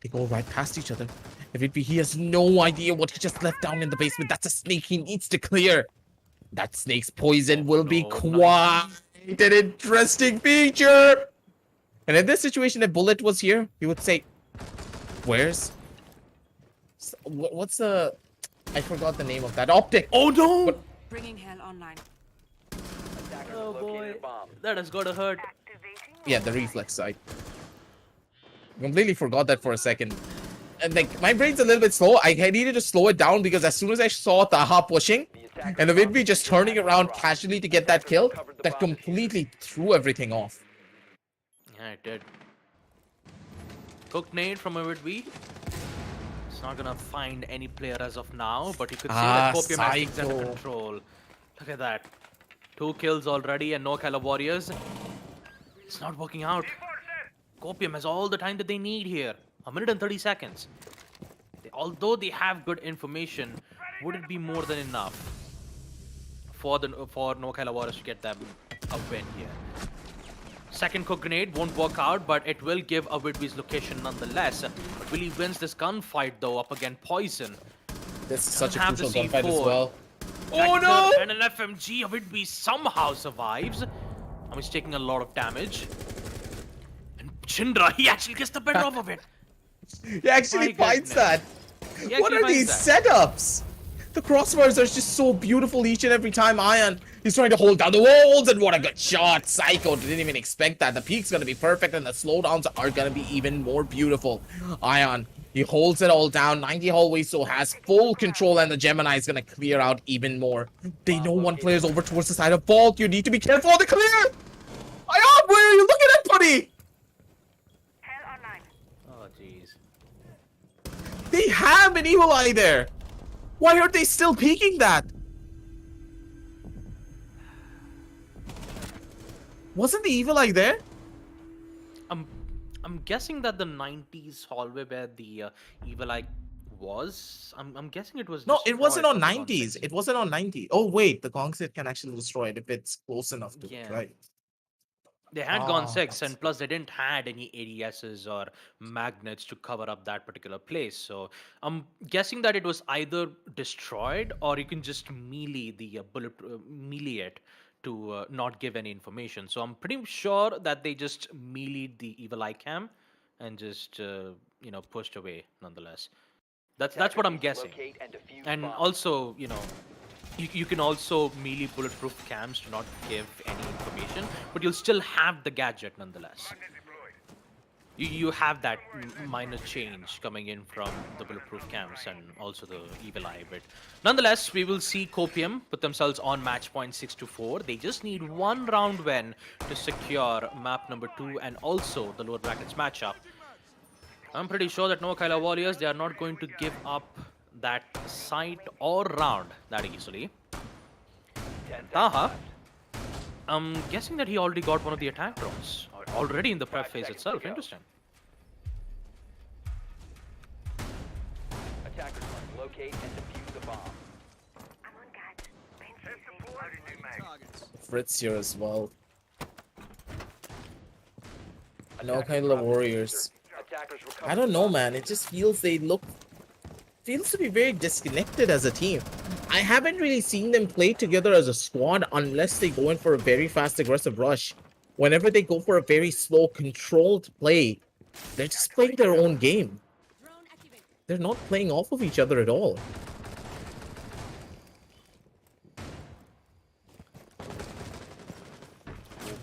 they go right past each other. If it be, he has no idea what he just left down in the basement. That's a snake he needs to clear. That snake's poison will be quite an interesting feature. And in this situation, if Bullet was here, he would say, what's the... I forgot the name of that. Optic. Oh no! Bringing hell online. Attackers Oh have boy, located a bomb. that has got to hurt. Yeah, the reflex side. Completely forgot that for a second. And like, my brain's a little bit slow. I needed to slow it down because as soon as I saw Taha pushing, and the Vidvi just turning around casually to get that kill, that completely threw everything off. Yeah, it did. Cooked nade from a Vidvi. It's not gonna find any player as of now, but you could say that Copium has things under Psycho. control. Look at that. 2 kills already and Noakhailla Warriors. It's not working out. Copium has all the time that they need here. 1 minute and 30 seconds. Although they have good information, would it be more than enough for Noakhailla Warriors to get them a win here? Second cook grenade won't work out, but it will give Avidvi's location nonetheless. Willie wins this gunfight though up against Poison. This is such a have the crucial gunfight as C4. well. Oh Oh no! And an FMG, Avidvi somehow survives. He's taking a lot of damage. And Chindra, he actually gets the better of it. He actually My finds goodness. that. He What actually are these finds that. setups? The crossfires are just so beautiful each and every time. Ion He's trying to hold down the walls, and what a good shot. Psycho didn't even expect that. The peak's going to be perfect, and the slowdowns are going to be even more beautiful. Ion, he holds it all down. 90 hallways, so has full control, and the Gemini is going to clear out even more. They know one player's over towards the side of Vault. You need to be careful of the clear. Ion, where are you looking at, buddy? Oh, jeez. They have an Evil Eye there. Why aren't they still peeking that? Wasn't the Evil Eye there? I'm guessing that the 90s hallway where the Evil Eye was. I'm guessing it was. No, it wasn't on destroyed, 90s. something. It wasn't on 90. Oh, wait. The Gong Set can actually destroy it if it's close enough to Yeah. it, right? They had gone Ah, 6, that's- and plus they didn't had any ADSs or magnets to cover up that particular place. So I'm guessing that it was either destroyed or you can just melee the melee it to not give any information. So I'm pretty sure that they just meleeed the evil eye cam and just pushed away nonetheless. That's what I'm guessing. Locate and defuse And bombs. also, you can also melee bulletproof cams to not give any information, but you'll still have the gadget nonetheless. You have that minor change coming in from the bulletproof cams and also the evil eye. But nonetheless, we will see Copium put themselves on match point 6-4. They just need one round win to secure map number 2 and also the lower brackets matchup. I'm pretty sure that Noakhailla Warriors, they are not going to give up that site or round that easily. 10 seconds Taha, left. I'm guessing that he already got one of the attack drones already in the prep 5 phase seconds itself. to go. Interesting. Attackers must locate and defuse the bomb. Fritz here as well. No Attackers kind of drop the Warriors. diffuser. Attackers recover I don't the know, bomb. man. It just feels feels to be very disconnected as a team. I haven't really seen them play together as a squad unless they go in for a very fast aggressive rush. Whenever they go for a very slow controlled play, they're just playing their own game. They're not playing off of each other at all.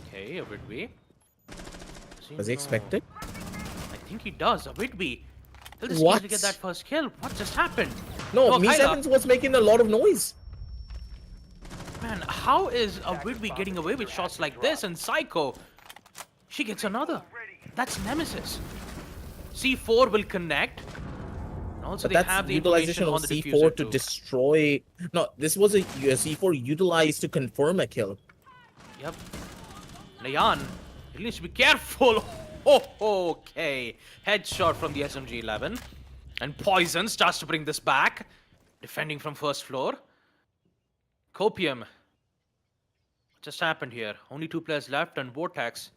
Okay, a Whitby. Does he expect it? I think he does. A Whitby. He'll just What? easily get that first kill. What just happened? No, No, Me Kyla. Sevens was making a lot of noise. Man, how is a Whitby getting away with shots like this? And Psycho, she gets another. That's Nemesis. C4 will connect. And also, But they that's have the utilization information of on the C4 diffuser to too. destroy. No, this was a C4 utilized to confirm a kill. Yep. Nayan, he needs to be careful. Oh, okay. Headshot from the SMG-11. And Poison starts to bring this back. Defending from first floor. Copium. What just happened here? Only 2 players left and Vortex.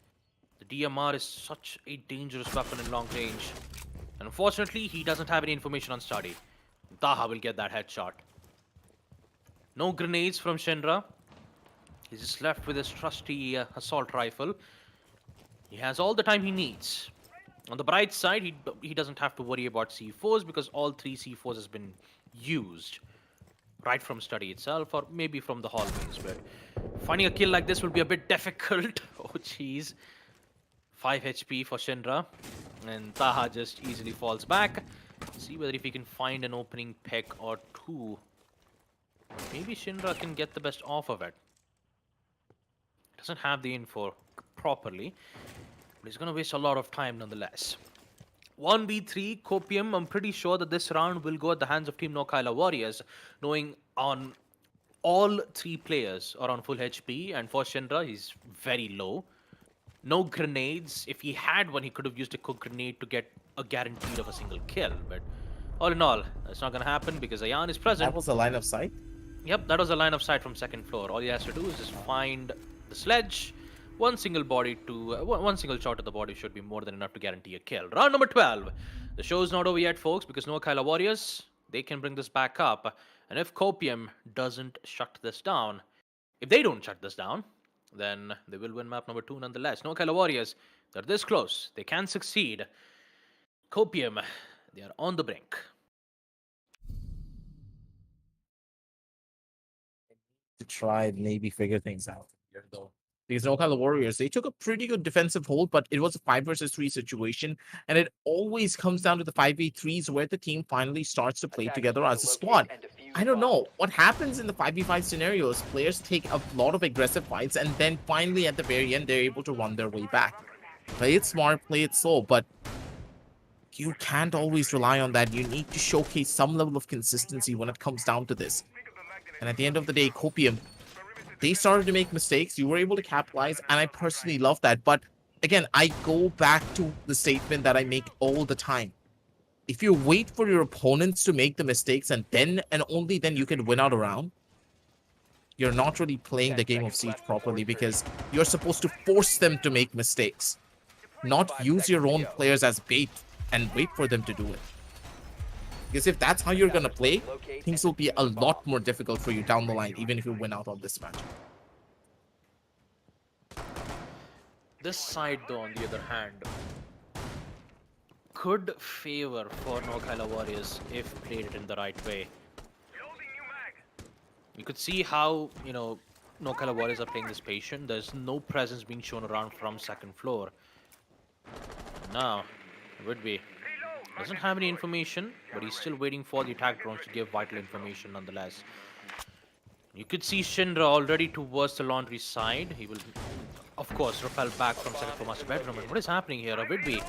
The DMR is such a dangerous weapon in long range. And unfortunately, he doesn't have any information on Study. Taha will get that headshot. No grenades from Shinra. He's just left with his trusty assault rifle. He has all the time he needs. On the bright side, he doesn't have to worry about C4s because all 3 C4s has been used. Right from Study itself or maybe from the hallways. But finding a kill like this will be a bit difficult. Oh, jeez. 5 HP for Shinra. And Taha just easily falls back. See whether if he can find an opening pick or 2. Maybe Shinra can get the best off of it. Doesn't have the info properly, but he's going to waste a lot of time nonetheless. 1v3 Copium, I'm pretty sure that this round will go at the hands of Team Noakhailla Warriors, knowing on all 3 players are on full HP, and for Shinra, he's very low. No grenades. If he had one, he could have used a cook grenade to get a guaranteed of a single kill, but all in all, that's not going to happen because Ayan is present. That was a line of sight. Yep, that was a line of sight from second floor. All he has to do is just find the sledge. One single shot to the body should be more than enough to guarantee a kill. Round number 12. The show's not over yet, folks, because Noakhailla Warriors, they can bring this back up. And if Copium doesn't shut this down, if they don't shut this down, then they will win map number 2 nonetheless. Noakhailla Warriors, they're this close. They can succeed. Copium, they are on the brink. to try and maybe figure things out here, though. These Noakhailla Warriors, they took a pretty good defensive hold, but it was a 5 versus 3 situation, and it always comes down to the 5v3s where the team finally starts to play Attackers together need as to a locate squad. and defuse I don't bombs. know what happens in the 5v5 scenarios. Players take a lot of aggressive fights, and then finally at the very end, they're able to run their way back. Play it smart, play it slow, but you can't always rely on that. You need to showcase some level of consistency when it comes down to this. And at the end of the day, Copium, they started to make mistakes. You were able to capitalize, and I personally love that. But again, I go back to the statement that I make all the time. If you wait for your opponents to make the mistakes and then and only then you can win out a round, you're not really playing the game of Siege properly, because you're supposed to force them to make mistakes, not use your own players as bait and wait for them to do it. Because if that's how you're going to play, things will be a lot more difficult for you down the line, even if you win out on this match. This side, though, on the other hand, could favor for Noakhailla Warriors if played it in the right way. You could see how, Noakhailla Warriors are playing this patient. There's no presence being shown around from second floor. Now, Woodby doesn't have any information, but he's still waiting for the attack drones to give vital information nonetheless. You could see Shinra already towards the laundry side. He will, of course, repel back from second floor master bedroom. And what is happening here? Woodby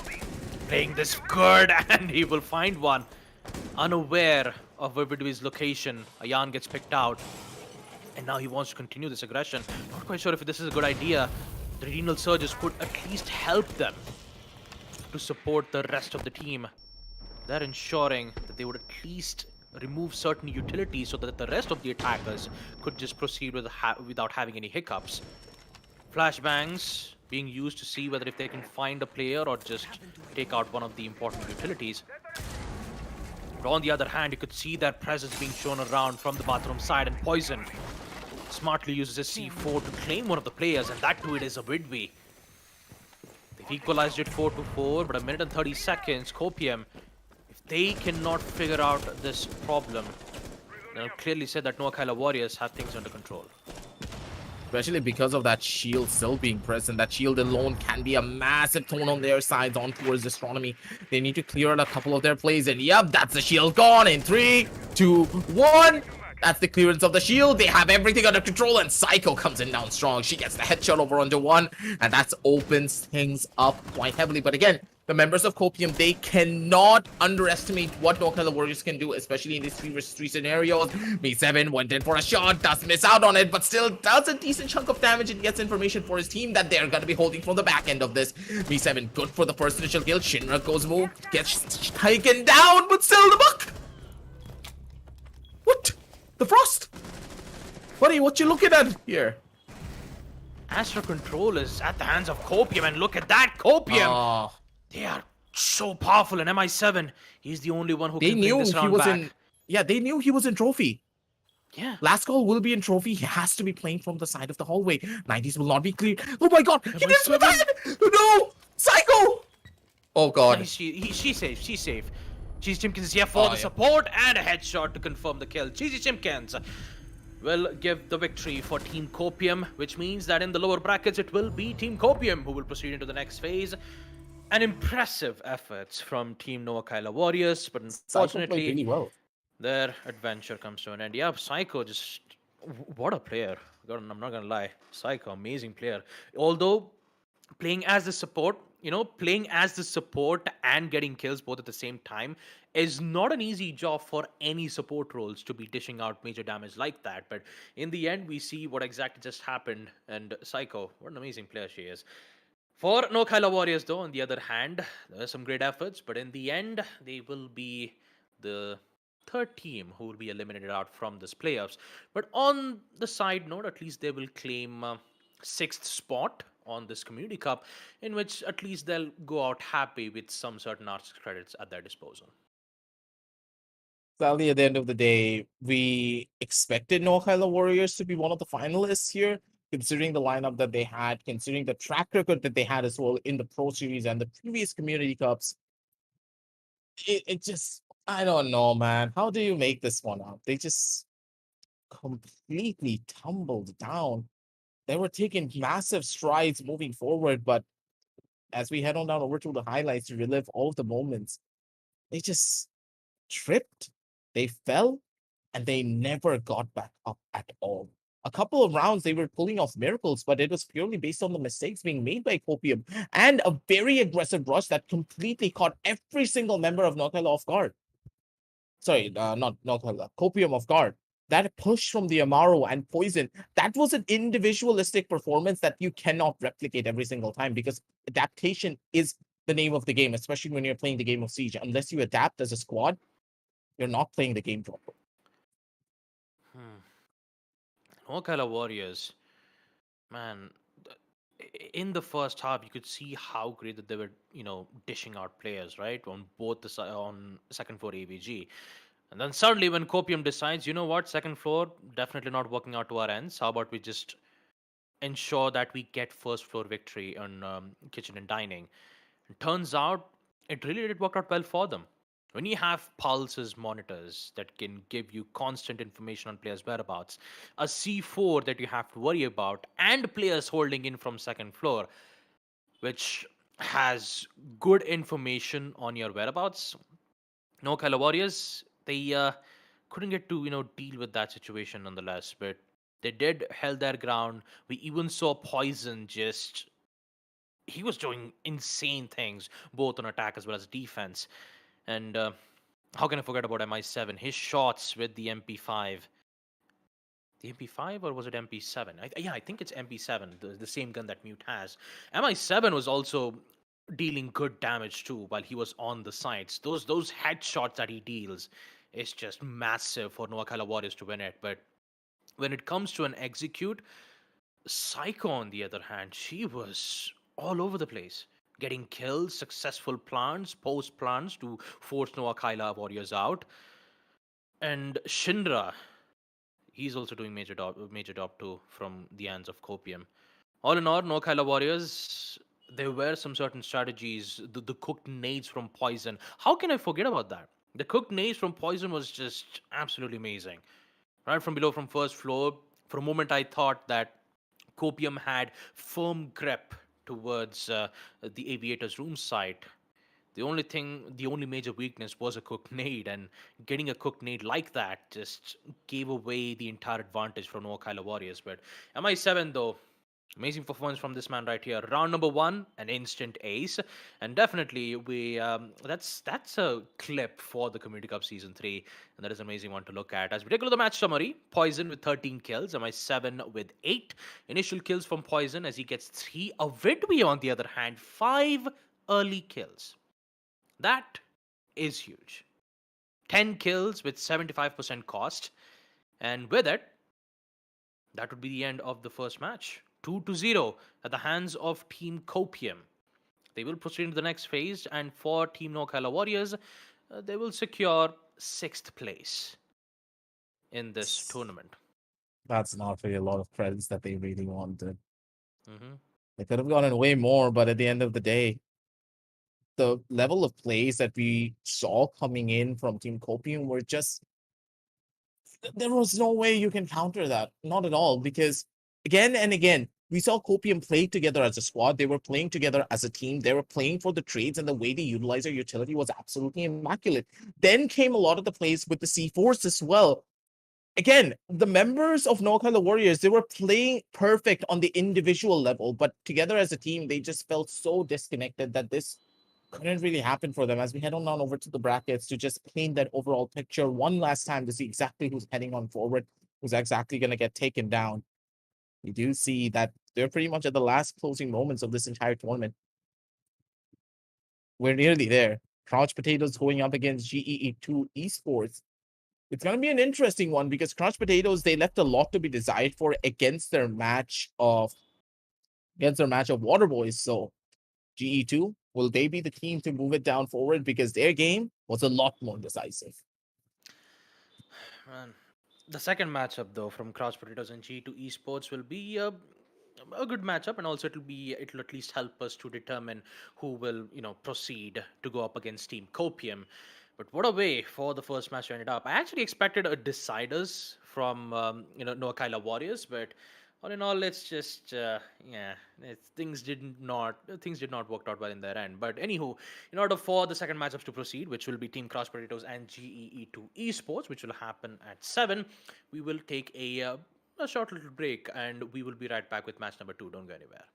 playing this good, and he will find one. Unaware of Woodby's location, Ayan gets picked out. And now he wants to continue this aggression. Not quite sure if this is a good idea. The renal surges could at least help them to support the rest of the team. They're ensuring that they would at least remove certain utilities so that the rest of the attackers could just proceed without having any hiccups. Flashbangs being used to see whether if they can find a player or just take out one of the important utilities. But on the other hand, you could see their presence being shown around from the bathroom side, and Poison smartly uses a C4 to claim one of the players, and that too it is a Widway. They've equalized it 4-4, but a minute and 30 seconds, Copium, if they cannot figure out this problem, then I've clearly said that Noakhailla Warriors have things under control. Especially because of that shield still being present. That shield alone can be a massive tone on their sides on towards Astronomy. They need to clear out a couple of their plays, and yep, that's the shield gone in 3, 2, 1. That's the clearance of the shield. They have everything under control, and Psycho comes in down strong. She gets the headshot over onto 1, and that opens things up quite heavily. But again, the members of Copium, they cannot underestimate what Noakhailla Warriors can do, especially in these 3 versus 3 scenarios. Me7 went in for a shot, does miss out on it, but still does a decent chunk of damage and gets information for his team that they're going to be holding from the back end of this. Me7 good for the first initial kill. Shinra goes move, gets taken down, but still the buck. What? The Frost? Buddy, what you looking at here? Astro Control is at the hands of Copium, and look at that, Copium! Oh. They are so powerful, and MI7, he's the only one who They can bring knew this he round was back. in. Yeah, they knew he was in trophy. Yeah. Last call will be in trophy. He has to be playing from the side of the hallway. 90s will not be clear. Oh my god! He did with that! No! Psycho! Oh god. She's safe. She's safe. Cheesy Chimkins is here for the support, and a headshot to confirm the kill. Cheesy Chimkins will give the victory for Team Copium, which means that in the lower brackets it will be Team Copium who will proceed into the next phase. An impressive efforts from Team Noakhailla Warriors, but unfortunately, really well. their adventure comes to an end. Yeah, Psycho just... What a player. God, I'm not gonna lie. Psycho, amazing player. Although, playing as the support, playing as the support and getting kills both at the same time is not an easy job for any support roles to be dishing out major damage like that. But in the end, we see what exactly just happened, and Psycho, what an amazing player she is. For Noakhailla Warriors, though, on the other hand, there are some great efforts, but in the end, they will be the third team who will be eliminated out from this playoffs. But on the side note, at least they will claim 6th spot on this Community Cup, in which at least they'll go out happy with some certain artist credits at their disposal. Sadly, at the end of the day, we expected Noakhailla Warriors to be one of the finalists here, considering the lineup that they had, considering the track record that they had as well in the Pro Series and the previous Community Cups. It just, I don't know, man. How do you make this one up? They just, completely tumbled down. They were taking massive strides moving forward, but as we head on down over to the highlights to relive all of the moments, they just tripped, they fell, and they never got back up at all. A couple of rounds they were pulling off miracles, but it was purely based on the mistakes being made by Copium and a very aggressive rush that completely caught every single member of Noakhailla off guard. Sorry, not Noakhailla, Copium off guard. That push from the Amaro and Poison, that was an individualistic performance that you cannot replicate every single time because adaptation is the name of the game, especially when you're playing the game of Siege. Unless you adapt as a squad, you're not playing the game properly. Noakhailla Warriors, man, in the first half, you could see how great that they were, dishing out players, right, on both on second floor AVG. And then suddenly, when Copium decides, you know what, second floor definitely not working out to our ends. How about we just ensure that we get first floor victory on kitchen and dining? And turns out it really did work out well for them. When you have pulses monitors that can give you constant information on players' whereabouts, a C4 that you have to worry about, and players holding in from second floor, which has good information on your whereabouts, Noakhailla Warriors, they couldn't get to deal with that situation nonetheless, but they did held their ground. We even saw Poison just he was doing insane things both on attack as well as defense. And how can I forget about MI7? His shots with the MP5. The MP5 or was it MP7? Yeah, I think it's MP7, the same gun that Mute has. MI7 was also dealing good damage too while he was on the sides. Those headshots that he deals is just massive for Noakhailla Warriors to win it. But when it comes to an execute, Psycho, on the other hand, she was all over the place, getting kills, successful plants, post plants to force Noakhailla Warriors out. And Shindra, he's also doing major job too from the hands of Copium. All in all, Noakhailla Warriors, there were some certain strategies. The cooked nades from Poison. How can I forget about that? The cooked nades from Poison was just absolutely amazing. Right from below, from first floor, for a moment I thought that Copium had firm grip towards the aviator's room site. The only major weakness was a cooked nade, and getting a cooked nade like that just gave away the entire advantage from Noakhailla Warriors. But MI7, though, amazing performance from this man right here. Round number one, an instant ace, and definitely that's a clip for the Community Cup Season 3, and that is an amazing one to look at. As we take a look at the match summary, Poison with 13 kills, MI7 with 8 initial kills from Poison as he gets 3. Avidwi, on the other hand, 5 early kills. That is huge. 10 kills with 75% cost. And with it, that would be the end of the first match. 2-0 at the hands of Team Copium. They will proceed into the next phase, and for Team Noakhailla Warriors, they will secure 6th place in this tournament. That's not really a lot of credits that they really wanted. Mm-hmm. They could have gotten way more, but at the end of the day, the level of plays that we saw coming in from Team Copium were just there was no way you can counter that. Not at all. Because again and again, we saw Copium play together as a squad. They were playing together as a team. They were playing for the trades, and the way they utilize their utility was absolutely immaculate. Then came a lot of the plays with the C4s as well. Again, the members of Noakhailla Warriors, they were playing perfect on the individual level, but together as a team, they just felt so disconnected that this couldn't really happen for them. As we head on over to the brackets to just paint that overall picture one last time to see exactly who's heading on forward, who's exactly going to get taken down. We do see that they're pretty much at the last closing moments of this entire tournament. We're nearly there. Crouch Potatoes going up against GeeTwo Esports. It's going to be an interesting one because Crouch Potatoes, they left a lot to be desired for against their match of Waterboys. So GeeTwo, will they be the team to move it down forward? Because their game was a lot more decisive. Man, the second matchup though from Crouch Potatoes and G2 Esports will be a good matchup, and also it'll at least help us to determine who will proceed to go up against Team Copium. But what a way for the first match to end up. I actually expected a deciders from Noakhailla Warriors, but all in all, it's just things did not work out well in their end. But anywho, in order for the second matchups to proceed, which will be Team Cross Potatoes and GeeTwo Esports, which will happen at 7, we will take a short little break, and we will be right back with match number 2. Don't go anywhere.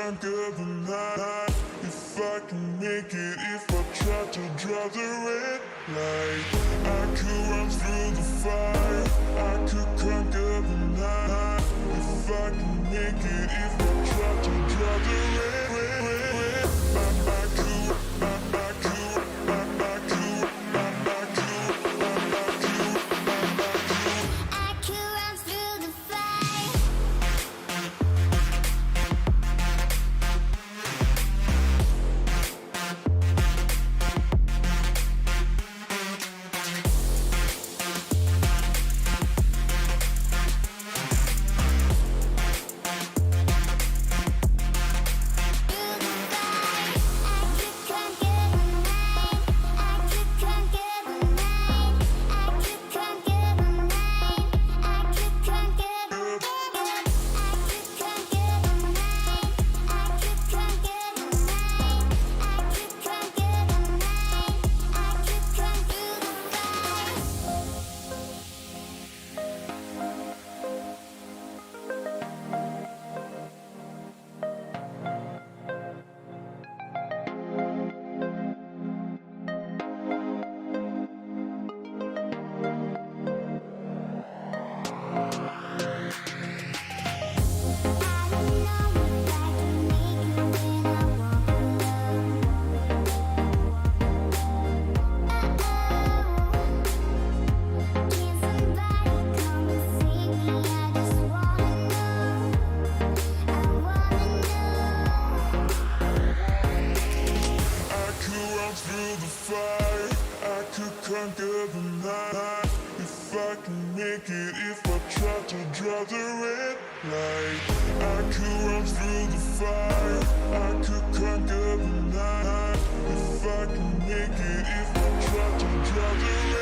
conquer the night. If I can make it, if I try to draw the red light. I could run through the fire, I could conquer the night. If I can make it, if I try to draw the red. Conquer the night. If I can make it, if I try to draw the red light. I could run through the fire, I could conquer the night. If I can make it, if I try to draw the red.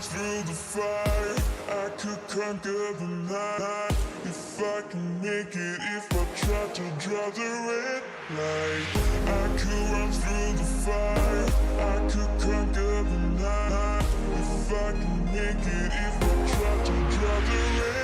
through the fire, I could conquer the night. If I can make it, if I try to draw the red light. I could run through the fire, I could conquer the night. If I can make it, if I try to draw the red,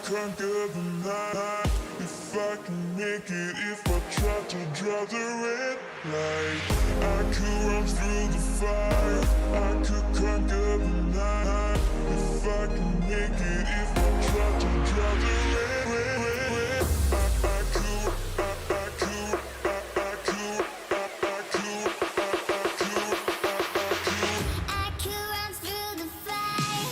conquer the night. If I can make it, if I try to draw the red light. I could run through the fire, I could conquer the night. If I can make it, if I try to draw the red, I could run through the fire.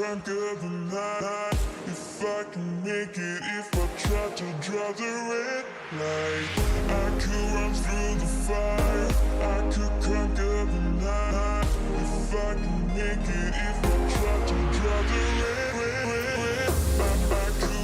conquer the night. If I can make it, if I try to draw the red light, I could run through the fire, I could conquer the night. If I can make it, if I try to draw the red light, I could.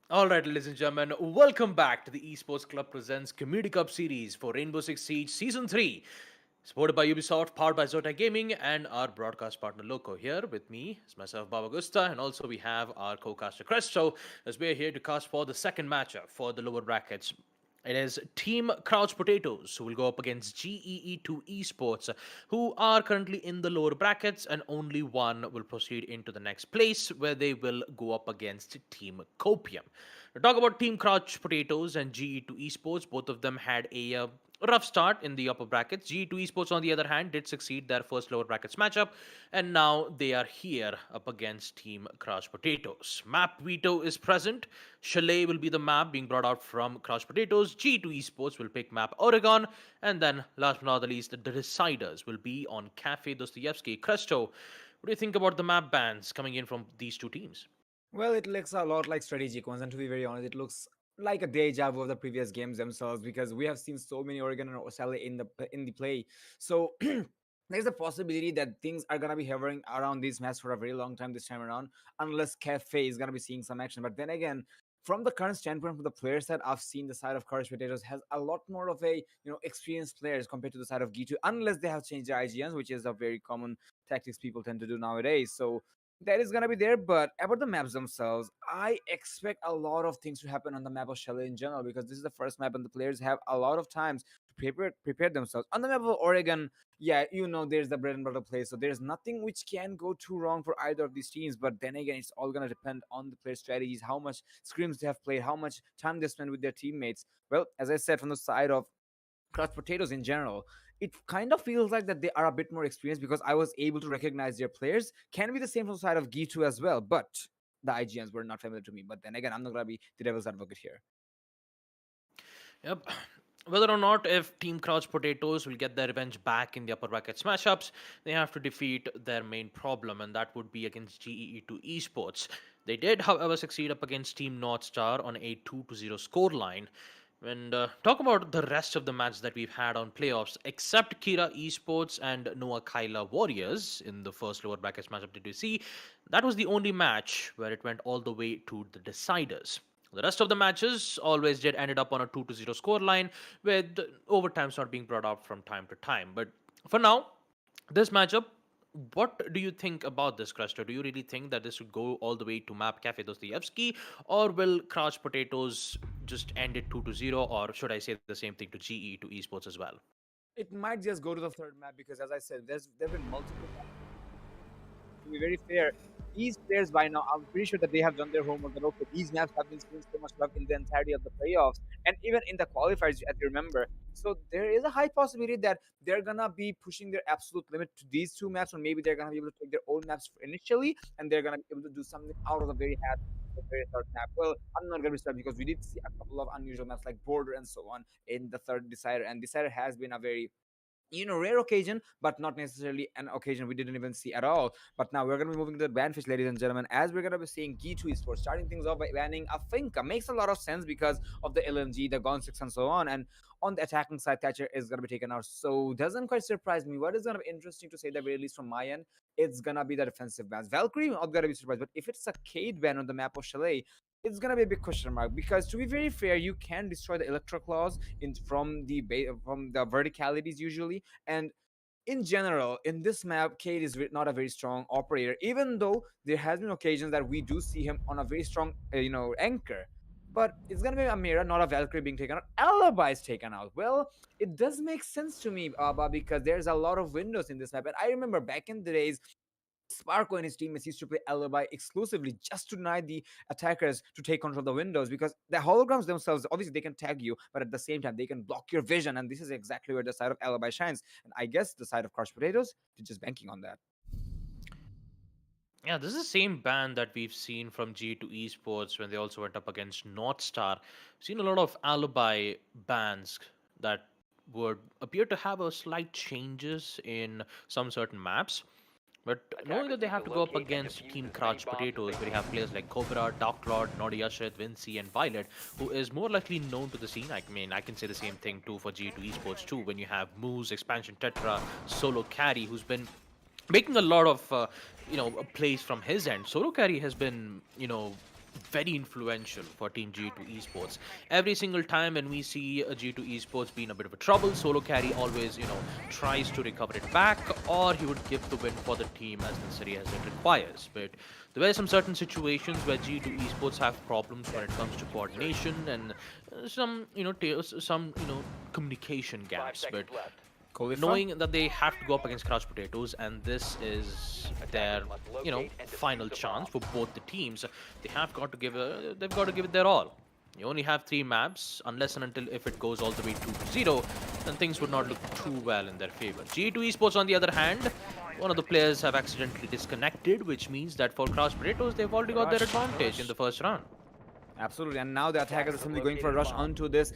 All right, ladies and gentlemen, welcome back to the Esports Club Presents Community Cup Series for Rainbow-Six-Siege Season 3. Supported by Ubisoft, powered by Zota Gaming, and our broadcast partner Loco. Here with me is myself, Baba Gusta, and also we have our co-caster Cresto, as we're here to cast for the second matchup for the lower brackets. It is Team Crouch Potatoes who will go up against GEE2 Esports, who are currently in the lower brackets, and only one will proceed into the next place where they will go up against Team Copium. To talk about Team Crouch Potatoes and GE2 Esports, both of them had a rough start in the upper brackets. G2 Esports, on the other hand, did succeed their first lower brackets matchup, and now they are here up against Team Crouch Potatoes. Map veto is present. Chalet will be the map being brought out from Crouch Potatoes. G2 Esports will pick map Oregon, and then, last but not the least, the deciders will be on Cafe Dostoevsky. Cresto, what do you think about the map bans coming in from these two teams? Well, it looks a lot like strategic ones, and to be very honest, it looks like a deja vu of the previous games themselves because we have seen so many Oregon and Osala in the play. So there's a possibility that things are gonna be hovering around these maps for a very long time this time around, unless Cafe is gonna be seeing some action. But then again, from the current standpoint, from the player side, I've seen the side of Courage Potatoes has a lot more of a experienced players compared to the side of GeeTwo, unless they have changed their IGNs, which is a very common tactics people tend to do nowadays. So that is gonna be there. But about the maps themselves, I expect a lot of things to happen on the map of Chalet in general because this is the first map and the players have a lot of times to prepare themselves. On the map of Oregon, yeah, there's the bread and butter play, so there's nothing which can go too wrong for either of these teams. But then again, it's all gonna depend on the player strategies, how much scrims they have played, how much time they spend with their teammates. Well, as I said, from the side of Crushed Potatoes in general, it kind of feels like that they are a bit more experienced because I was able to recognize their players. Can be the same from the side of GeeTwo as well, but the IGNs were not familiar to me. But then again, I'm not gonna be the devil's advocate here. Yep. Whether or not if Team Crouch Potatoes will get their revenge back in the upper bracket smash-ups, they have to defeat their main problem, and that would be against GEE2 Esports. They did, however, succeed up against Team North Star on a 2-0 scoreline. And talk about the rest of the matches that we've had on playoffs, except Kira Esports and Noakhailla Warriors in the first lower brackets matchup that you see. That was the only match where it went all the way to the deciders. The rest of the matches always did ended up on a 2-0 scoreline, with overtimes not being brought up from time to time. But for now, this matchup, what do you think about this, Cruster? Do you really think that this would go all the way to map Cafe Dostoevsky, or will Crouch Potatoes just end it 2-0, or should I say the same thing to GE to Esports as well? It might just go to the third map because, as I said, there've been multiple. To be very fair, these players by now, I'm pretty sure that they have done their homework. That okay, these maps have been seeing so much love in the entirety of the playoffs and even in the qualifiers, as you remember. So there is a high possibility that they're gonna be pushing their absolute limit to these two maps, or maybe they're gonna be able to take their own maps initially, and they're gonna be able to do something out of the very hat. The very third map. Well, I'm not gonna be started because we did see a couple of unusual maps like Border and so on in the third decider, and decider has been a very rare occasion, but not necessarily an occasion we didn't even see at all. But now we're going to be moving to the ban fish, ladies and gentlemen, as we're going to be seeing GeeTwo Esports starting things off by banning a Finka. Makes a lot of sense because of the LMG, the Gon 6, and so on. And on the attacking side, Thatcher is going to be taken out. So doesn't quite surprise me. What is going to be interesting to say, the very least from my end, it's going to be the defensive bans. Valkyrie, not going to be surprised. But if it's a Cade ban on the map of Chalet, it's gonna be a big question mark because, to be very fair, you can destroy the electro claws from the verticalities usually, and in general, in this map, Cade is not a very strong operator, even though there has been occasions that we do see him on a very strong, anchor. But it's gonna be a Mira, not a Valkyrie being taken out. Alibi is taken out. Well, it does make sense to me, because there's a lot of windows in this map, and I remember back in the days Sparko and his teammates used to play Alibi exclusively just to deny the attackers to take control of the windows because the holograms themselves, obviously, they can tag you, but at the same time, they can block your vision. And this is exactly where the side of Alibi shines. And I guess the side of Crushed Potatoes is just banking on that. Yeah, this is the same ban that we've seen from G2 Esports when they also went up against North Star. We've seen a lot of alibi bans that would appear to have a slight changes in some certain maps. But knowing that they have to go up against Team Crouch Potatoes, where you have players like Cobra, Dark Lord, Nodi Yashid, Vinci, and Violet, who is more likely known to the scene. I mean, I can say the same thing too for G2 Esports too, when you have Moose, Expansion Tetra, Solo Carry, who's been making a lot of plays from his end. Solo Carry has been very influential for Team G2 Esports. Every single time when we see a G2 Esports be in a bit of a trouble, Solo Carry always, tries to recover it back, or he would give the win for the team as necessary as it requires. But there were some certain situations where G2 Esports have problems when it comes to coordination and some, communication 5 gaps. But seconds left. knowing that they have to go up against Crouch Potatoes, and this is their, final chance for both the teams, they've got to give it their all. You only have 3 maps, unless and until if it goes all the way 2-0, then things would not look too well in their favor. G2 Esports, on the other hand, one of the players have accidentally disconnected, which means that for Crouch Potatoes, they've already got their advantage in the first round. Absolutely, and now the attackers are simply going for a rush onto this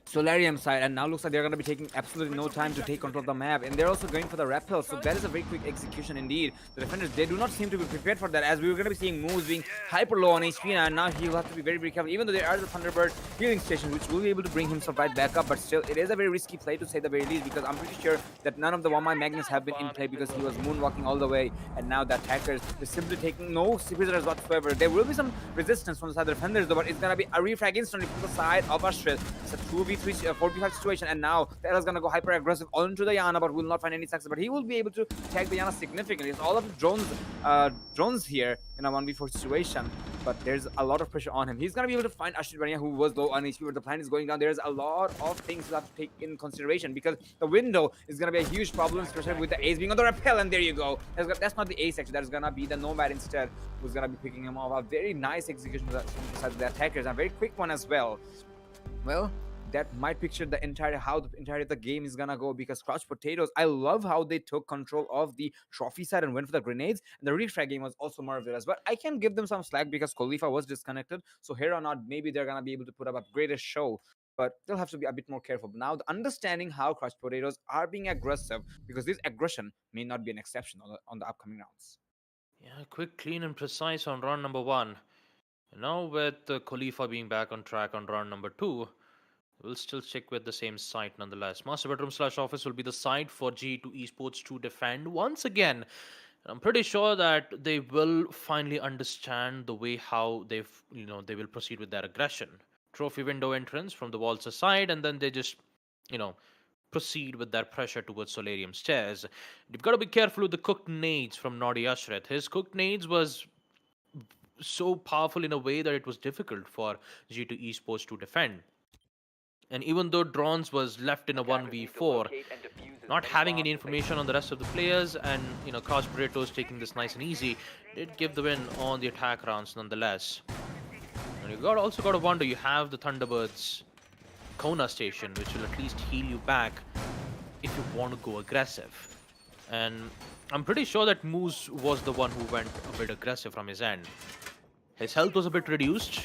Solarium side, and now looks like they're going to be taking absolutely no time to take control of the map, and they're also going for the rappel, so that is a very quick execution indeed. The defenders, they do not seem to be prepared for that, as we were going to be seeing moves being hyper low on HP, and now he'll have to be very, very careful, even though there are the Thunderbird healing stations, which will be able to bring himself right back up, but still, it is a very risky play to say the very least, because I'm pretty sure that none of the 1-my Magnus have been in play because he was moonwalking all the way, and now the attackers are simply taking no prisoners whatsoever. There will be some resistance from the side of the defenders, though, but it's going to be a refrag instantly from the side of Ashrit. It's a 2v3, 4v5 situation, and now Terra's gonna go hyper aggressive onto the Yana, but will not find any success. But he will be able to tag the Yana significantly. It's all of the drones here in a 1v4 situation, but there's a lot of pressure on him. He's gonna be able to find Ashrit Bania, who was low on HP, but the plan is going down. There's a lot of things you have to take in consideration, because the window is gonna be a huge problem, especially with the ace being on the rappel, and there you go. That's not the ace actually, that's gonna be the Nomad instead, who's gonna be picking him off. A very nice execution from the side of the attackers, a very quick one as well. Well, that might picture how the entirety of the game is gonna go, because Crouch Potatoes, I love how they took control of the trophy side and went for the grenades, and the refrag game was also marvelous. But I can give them some slack because Khalifa was disconnected, so here on out, maybe they're gonna be able to put up a greater show, but they'll have to be a bit more careful. But now, understanding how Crouch Potatoes are being aggressive, because this aggression may not be an exception on the upcoming rounds. Yeah, quick, clean, and precise on round number 1. And now with Khalifa being back on track on round number 2, we'll still stick with the same site nonetheless. Master Bedroom / Office will be the site for G2 Esports to defend once again. And I'm pretty sure that they will finally understand the way how they will proceed with their aggression. Trophy window entrance from the Waltzer side, and then they just, proceed with their pressure towards Solarium stairs. You've got to be careful with the cooked nades from Nodi Ashret. His cooked nades was so powerful in a way that it was difficult for G2 Esports to defend. And even though Drones was left in a 1v4, not having any information on the rest of the players, and Crouch Potatoes taking this nice and easy, did give the win on the attack rounds nonetheless. And you also got to wonder, you have the Thunderbirds Kona station, which will at least heal you back if you want to go aggressive. And I'm pretty sure that Moose was the one who went a bit aggressive from his end. His health was a bit reduced,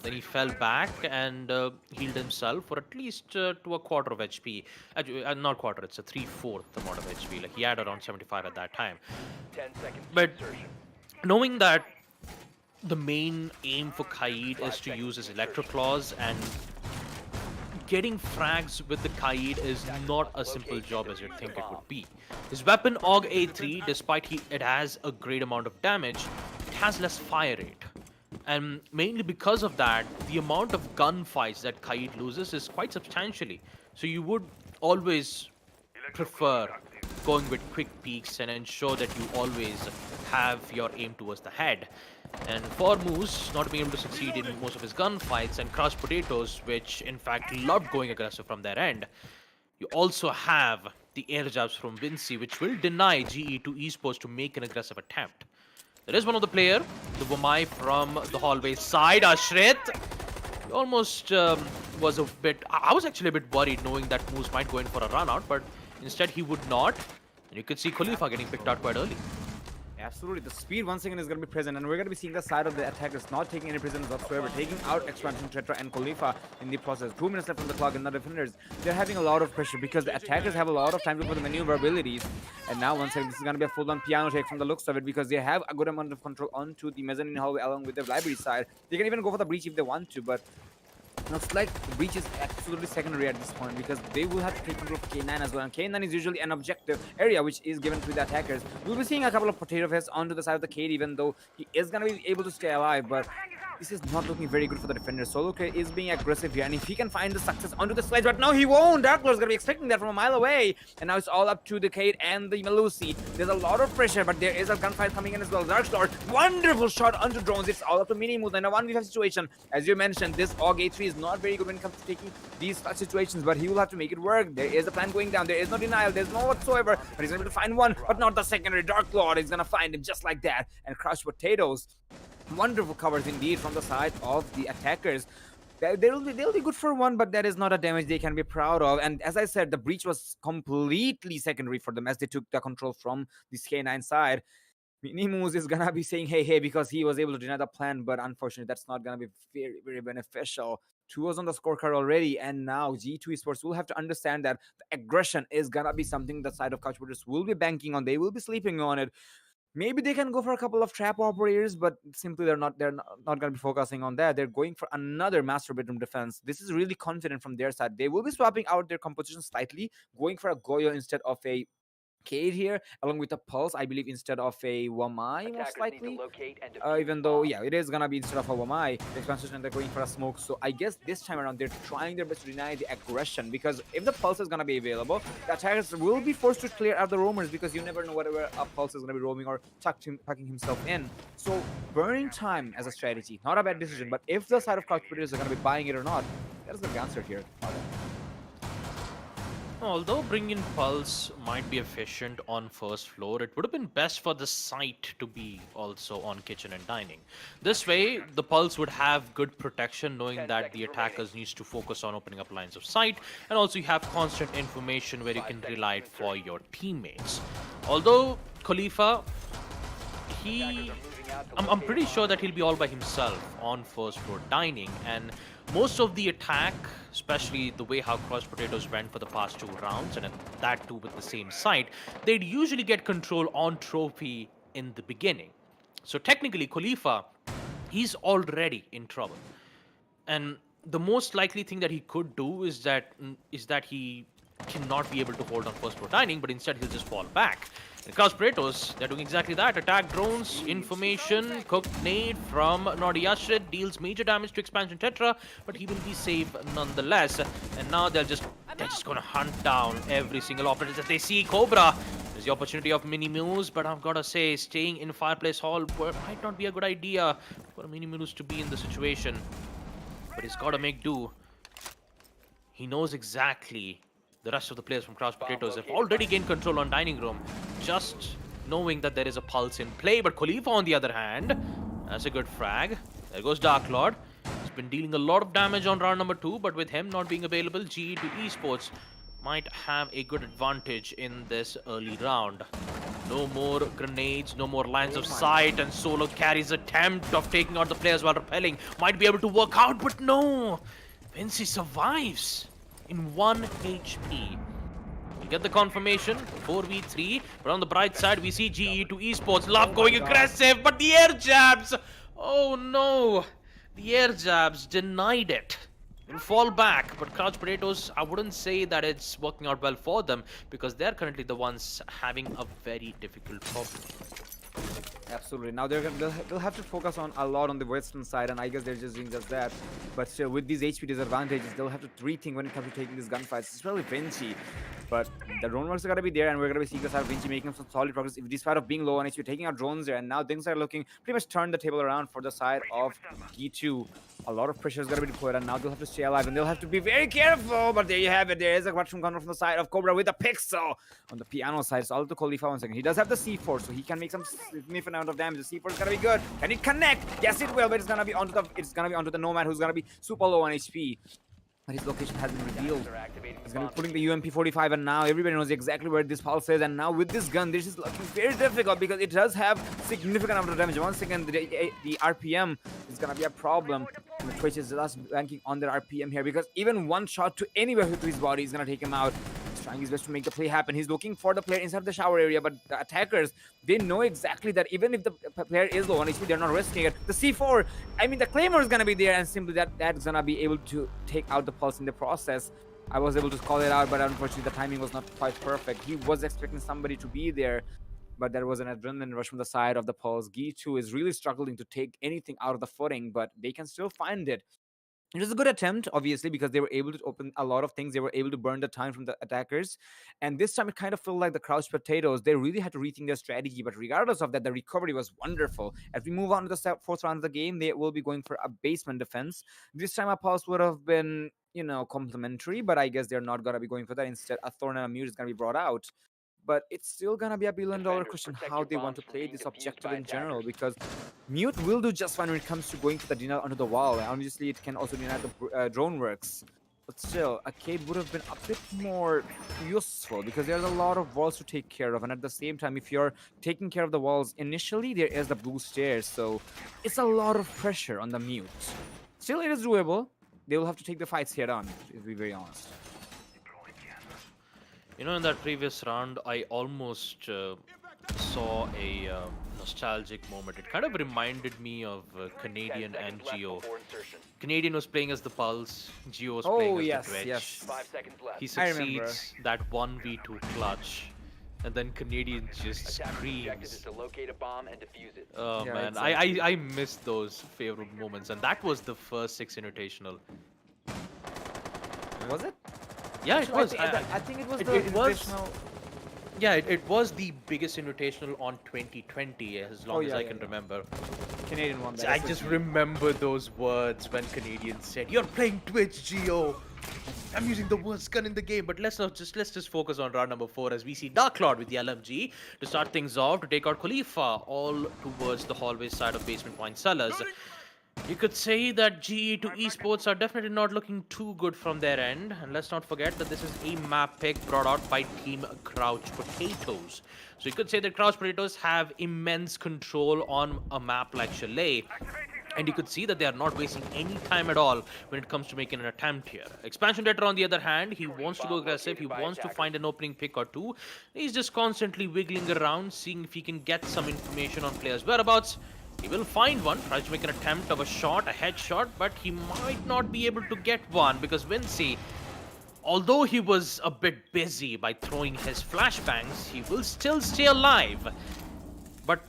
then he fell back and healed himself for at least to a quarter of HP. Not quarter, it's a 3/4 amount of HP. Like, he had around 75 at that time. 10 seconds. But knowing that the main aim for Kaid is to use his Electro Claws, and getting frags with the Kaid is not a simple job as you'd think it would be. His weapon, AUG A3, despite it has a great amount of damage, it has less fire rate. And mainly because of that, the amount of gunfights that Kaid loses is quite substantially. So you would always prefer going with quick peeks and ensure that you always have your aim towards the head. And for Moose, not being able to succeed in most of his gunfights, and Crouch Potatoes, which in fact loved going aggressive from their end, you also have the air jabs from Vinci, which will deny GE2 Esports to make an aggressive attempt. There is one of the player, the Wamai from the hallway side, Ashrit. He almost was a bit... I was actually a bit worried knowing that Moose might go in for a run out, but instead he would not. And you could see Khalifa getting picked out quite early. Absolutely, the speed once again is going to be present, and we're going to be seeing the side of the attackers not taking any prisoners whatsoever, taking out Expansion, Tetra, and Khalifa in the process. 2 minutes left on the clock, and the defenders, they're having a lot of pressure because the attackers have a lot of time to put the maneuverabilities. And now once again, this is going to be a full-on piano take from the looks of it, because they have a good amount of control onto the mezzanine hallway along with the library side. They can even go for the breach if they want to, but Looks like Breach is absolutely secondary at this point because they will have to take control of K9 as well. And K9 is usually an objective area which is given to the attackers. We'll be seeing a couple of potato heads onto the side of the Kate, even though he is going to be able to stay alive. But this is not looking very good for the defender. Solo K is being aggressive here, and if he can find the success onto the sledge, but no, he won't. Darklord is going to be expecting that from a mile away. And now it's all up to the Kate and the Melusi. There's a lot of pressure, but there is a gunfight coming in as well. Darklord, wonderful shot onto drones. It's all up to Mini Moose in a 1v5 situation. As you mentioned, this AUG A3 is not very good when it comes to taking these situations, but he will have to make it work. There is a plan going down. There is no denial. There's no whatsoever. But he's able to find one, but not the secondary. Darklord is going to find him just like that and crush potatoes. Wonderful covers indeed from the side of the attackers. They'll be good for one, but that is not a damage they can be proud of. And as I said, the breach was completely secondary for them as they took the control from this K9 side. Minimus is gonna be saying hey because he was able to deny the plan, but unfortunately that's not gonna be very, very beneficial. 2 was on the scorecard already, and now GeeTwo Esports will have to understand that the aggression is gonna be something the side of Couch Potatoes will be banking on. They will be sleeping on it. Maybe they can go for a couple of trap operators, but simply they're not going to be focusing on that. They're going for another master bedroom defense. This is really confident from their side. They will be swapping out their composition slightly, going for a Goyo instead of a Cade here, along with a Pulse, I believe, instead of a Wamai, most likely. Even though, yeah, it is gonna be instead of a Wamai, the expansion, they're going for a Smoke. So I guess this time around, they're trying their best to deny the aggression, because if the Pulse is gonna be available, the attackers will be forced to clear out the roamers, because you never know whether a Pulse is gonna be roaming or tucking himself in. So burning time as a strategy, not a bad decision, but if the side of Couch Potatoes are gonna be buying it or not, that is the answer here. Although bringing Pulse might be efficient on first floor, it would have been best for the site to be also on kitchen and dining. This way, the Pulse would have good protection, knowing that the attackers needs to focus on opening up lines of sight, and also you have constant information where you can rely for your teammates. Although Khalifa, I'm pretty sure that he'll be all by himself on first floor dining, and most of the attack, especially the way how Couch Potatoes went for the past 2 rounds, and that too with the same site, they'd usually get control on trophy in the beginning. So technically, Khalifa, he's already in trouble. And the most likely thing that he could do is that he cannot be able to hold on first floor dining, but instead he'll just fall back. And Couch Potatoes, they're doing exactly that. Attack drones, information, cooked nade from Nordi Yashid deals major damage to Expansion Tetra, but he will be safe nonetheless. And now they're just gonna hunt down every single operator that they see. Cobra, there's the opportunity of Mini Muse, but I've gotta say, staying in Fireplace Hall might not be a good idea for a Mini Muse to be in the situation. But he's gotta make do. He knows exactly the rest of the players from Couch Potatoes have already gained control on dining room, just knowing that there is a Pulse in play. But Khalifa, on the other hand, that's a good frag. There goes Darklord. He's been dealing a lot of damage on round number 2, but with him not being available, GeeTwo Esports might have a good advantage in this early round. No more grenades, no more lines of sight, and Solo carries attempt of taking out the players while repelling. Might be able to work out, but no! Vinci survives in 1 HP. We get the confirmation, 4v3, but on the bright side, we see GeeTwo Esports love going aggressive, but the air jabs! Oh no! The air jabs denied it. Will fall back, but Couch Potatoes, I wouldn't say that it's working out well for them, because they're currently the ones having a very difficult problem. Absolutely. Now they'll have to focus on a lot on the western side, and I guess they're just doing just that. But still, with these HP disadvantages, they'll have to rethink when it comes to taking these gunfights. It's really Vinci, but the drone works are gonna be there, and we're gonna be seeing the side of Vinci making some solid progress. Despite of being low on HP, taking out drones there, and now things are looking pretty much turned the table around for the side of GeeTwo. A lot of pressure is gonna be deployed, and now they'll have to stay alive, and they'll have to be very careful. But there you have it. There is a mushroom gunner from the side of Cobra with a pixel on the piano side. It's all to Khalifa 1 second. He does have the C4, so he can make some significant amount of damage. The C4 is gonna be good. Can it connect? Yes, it will. But it's gonna be onto the Nomad, who's gonna be super low on HP. But his location has been revealed. He's gonna be putting the UMP-45, and now everybody knows exactly where this Pulse is. And now with this gun, this is looking very difficult because it does have significant amount of damage. Once again, the RPM is gonna be a problem. And the Twitch is just banking on their RPM here, because even one shot to anywhere to his body is gonna take him out. trying his best to make the play happen. He's looking for the player inside the shower area, but the attackers, they know exactly that even if the player is low on HP, they're not risking it. The C4, I mean, the Claymore is gonna be there, and simply that's gonna be able to take out the Pulse in the process. I was able to call it out, but unfortunately the timing was not quite perfect. He was expecting somebody to be there, but there was an adrenaline rush from the side of the Pulse. GeeTwo is really struggling to take anything out of the footing, but they can still find it. It was a good attempt, obviously, because they were able to open a lot of things. They were able to burn the time from the attackers. And this time it kind of felt like the crouched potatoes. They really had to rethink their strategy. But regardless of that, the recovery was wonderful. As we move on to the fourth round of the game, they will be going for a basement defense. This time a Pulse would have been, complimentary, but I guess they're not going to be going for that. Instead, a Thorn and a Mute is going to be brought out. But it's still gonna be a billion-dollar question how they want to play this objective in general, because Mute will do just fine when it comes to going for the deny onto the wall. And obviously, it can also deny the drone works. But still, Arcade would have been a bit more useful because there's a lot of walls to take care of. And at the same time, if you're taking care of the walls initially, there is the blue stairs. So it's a lot of pressure on the Mute. Still, it is doable. They will have to take the fights head on, to be very honest. In that previous round, I almost saw a nostalgic moment. It kind of reminded me of Canadian and Geo. Canadian was playing as the Pulse, Geo was playing as the Twitch. Yes. 5 seconds left. He succeeds that 1v2 clutch, and then Canadian just Objective is screams. to locate a bomb and defuse it. Oh Yeah, man, exactly. I missed those favorite moments, and that was the first 6 Invitational. Was it? Yeah, it was. I think it was it- the it was- invitational. Yeah, it was the biggest Invitational on 2020, as long as yeah, I yeah, can yeah. remember. Canadian one. I just remember those words when Canadian said, "You're playing Twitch, Geo." I'm using the worst gun in the game, but let's just focus on round number 4 as we see Dark Lord with the LMG to start things off to take out Khalifa, all towards the hallway side of Basement Wine Cellars. You could say that GE2 Esports are definitely not looking too good from their end, and let's not forget that this is a map pick brought out by Team Crouch Potatoes. So you could say that Crouch Potatoes have immense control on a map like Chalet, and you could see that they are not wasting any time at all when it comes to making an attempt here. Expansion Debtor, on the other hand, he wants to go aggressive, he wants to find an opening pick or two. He's just constantly wiggling around, seeing if he can get some information on players' whereabouts. He will find one, tries to make an attempt of a shot, a headshot, but he might not be able to get one because Vinci, although he was a bit busy by throwing his flashbangs, he will still stay alive. But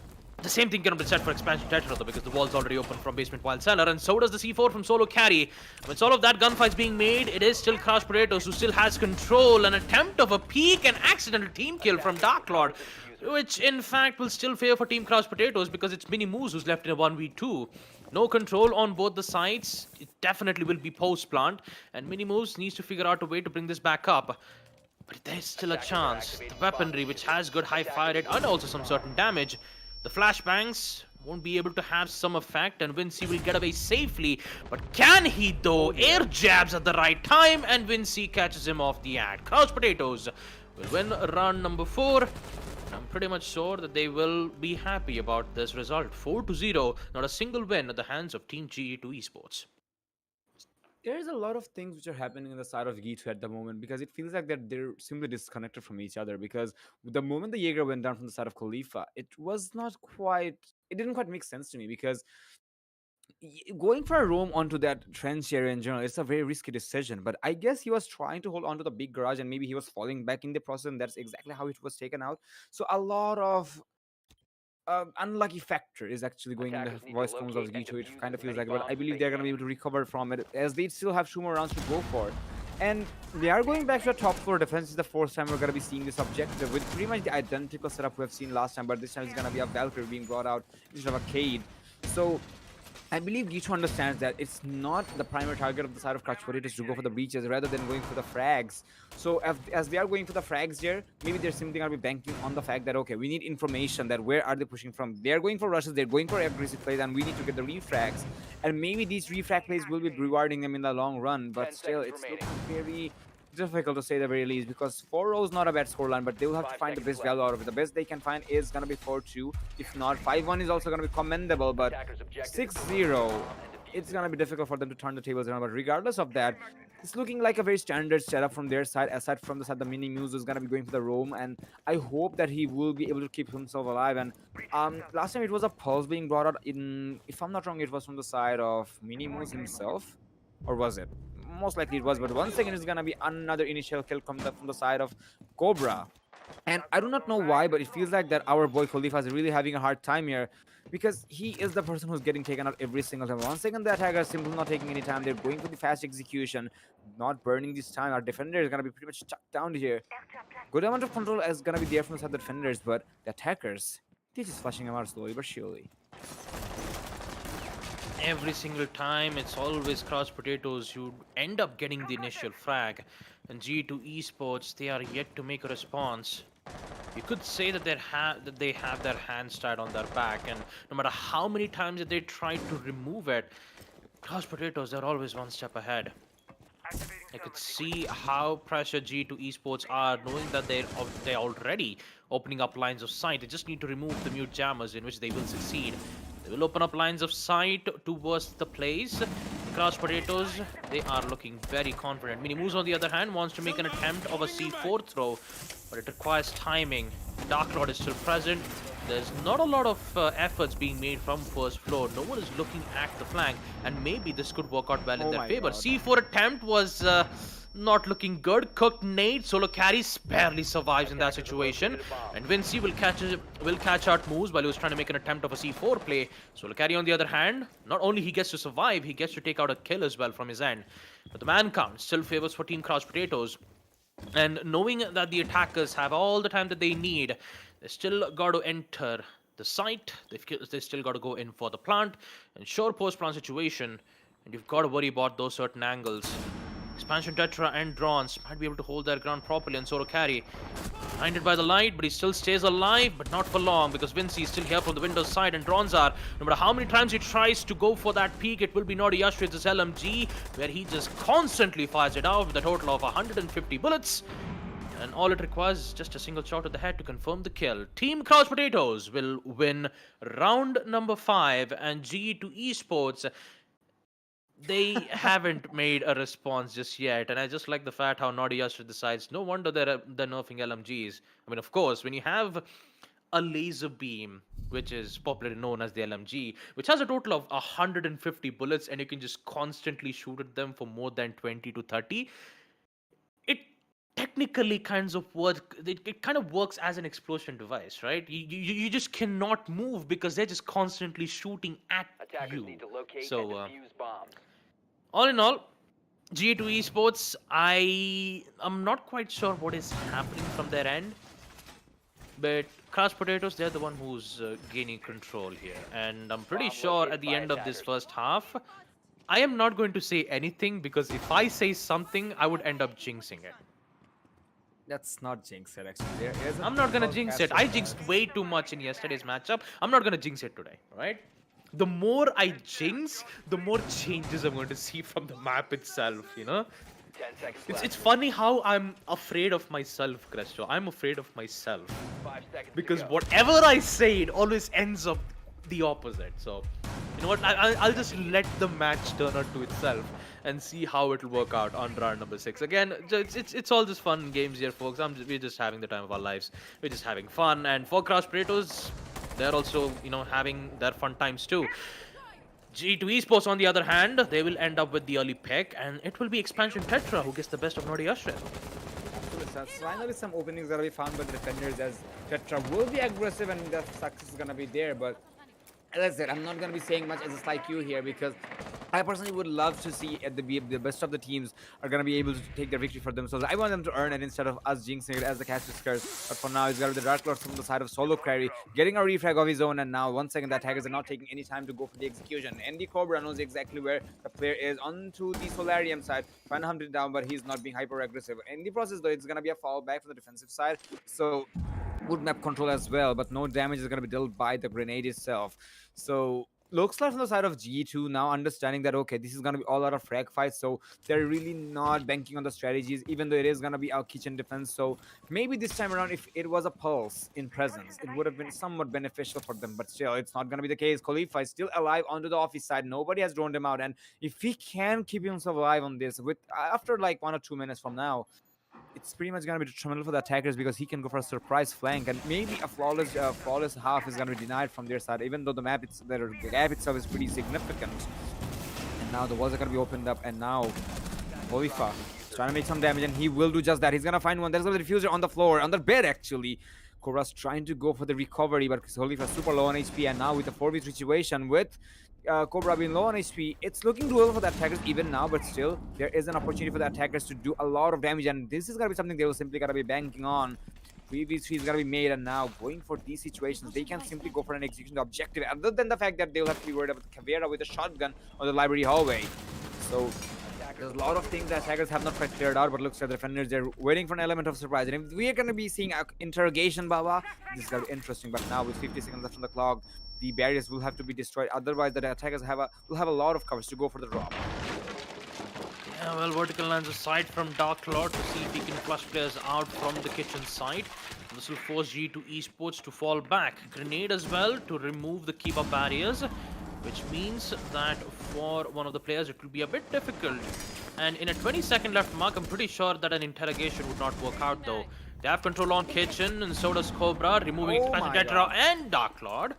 the same thing cannot be said for Expansion Tetra though, because the wall's already open from Basement Wild Cellar, and so does the C4 from Solo Carry. With all of that gunfight's being made, it is still Crouch Potatoes who still has control. An attempt of a peek, an accidental team kill from Dark Lord, which in fact will still favor for Team Crouch Potatoes because it's Mini Moose who's left in a 1v2. No control on both the sides. It definitely will be post-plant, and Mini Moose needs to figure out a way to bring this back up. But there's still a chance. The weaponry, which has good high fire rate and also some certain damage, the flashbangs won't be able to have some effect, and Vinci will get away safely. But can he though? Air jabs at the right time, and Vinci catches him off the act. Crouch Potatoes will win round number 4. I'm pretty much sure that they will be happy about this result. 4-0, not a single win at the hands of Team GE2 Esports. There's a lot of things which are happening on the side of GeeTwo at the moment, because it feels like that they're simply disconnected from each other. Because the moment the Jaeger went down from the side of Khalifa, it didn't quite make sense to me, because going for a roam onto that trench area in general, it's a very risky decision. But I guess he was trying to hold on to the big garage, and maybe he was falling back in the process, and that's exactly how it was taken out. So a lot of unlucky factor is actually going in Attackers the need voice to comms of locate and GeeTwo. It defuse kind of as feels many like, but I bombs believe as they're they going to be can. able to recover from it, as they still have 2 more rounds to go for. And they are going back to the top floor defense. This is the 4th time we're going to be seeing this objective with pretty much the identical setup we have seen last time, but this time it's going to be a Valkyrie being brought out instead of a Cade. So I believe GeeTwo understands that it's not the primary target of the side of Crouch Potatoes to go for the breaches rather than going for the frags. So as they are going for the frags here, maybe they're simply going to be banking on the fact that, okay, we need information that where are they pushing from. They're going for rushes, they're going for aggressive plays, and we need to get the refrags. And maybe these refrag plays will be rewarding them in the long run, but 10 still, seconds it's remaining. looking very difficult to say the very least, because 4-0 is not a bad scoreline, but they will have to 5 find the seconds best value out of it. The best they can find is going to be 4-2. If not, 5-1 is also going to be commendable, but Attackers objective is to 6-0, locate a bomb and defuse it's it. going to be difficult for them to turn the tables around. But regardless of that, it's looking like a very standard setup from their side. Aside from the side, the mini Muse is gonna be going for the roam, and I hope that he will be able to keep himself alive. And last time it was a pulse being brought out in, if I'm not wrong, it was from the side of mini Muse himself, or was it? Most likely it was. But 1 second is gonna be another initial kill from the side of Cobra. And I do not know why, but it feels like that our boy Khalifa is really having a hard time here, because he is the person who's getting taken out every single time. 1 second, the attacker is simply not taking any time. They're going for the fast execution, not burning this time. Our defender is going to be pretty much stuck down here. Good amount of control is going to be there from the side of the defenders, but the attackers, they're just flushing them out slowly but surely. Every single time, it's always cross potatoes who end up getting the initial frag. And G2 Esports, they are yet to make a response. You could say that they have their hands tied on their back, and no matter how many times that they try to remove it, cross potatoes, they're always one step ahead. I could see how pressured G2 Esports are, knowing that they're already opening up lines of sight. They just need to remove the mute jammers, in which they will succeed. They will open up lines of sight towards the place. Cross potatoes, they are looking very confident. Minimus, on the other hand, wants to make an attempt of a C4 throw, but it requires timing. Dark Lord is still present. There's not a lot of efforts being made from first floor. No one is looking at the flank, and maybe this could work out well in their favor. C4 attempt was not looking good. Cooked nade, solo carries, barely survives in that situation. And Vinci will catch out moves while he was trying to make an attempt of a C4 play. Solo carry, on the other hand, not only he gets to survive, he gets to take out a kill as well from his end. But the man count still favors for Team Cross Potatoes. And knowing that the attackers have all the time that they need, they still got to enter the site. They still got to go in for the plant. And sure, post-plant situation, and you've got to worry about those certain angles. Expansion Tetra and Drons might be able to hold their ground properly, and Solo carry blinded by the light, but he still stays alive, but not for long, because Vinci is still here from the Windows side, and Drons are, no matter how many times he tries to go for that peak, it will be Naughty Yashri with his LMG, where he just constantly fires it out with a total of 150 bullets. And all it requires is just a single shot to the head to confirm the kill. Team Cross Potatoes will win round number 5, and G2 Esports, they haven't made a response just yet. And I just like the fact how Naughty Yashri decides, no wonder they're nerfing LMGs. I mean, of course, when you have a laser beam, which is popularly known as the LMG, which has a total of 150 bullets, and you can just constantly shoot at them for more than 20 to 30, it technically kind of works as an explosion device, right? You just cannot move because they're just constantly shooting at Attackers you. need to locate So, and defuse bombs. all in all, G2 Esports, I'm not quite sure what is happening from their end, but Cross Potatoes, they're the one who's gaining control here. And I'm pretty Bomb sure located at the by end of this attackers. first half, I am not going to say anything, because if I say something, I would end up jinxing it. That's not jinx it, actually. There is a I'm not gonna called jinx Castle it. I Pass. jinxed way too much in yesterday's matchup. I'm not gonna jinx it today, right? The more I jinx, the more changes I'm going to see from the map itself, you know? 10 seconds It's left. funny how I'm afraid of myself, Cresto. I'm afraid of myself. 5 seconds Because to go. whatever I say, it always ends up the opposite. So, you know what? I'll just let the match turn out to itself and see how it'll work out on round number 6. Again, it's all just fun games here, folks. We're just having the time of our lives. We're just having fun. And for Cross Potatoes, they're also, having their fun times too. G2 Esports, on the other hand, they will end up with the early pick, and it will be Expansion Tetra who gets the best of Naughty Yashri. Absolutely, so finally some openings gonna be found by the defenders, as Tetra will be aggressive and the success is gonna be there. But as I said, I'm not gonna be saying much as a slight Q here, because I personally would love to see the best of the teams are gonna be able to take their victory for themselves. I want them to earn it instead of us jinxing it as the catch is curse. But for now, it's got the Dark Lord from the side of Solo Carry, getting a refrag of his own, and now 1 second the attackers are not taking any time to go for the execution. ND Cobra knows exactly where the player is onto the Solarium side, trying to hunt it down, but he's not being hyper aggressive. In the process, though, it's gonna be a fall back from the defensive side. So good map control as well, but no damage is going to be dealt by the grenade itself. So looks like from the side of G2 now understanding that okay, this is gonna be all out of frag fights, so they're really not banking on the strategies, even though it is gonna be our kitchen defense. So maybe this time around, if it was a pulse in presence, it would have been somewhat beneficial for them. But still, it's not gonna be the case. Khalifa is still alive onto the office side. Nobody has droned him out, and if he can keep himself alive on this, with after like 1 or 2 minutes from now, it's pretty much going to be detrimental for the attackers because he can go for a surprise flank and maybe a flawless half is going to be denied from their side, even though the gap itself is pretty significant. And now the walls are going to be opened up, and now Khalifa is trying to make some damage, and he will do just that. He's going to find one. There's a diffuser on the floor, on the bed actually. Cobra's trying to go for the recovery, but Khalifa super low on HP, and now with the 4v3 situation with Cobra being low on HP, it's looking doable for the attackers even now, but still, there is an opportunity for the attackers to do a lot of damage, and this is going to be something they will simply got to be banking on. 3v3 is going to be made, and now going for these situations, they can simply go for an execution objective, other than the fact that they'll have to be worried about Caveira with a shotgun on the library hallway. So there's a lot of things that attackers have not quite cleared out, but looks like the defenders, they're waiting for an element of surprise. And if we are going to be seeing an interrogation, Baba, this is going to be interesting. But now with 50 seconds left on the clock, the barriers will have to be destroyed. Otherwise, the attackers will have a lot of covers to go for the drop. Yeah, well, Vertical lands aside from Dark Lord to see if he can flush players out from the kitchen side. This will force G2 Esports to fall back. Grenade as well to remove the keep up barriers, which means that for one of the players it will be a bit difficult. And in a 20-second left mark, I'm pretty sure that an interrogation would not work out though. They have control on kitchen, and so does Cobra, removing Expansion Tetra and Dark Lord,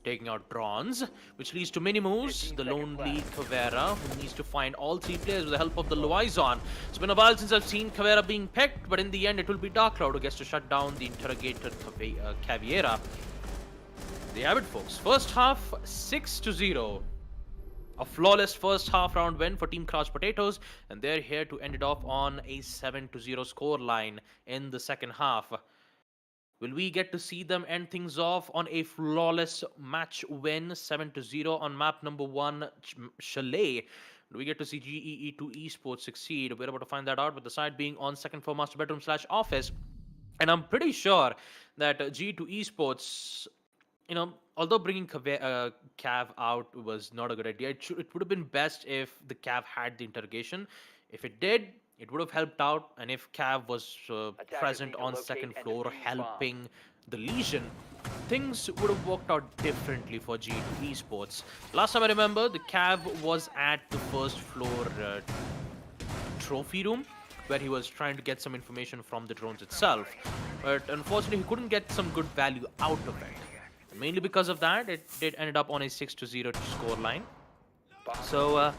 taking out Bronze, which leads to Minimus, the lonely Caveira, who needs to find all three players with the help of the Loison. It's been a while since I've seen Caveira being picked, but in the end it will be Dark Cloud who gets to shut down the interrogated Caveira. There you have it, folks. First half, 6-0. A flawless first half round win for Team Crouch Potatoes, and they're here to end it off on a 7-0 score line in the second half. Will we get to see them end things off on a flawless match win, 7-0 on map number 1, Chalet? Do we get to see GEE2 Esports succeed? We're about to find that out, with the side being on second floor master bedroom / office. And I'm pretty sure that G2 Esports, although bringing Cav out was not a good idea, it would have been best if the Cav had the interrogation. If it did, it would have helped out, and if Cav was present on second floor helping the Legion, things would have worked out differently for G2 Esports. Last time I remember, the Cav was at the first floor trophy room, where he was trying to get some information from the drones itself. But unfortunately, he couldn't get some good value out of it. And mainly because of that, it did ended up on a 6-0 score line. So,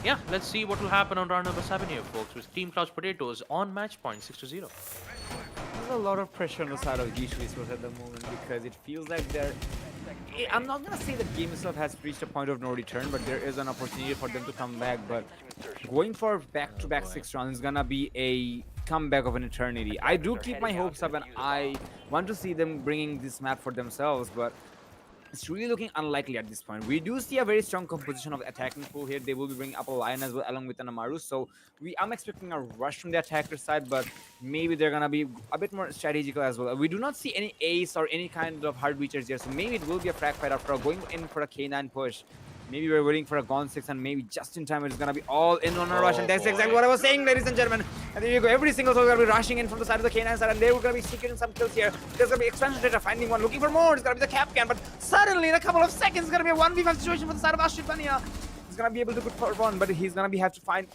yeah, let's see what will happen on round number 7 here, folks, with Team Crouch Potatoes on match point, 6-0. There's a lot of pressure on the side of GeeTwo Esports at the moment because it feels like they're... I'm not going to say that game itself has reached a point of no return, but there is an opportunity for them to come back. But going for back-to-back 6 rounds is going to be a comeback of an eternity. I do keep my hopes up, and I want to see them bringing this map for themselves, but it's really looking unlikely at this point. We do see a very strong composition of the attacking pool here. They will be bringing up a Lion as well, along with an Amaru. So I'm expecting a rush from the attacker side, but maybe they're gonna be a bit more strategical as well. We do not see any ace or any kind of hard breachers here, so maybe it will be a frag fight after all, going in for a K9 push. Maybe we're waiting for a Gone 6, and maybe just in time it's gonna be all in on a rush. And that's exactly what I was saying, ladies and gentlemen. And there you go. Every single soul is gonna be rushing in from the side of the K9 side, and they're gonna be securing some kills here. There's gonna be Expansion Data finding one, looking for more. It's gonna be the Capcan, but suddenly in a couple of seconds, it's gonna be a 1v5 situation for the side of Ashitania. He's gonna be able to go for one, but he's gonna have to find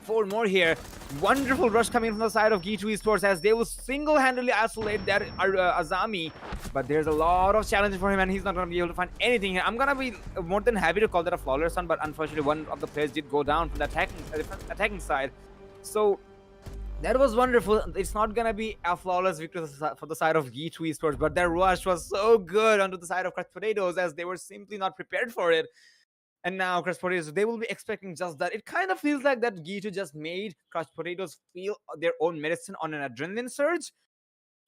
4 more here. Wonderful rush coming from the side of GeeTwo Esports as they will single-handedly isolate that Azami. But there's a lot of challenges for him, and he's not going to be able to find anything here. I'm going to be more than happy to call that a flawless one, but unfortunately one of the players did go down from the attacking side. So that was wonderful. It's not going to be a flawless victory for the side of GeeTwo Esports, but their rush was so good onto the side of Crouch Potatoes as they were simply not prepared for it. And now Crouch Potatoes, they will be expecting just that. It kind of feels like that GeeTwo just made Crouch Potatoes feel their own medicine on an adrenaline surge.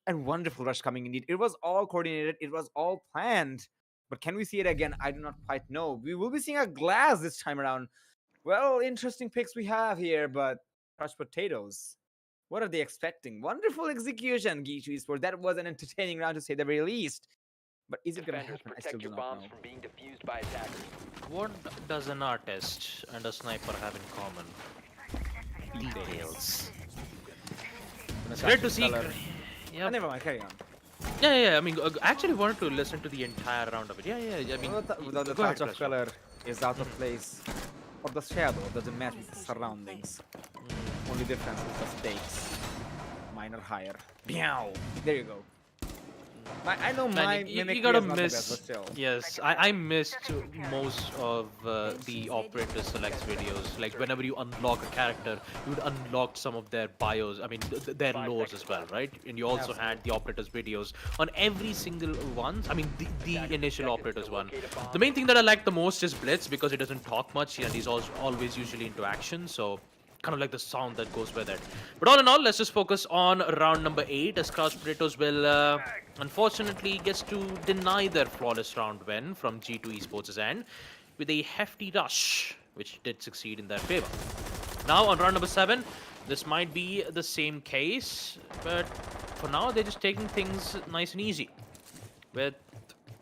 And wonderful rush coming indeed. It was all coordinated. It was all planned. But can we see it again? I do not quite know. We will be seeing a glass this time around. Well, interesting picks we have here, but Crouch Potatoes, what are they expecting? Wonderful execution, GeeTwo Esports. That was an entertaining round to say the very least. But is it gonna Defenders, happen? I still protect do your not bombs know. from being defused by attackers. What does an artist and a sniper have in common? Details. It's great to see. Yeah, Never mind, carry on. yeah. I mean, I actually wanted to listen to the entire round of it. Yeah. I mean, The go ahead, touch of Rashford. color is out of place, or the shadow doesn't match with the surroundings. Only difference is the stakes. Mine are higher. Meow. There you go. I know Man, my you mimicry gotta is not the best, but miss. still. Yes, I missed most of the operator selects videos. Like whenever you unlock a character, you would unlock some of their bios. I mean, their 5 lores seconds as well, left. right? And you also had the operators videos on every single one. I mean, the Attackers' initial objective is operators to one. locate a bomb The main thing that I like the most is Blitz because he doesn't talk much and he's always usually into action. So kind of like the sound that goes with it. But all in all, let's just focus on round number 8 as Crouch Potatoes will unfortunately gets to deny their flawless round win from G2 Esports' end with a hefty rush, which did succeed in their favor. Now on round number 7, this might be the same case, but for now they're just taking things nice and easy. With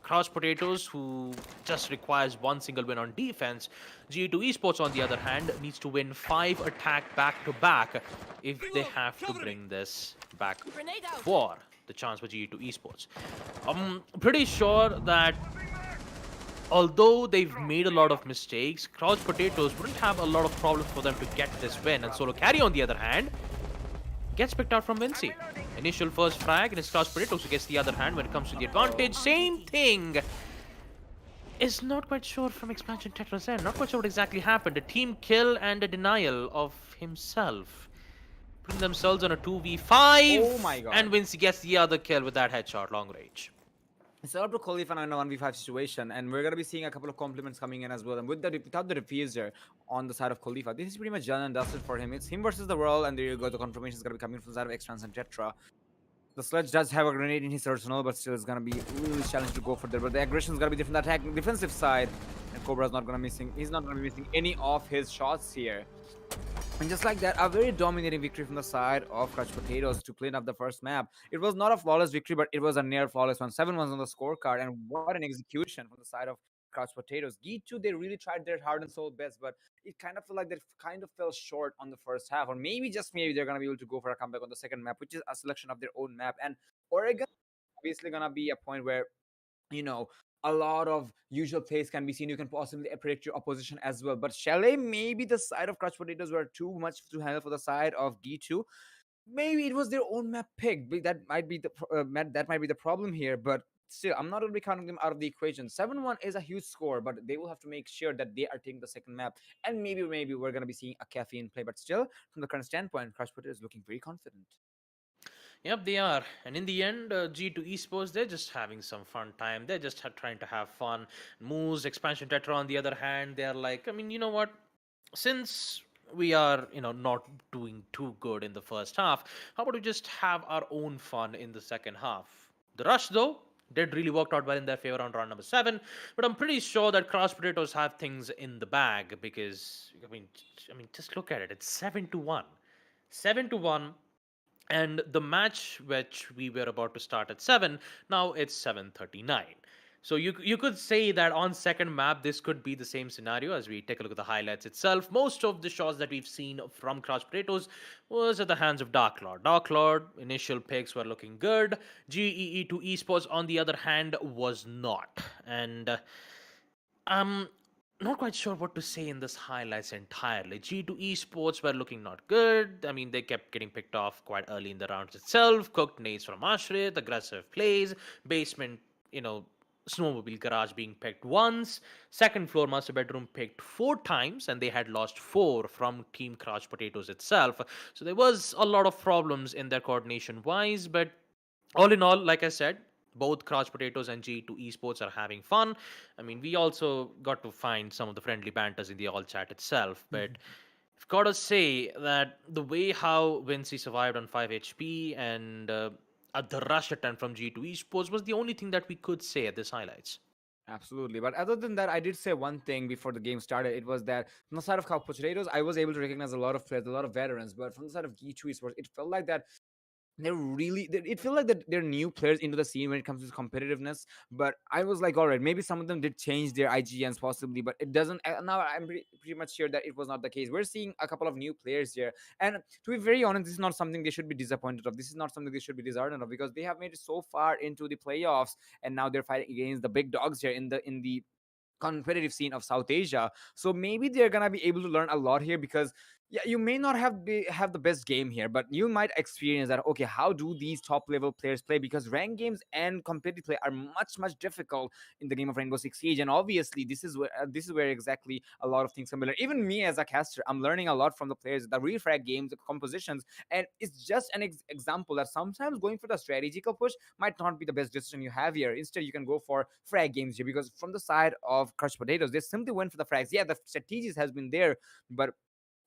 Crouch Potatoes, who just requires one single win on defense, G2 Esports, on the other hand, needs to win 5 attack back-to-back if they have to bring this back for the chance for G2 Esports. I'm pretty sure that although they've made a lot of mistakes, Crouch Potatoes wouldn't have a lot of problems for them to get this win. And Solo Carry, on the other hand, gets picked out from Vinci. Initial first frag, and it's Crouch Potatoes who gets the other hand when it comes to the advantage. Same thing. Is not quite sure from Expansion Tetra's end. Not quite sure what exactly happened. A team kill and a denial of himself. Putting themselves on a 2v5. Oh my god. And Vinci gets the other kill with that headshot, long range. It's up to qualify in a 1v5 situation, and we're gonna be seeing a couple of compliments coming in as well. And without the diffuser on the side of Khalifa, this is pretty much done and dusted for him. It's him versus the world, and there you go. The confirmation is gonna be coming from the side of Expansion Tetra. The Sledge does have a grenade in his arsenal, but still it's gonna be really challenging to go for that. But the aggression is gonna be different. The attack defensive side, and Cobra's not gonna missing. He's not gonna be missing any of his shots here. And just like that, a very dominating victory from the side of Crouch Potatoes to clean up the first map. It was not a flawless victory, but it was a near flawless one. 7-1 on the scorecard, and what an execution from the side of Crouch Potatoes. GeeTwo, they really tried their heart and soul best, but it kind of felt like they kind of fell short on the first half, or maybe just maybe they're gonna be able to go for a comeback on the second map, which is a selection of their own map. And Oregon obviously gonna be a point where a lot of usual plays can be seen. You can possibly predict your opposition as well. But Chalet, maybe the side of Crouch Potatoes were too much to handle for the side of G2. Maybe it was their own map pick. That might be that might be the problem here. But still, I'm not going to be counting them out of the equation. 7-1 is a huge score, but they will have to make sure that they are taking the second map. And maybe we're going to be seeing a caffeine play. But still, from the current standpoint, Crouch Potatoes is looking very confident. Yep, they are. And in the end, G2 Esports, they're just having some fun time. They're just trying to have fun. Moose, Expansion Tetra, on the other hand, they're like, I mean, you know what? Since we are, not doing too good in the first half, how about we just have our own fun in the second half? The Rush, though, did really worked out well in their favor on round number 7, but I'm pretty sure that Crouch Potatoes have things in the bag because, I mean, just look at it. It's 7-1. 7-1. And the match which we were about to start at 7, now it's 7:39. So you could say that on second map this could be the same scenario. As we take a look at the highlights itself, most of the shots that we've seen from Crouch Potatoes was at the hands of Dark Lord. Dark Lord initial picks were looking good. GEE2 Esports, on the other hand, was not. And not quite sure what to say in this highlights entirely. G2 Esports were looking not good. I mean, they kept getting picked off quite early in the rounds itself. Cooked nades from Ashrit, aggressive plays, basement, snowmobile garage being picked once, second floor master bedroom picked 4 times, and they had lost 4 from Team Crouch Potatoes itself. So there was a lot of problems in their coordination wise, but all in all, like I said, both Crouch Potatoes and G2 Esports are having fun. I mean, we also got to find some of the friendly banters in the all chat itself, but I've got to say that the way how Vinci survived on 5 HP and the rush attempt from G2 Esports was the only thing that we could say at this highlights. Absolutely. But other than that, I did say one thing before the game started. It was that from the side of Crouch Potatoes, I was able to recognize a lot of players, a lot of veterans. But from the side of G2 Esports, it felt like that it feels like that they're new players into the scene when it comes to competitiveness. But I was like, all right, maybe some of them did change their IGNs possibly, but it doesn't. Now I'm pretty much sure that it was not the case. We're seeing a couple of new players here, and to be very honest, this is not something they should be disappointed of. This is not something they should be disheartened of, because they have made it so far into the playoffs, and now they're fighting against the big dogs here in the competitive scene of South Asia. So maybe they're gonna be able to learn a lot here, because yeah, you may not have the best game here, but you might experience that, okay, how do these top level players play? Because ranked games and competitive play are much difficult in the game of Rainbow Six Siege, and obviously this is where exactly a lot of things come in. Even me as a caster, I'm learning a lot from the players, the refrag games, the compositions, and it's just an example that sometimes going for the strategical push might not be the best decision you have here. Instead, you can go for frag games here, because from the side of Crushed Potatoes, they simply went for the frags. Yeah, the strategies has been there, but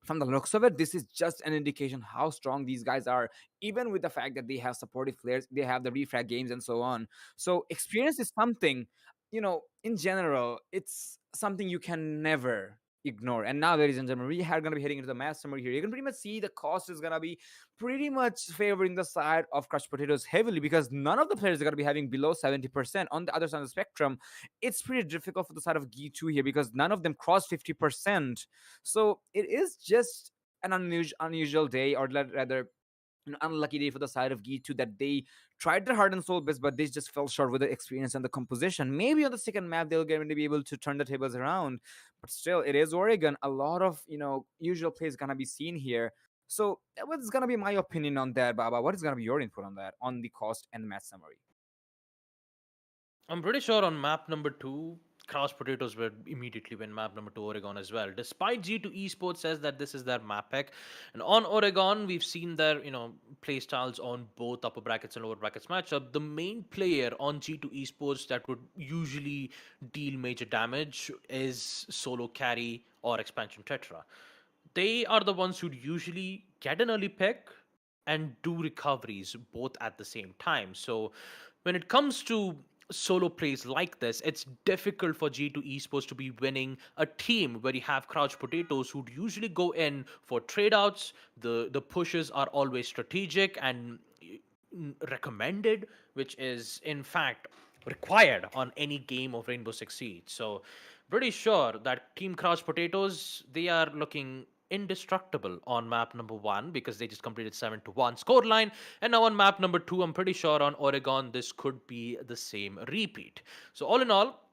from the looks of it, this is just an indication how strong these guys are, even with the fact that they have supportive players, they have the refrag games and so on. So experience is something, in general, it's something you can never ignore. And now, ladies and gentlemen, we are going to be heading into the mass summary here. You can pretty much see the cost is going to be pretty much favoring the side of Crushed Potatoes heavily, because none of the players are going to be having below 70%. On the other side of the spectrum, it's pretty difficult for the side of GeeTwo here, because none of them cross 50%. So it is just an unusual day, or rather an unlucky day for the side of GeeTwo, that they tried their heart and soul best, but they just fell short with the experience and the composition. Maybe on the second map they'll get to be able to turn the tables around, but still, it is Oregon. A lot of usual play is gonna be seen here. So what's gonna be my opinion on that, Baba? What is gonna be your input on that, on the cost and match summary? I'm pretty sure on map number 2, Cross Potatoes will immediately win map number 2, Oregon, as well. Despite G2 Esports says that this is their map pick. And on Oregon, we've seen their, play styles on both upper brackets and lower brackets matchup. The main player on G2 Esports that would usually deal major damage is solo carry or expansion tetra. They are the ones who'd usually get an early pick and do recoveries both at the same time. So when it comes to solo plays like this, it's difficult for G2 Esports to be winning a team where you have Crouch Potatoes who'd usually go in for trade outs. The pushes are always strategic and recommended, which is in fact required on any game of Rainbow Six Siege. So pretty sure that Team Crouch Potatoes, they are looking indestructible on map number 1 because they just completed 7-1 scoreline. And now on map number 2, I'm pretty sure on Oregon this could be the same repeat. So all in all,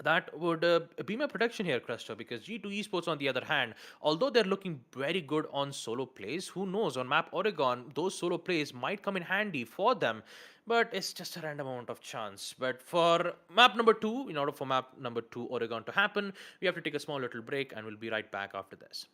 that would be my prediction here, Cresta, because G2 Esports, on the other hand, although they're looking very good on solo plays, who knows, on map Oregon, those solo plays might come in handy for them, but it's just a random amount of chance. But for map number 2, in order for map number 2 Oregon to happen, we have to take a small little break, and we'll be right back after this.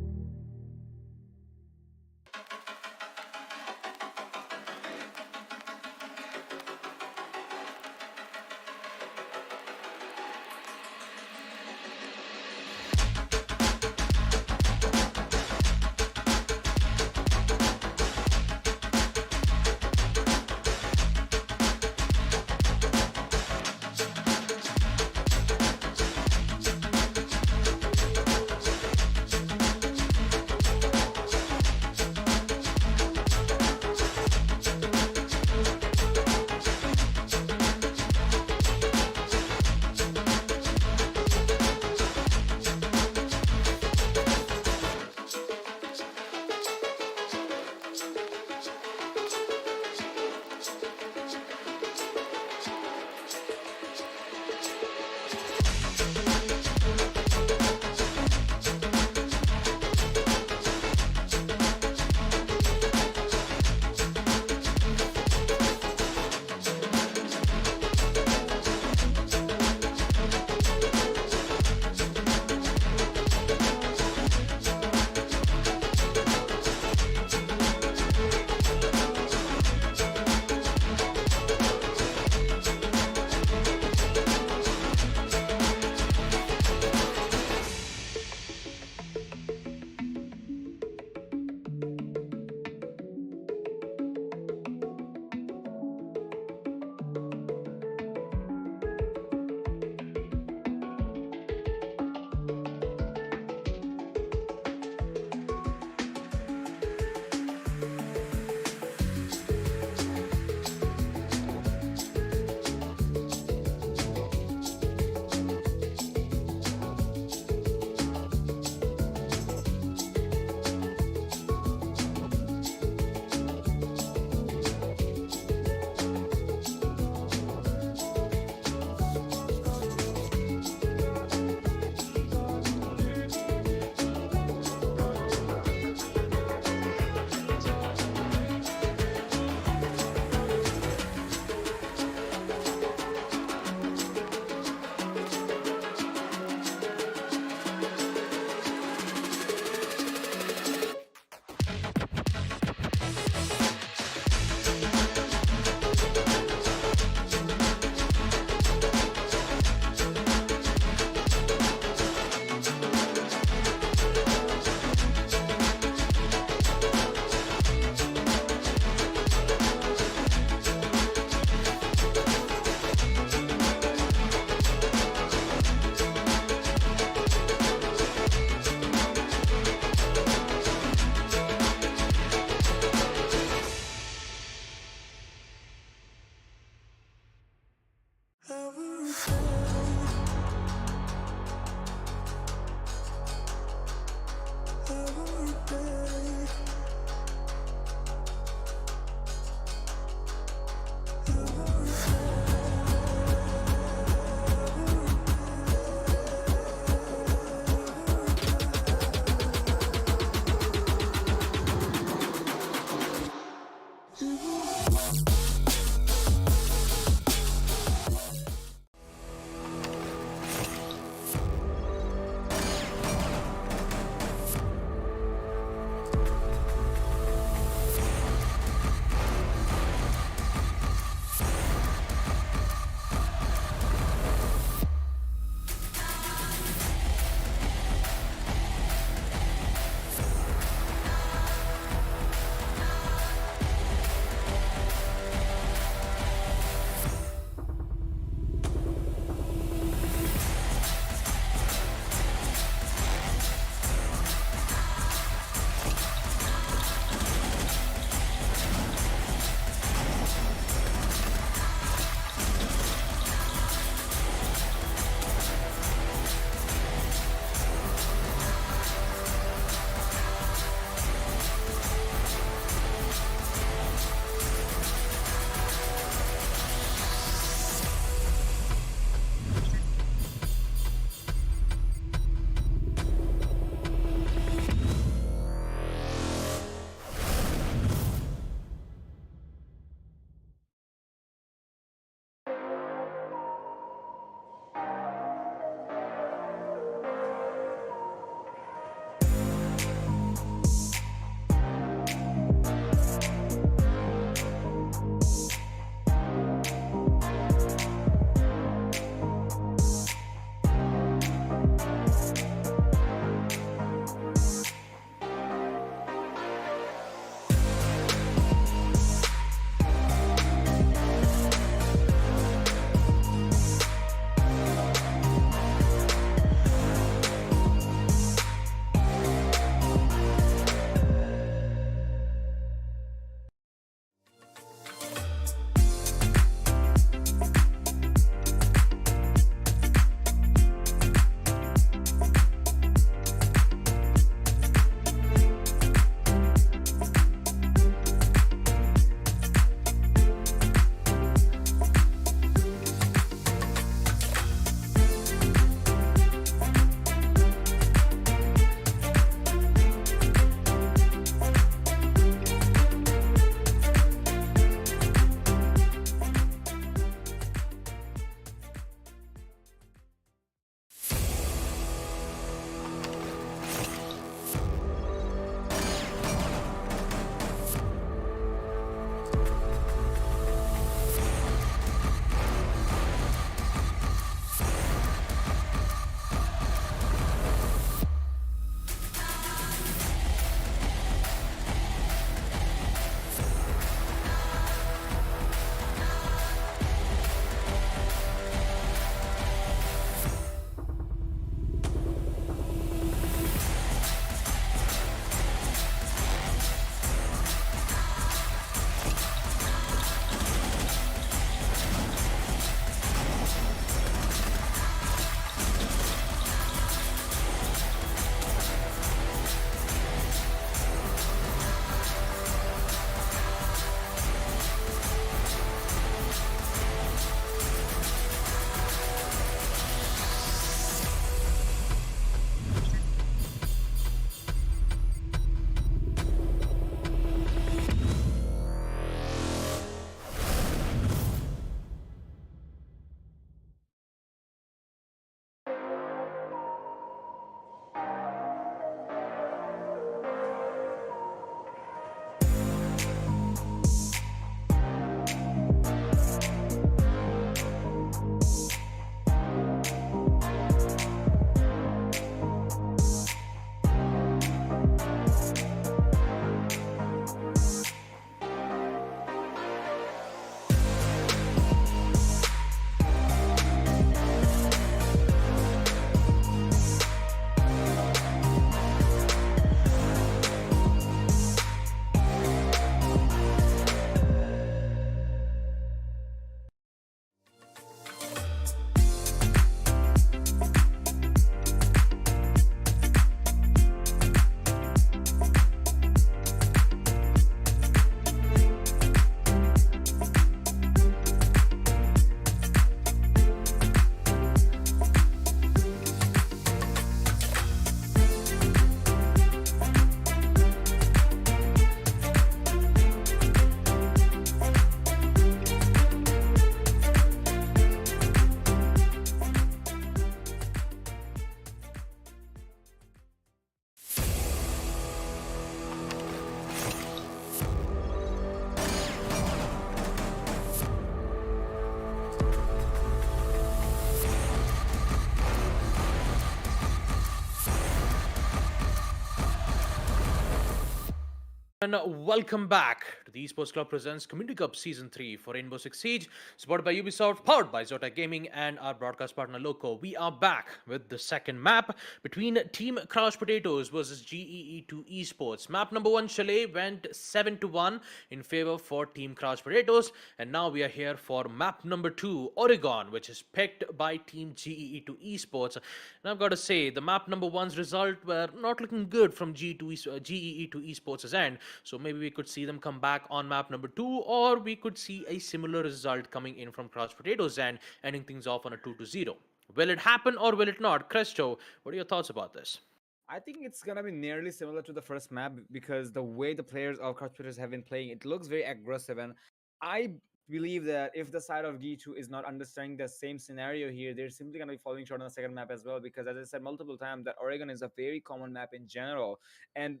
And welcome back to the Esports Club Presents Community Cup Season 3 for Rainbow-Six-Siege, supported by Ubisoft, powered by Zotec Gaming, and our broadcast partner Loco. We are back with the second map between Team Crouch Potatoes versus GeeTwo Esports. Map number 1, Chalet, went 7-1 in favor for Team Crouch Potatoes, and now we are here for map number 2, Oregon, which is picked by Team GeeTwo Esports. And I've got to say, the map number 1's result were not looking good from GeeTwo Esports' end. So maybe we could see them come back on map number 2, or we could see a similar result coming in from Crouch Potatoes and ending things off on a 2-0. Will it happen or will it not? Cresto, what are your thoughts about this? I think it's gonna be nearly similar to the first map because the way the players of Crouch Potatoes have been playing, it looks very aggressive, and I believe that if the side of GeeTwo is not understanding the same scenario here, they're simply gonna be falling short on the second map as well. Because as I said multiple times, that Oregon is a very common map in general, and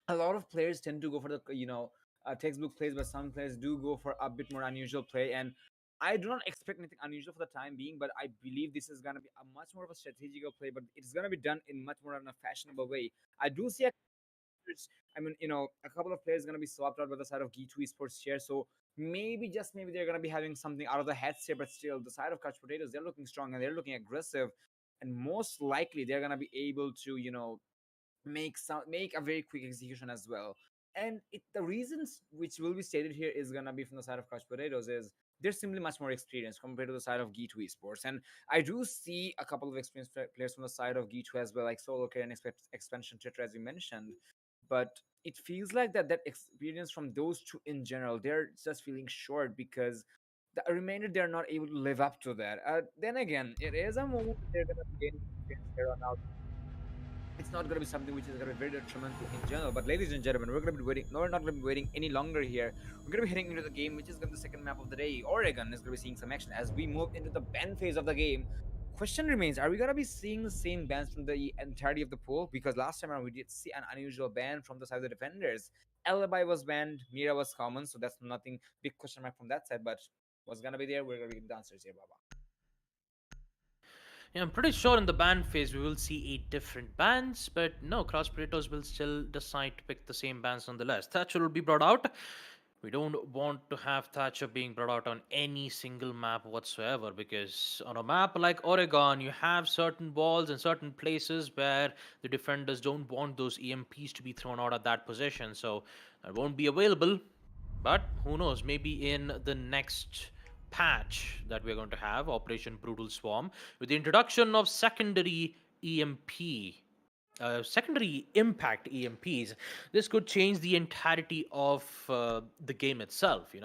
a lot of players tend to go for the textbook plays, but some players do go for a bit more unusual play. And I do not expect anything unusual for the time being, but I believe this is gonna be a much more of a strategical play, but it's gonna be done in much more of a fashionable way. I do see a couple of players gonna be swapped out by the side of GeeTwo Esports here, so maybe just maybe they're gonna be having something out of the hats here, but still the side of Couch Potatoes, they're looking strong and they're looking aggressive, and most likely they're gonna be able to make a very quick execution as well. And the reasons which will be stated here is gonna be from the side of Crouch Potatoes is they're simply much more experienced compared to the side of GeeTwo Esports. And I do see a couple of experienced players from the side of GeeTwo as well, like Solo Care and Expansion Twitter, as you mentioned. But it feels like that experience from those two in general, they're just feeling short because the remainder they're not able to live up to that. Then again, it is a move they're gonna be gaining experience here on out. It's not going to be something which is going to be very detrimental in general. But ladies and gentlemen, we're going to be waiting. No, we're not going to be waiting any longer here. We're going to be heading into the game, which is going to be the second map of the day. Oregon is going to be seeing some action as we move into the ban phase of the game. Question remains: are we going to be seeing the same bans from the entirety of the pool? Because last time around we did see an unusual ban from the side of the defenders. Alibi was banned, Mira was common, so that's nothing big question mark from that side. But what's going to be there? We're going to be getting the answers here, Baba. Yeah, I'm pretty sure in the ban phase we will see 8 different bans, but no, Crouch Potatoes will still decide to pick the same bans nonetheless. Thatcher will be brought out. We don't want to have Thatcher being brought out on any single map whatsoever, because on a map like Oregon, you have certain walls and certain places where the defenders don't want those EMPs to be thrown out at that position, so that won't be available. But who knows, maybe in the next patch that we're going to have, Operation Brutal Swarm, with the introduction of secondary secondary impact EMPs, this could change the entirety of the game itself,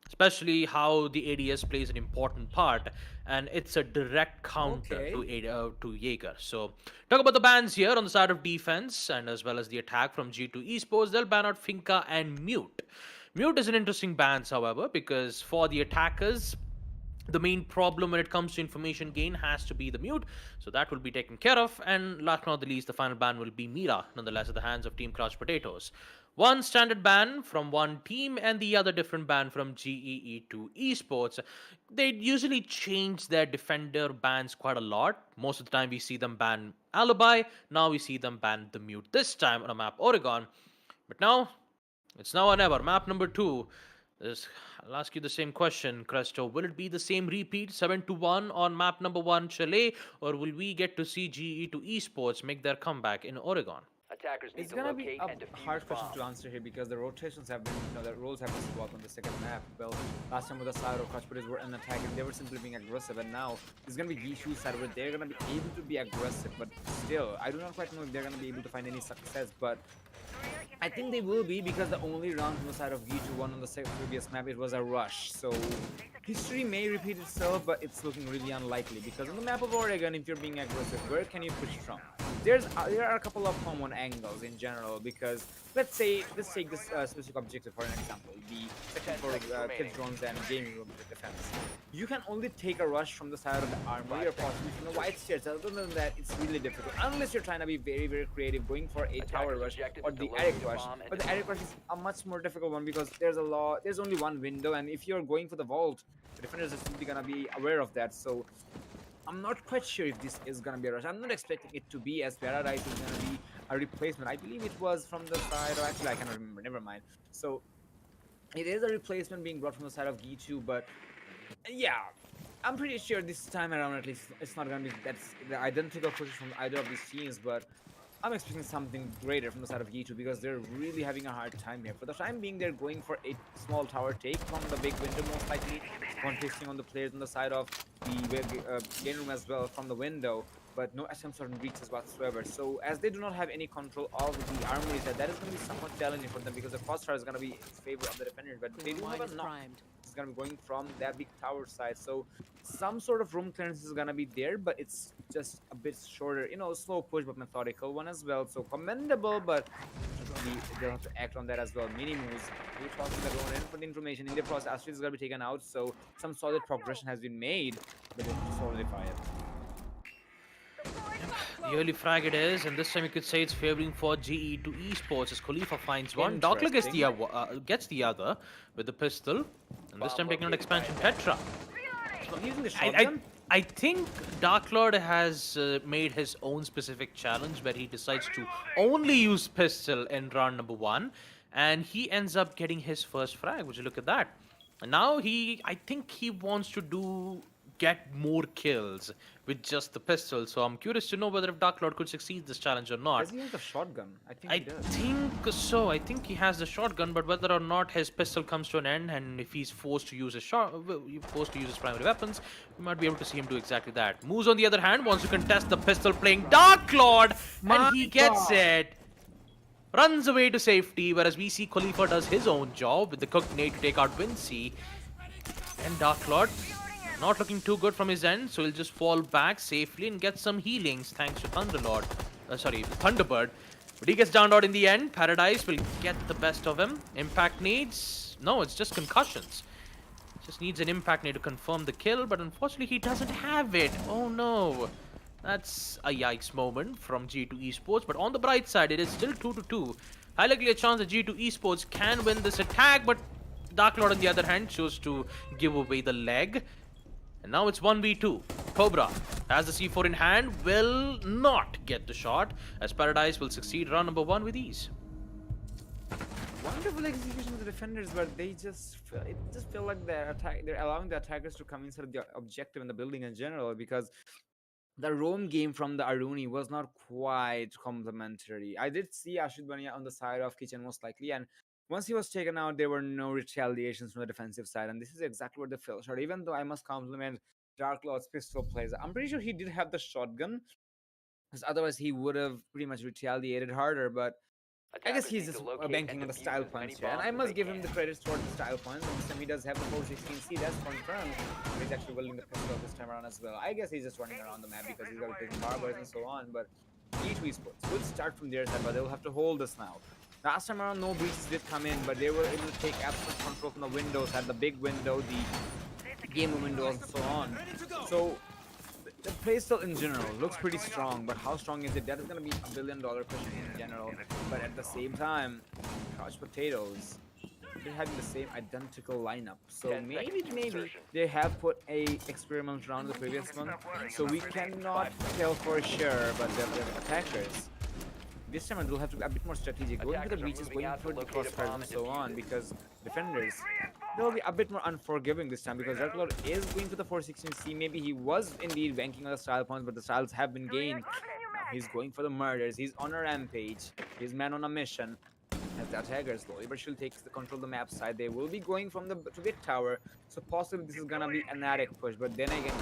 especially how the ADS plays an important part, and it's a direct counter to Jaeger. So, talk about the bans here on the side of defense and as well as the attack from GeeTwo Esports. They'll ban out Finka and Mute. Mute is an interesting ban, however, because for the attackers, the main problem when it comes to information gain has to be the mute, so that will be taken care of. And last but not the least, the final ban will be Mira, nonetheless, at the hands of Team Crouch Potatoes. One standard ban from one team and the other different ban from GeeTwo Esports. They usually change their defender bans quite a lot. Most of the time we see them ban Alibi, now we see them ban the mute, this time on a map Oregon. But now, it's now or never. Map number 2. I'll ask you the same question, Cresto. Will it be the same repeat, 7-1 on map number 1, Chalet, or will we get to see GeeTwo Esports make their comeback in Oregon? Attackers need It's to gonna be locate and a defuse hard question bombs. to answer here because the rotations have been, the roles have been swapped on the second map. Well, last time with the side of Crouch Potatoes were in attack and they were simply being aggressive, and now it's gonna be GeeTwo's side where they're gonna be able to be aggressive, but still, I do not quite know if they're gonna be able to find any success, but I think they will be because the only round from the side of GeeTwo won on the previous map, it was a rush. So history may repeat itself, but it's looking really unlikely because on the map of Oregon, if you're being aggressive, where can you push from? There are a couple of common angles in general because let's take this specific objective for an example, the section for kids drones and gaming room defense. You can only take a rush from the side of the armory or possibly from the white stairs. Other than that, it's really difficult unless you're trying to be very, very creative, going for a tower rush or the Eric rush. But the Eric rush is a much more difficult one because there's only one window, and if you're going for the vault, the defenders are simply gonna be aware of that. So I'm not quite sure if this is gonna be a rush. I'm not expecting it to be, as Paradise is gonna be a replacement. I believe it was from the side, or actually I cannot remember. Never mind. So it is a replacement being brought from the side of GeeTwo, but yeah, I'm pretty sure this time around at least it's not gonna be that's the identical push from either of these teams, but I'm expecting something greater from the side of GeeTwo because they're really having a hard time here. For the time being, they're going for a small tower take from the big window, most likely. One facing on the players on the side of the game room as well from the window, but no attempts on reaches whatsoever. So as they do not have any control of the armories, that is going to be somewhat challenging for them because the crossfire is going to be in favor of the defenders, but they do have a knock. It's going to be going from that big tower side, so some sort of room clearance is going to be there, but it's just a bit shorter, you know, slow push but methodical one as well, so commendable, but they'll have to act on that as well. Mini moves, we're tossing the drone in for the information. In the process, Astrid is going to be taken out, so some solid progression has been made, but they have to solidify it. The early frag it is, and this time you could say it's favoring for GeeTwo Esports as Khalifa finds one. Darkler gets the other with the pistol, and this time taking out expansion Petra. So using the shotgun? I think Dark Lord has made his own specific challenge where he decides to only use pistol in round number 1, and he ends up getting his first frag. Would you look at that? And now I think he wants to get more kills with just the pistol. So I'm curious to know whether if Dark Lord could succeed this challenge or not. Does he have the shotgun? I think he does. think so. I think he has the shotgun, but whether or not his pistol comes to an end, and if he's forced to use his primary weapons, we might be able to see him do exactly that. Moose, on the other hand, wants to contest the pistol, playing Dark Lord, and he gets it. Runs away to safety, whereas we see Khalifa does his own job with the cooked nade to take out Vinci. And Dark Lord not looking too good from his end, so he'll just fall back safely and get some healings thanks to Thunderbird. But he gets downed out in the end. Paradise will get the best of him. Impact needs... No, it's just concussions. Just needs an impact nade to confirm the kill, but unfortunately he doesn't have it. Oh no. That's a yikes moment from GeeTwo Esports, but on the bright side, it is still 2-2. High likely a chance that GeeTwo Esports can win this attack, but Dark Lord on the other hand chose to give away the leg. And now it's 1v2. Cobra has the C4 in hand, will not get the shot, as Paradise will succeed round number 1 with ease. Wonderful execution of the defenders, but it just feel like they're allowing the attackers to come inside the objective in the building in general, because the roam game from the Aruni was not quite complimentary. I did see Ashid Bania on the side of Kitchen most likely, and once he was taken out, there were no retaliations from the defensive side, and this is exactly what they fell short. Even though I must compliment Dark Lord's pistol plays, I'm pretty sure he did have the shotgun, because otherwise he would have pretty much retaliated harder, but I guess he's just banking on the style points here, and I must give him the credits for the style points. And this time he does have the 416C, that's confirmed. He's actually wielding the pistol this time around as well. I guess he's just running around the map because he's got to take barbers and so on, but GeeTwo Esports would start from their side, but they'll have to hold this now. Last time around, no breaches did come in, but they were able to take absolute control from the windows, had the big window, the game window, and so on. So the play still in general looks pretty strong, but how strong is it? That is going to be $1 billion question in general. But at the same time, couch potatoes, they're having the same identical lineup. So maybe they have put a experiment round the previous one. So we cannot tell for sure, but they're attackers. This time they'll have to be a bit more strategic, going for the breaches, going for the crossfires and so on, because defenders, they'll be a bit more unforgiving this time, because Dark Lord is going for the 416C. Maybe he was indeed banking on the style points, but the styles have been gained. Now he's going for the murders, he's on a rampage, he's man on a mission. As the attacker slowly but surely takes the control of the map side, they will be going from the big tower, so possibly this is gonna be an attic push. But then again,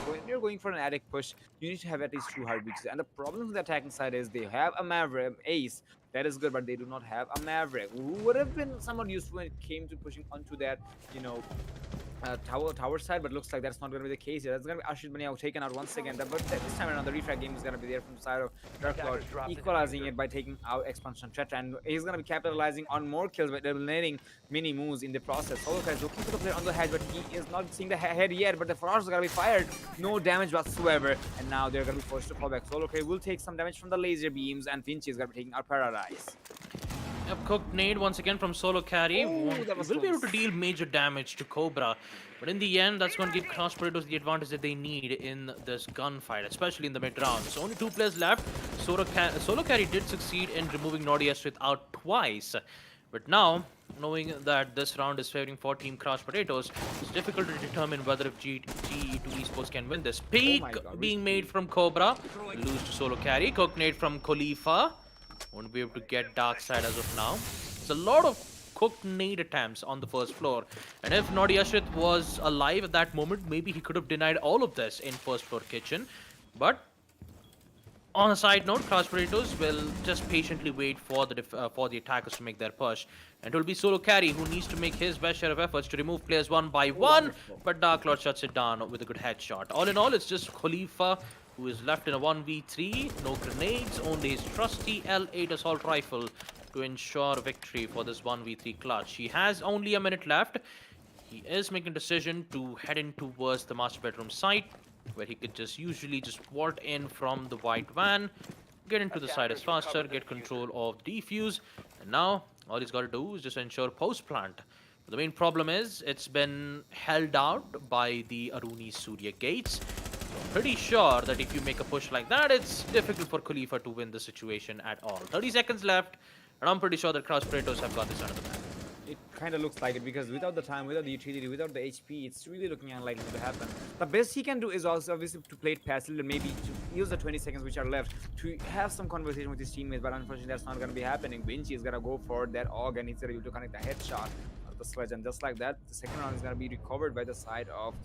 when you're going for an attic push, you need to have at least 2 hard breaches. And the problem with the attacking side is they have a Maverick Ace, that is good, but they do not have a Maverick, who would have been somewhat useful when it came to pushing onto that, you know, tower side, but looks like that's not going to be the case here. That's going to be Ashid Bania taken out once again, but this time around the refrag game is going to be there from the side of Dark Lord, equalizing it by taking out expansion Tetra, and he's going to be capitalizing on more kills by eliminating mini moves in the process. Solokai is looking for the player on the head, but he is not seeing the head yet, but the frost is going to be fired, no damage whatsoever, and now they're going to be forced to fall back. Solokai will take some damage from the laser beams, and Vinci is going to be taking out Paradise. A cooked nade once again from Solo Carry. that was Will be able to close. deal major damage to Cobra. But in the end, that's going to give Cross Potatoes the advantage that they need in this gunfight, especially in the mid rounds. Only 2 players left. Solo Carry did succeed in removing Naughty Street out twice. But now, knowing that this round is favoring for Team Crouch Potatoes, it's difficult to determine whether if GeeTwo Esports can win this. Peak God, being made from Cobra, lose to Solo Carry. Cook nade from Khalifa. Won't be able to get Dark Side as of now. There's a lot of cooked nade attempts on the first floor. And if Naughty Ashrit was alive at that moment, maybe he could have denied all of this in first floor kitchen. But on a side note, Crouch Potatoes will just patiently wait for the attackers to make their push. And it will be Solo Carry who needs to make his best share of efforts to remove players one by one. But Dark Lord shuts it down with a good headshot. All in all, it's just Khalifa who is left in a 1v3. No grenades, only his trusty L8 assault rifle to ensure victory for this 1v3 clutch. He has only a minute left. He is making a decision to head in towards the master bedroom site, where he could usually just vault in from the white van, get into the site as faster, get control of the defuse, and now all he's got to do is just ensure post plant. But the main problem is it's been held out by the Aruni Surya gates. So I'm pretty sure that if you make a push like that, it's difficult for Khalifa to win the situation at all. 30 seconds left, and I'm pretty sure that Crouch Potatoes have got this under the bag. It kind of looks like it because without the time, without the utility, without the HP, it's really looking unlikely to happen. The best he can do is also obviously to play it passively and maybe to use the 20 seconds which are left to have some conversation with his teammates, but unfortunately that's not going to be happening. Vinci is going to go for that AUG and he's going to be able to connect the headshot of the sledge, and just like that, the second round is going to be recovered by the side of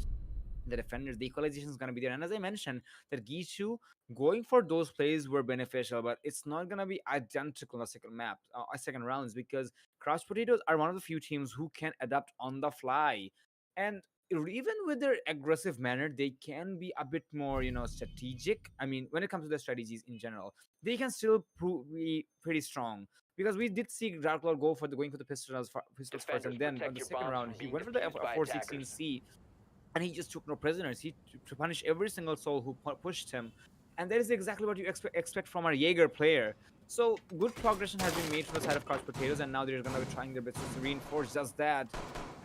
the defenders. The equalization is going to be there, and as I mentioned, that GeeTwo going for those plays were beneficial, but it's not going to be identical in the second map, second rounds, because Crouch Potatoes are one of the few teams who can adapt on the fly, and even with their aggressive manner, they can be a bit more, strategic. I mean, when it comes to their strategies in general, they can still be pretty strong. Because we did see Dark Lord going for the pistols first, and then on the second round, he went for the 416C, and he just took no prisoners. He to punish every single soul who pushed him, and that is exactly what you expect from our Jaeger player. So good progression has been made from the side of Crouch Potatoes, and now they're going to be trying their best to reinforce just that.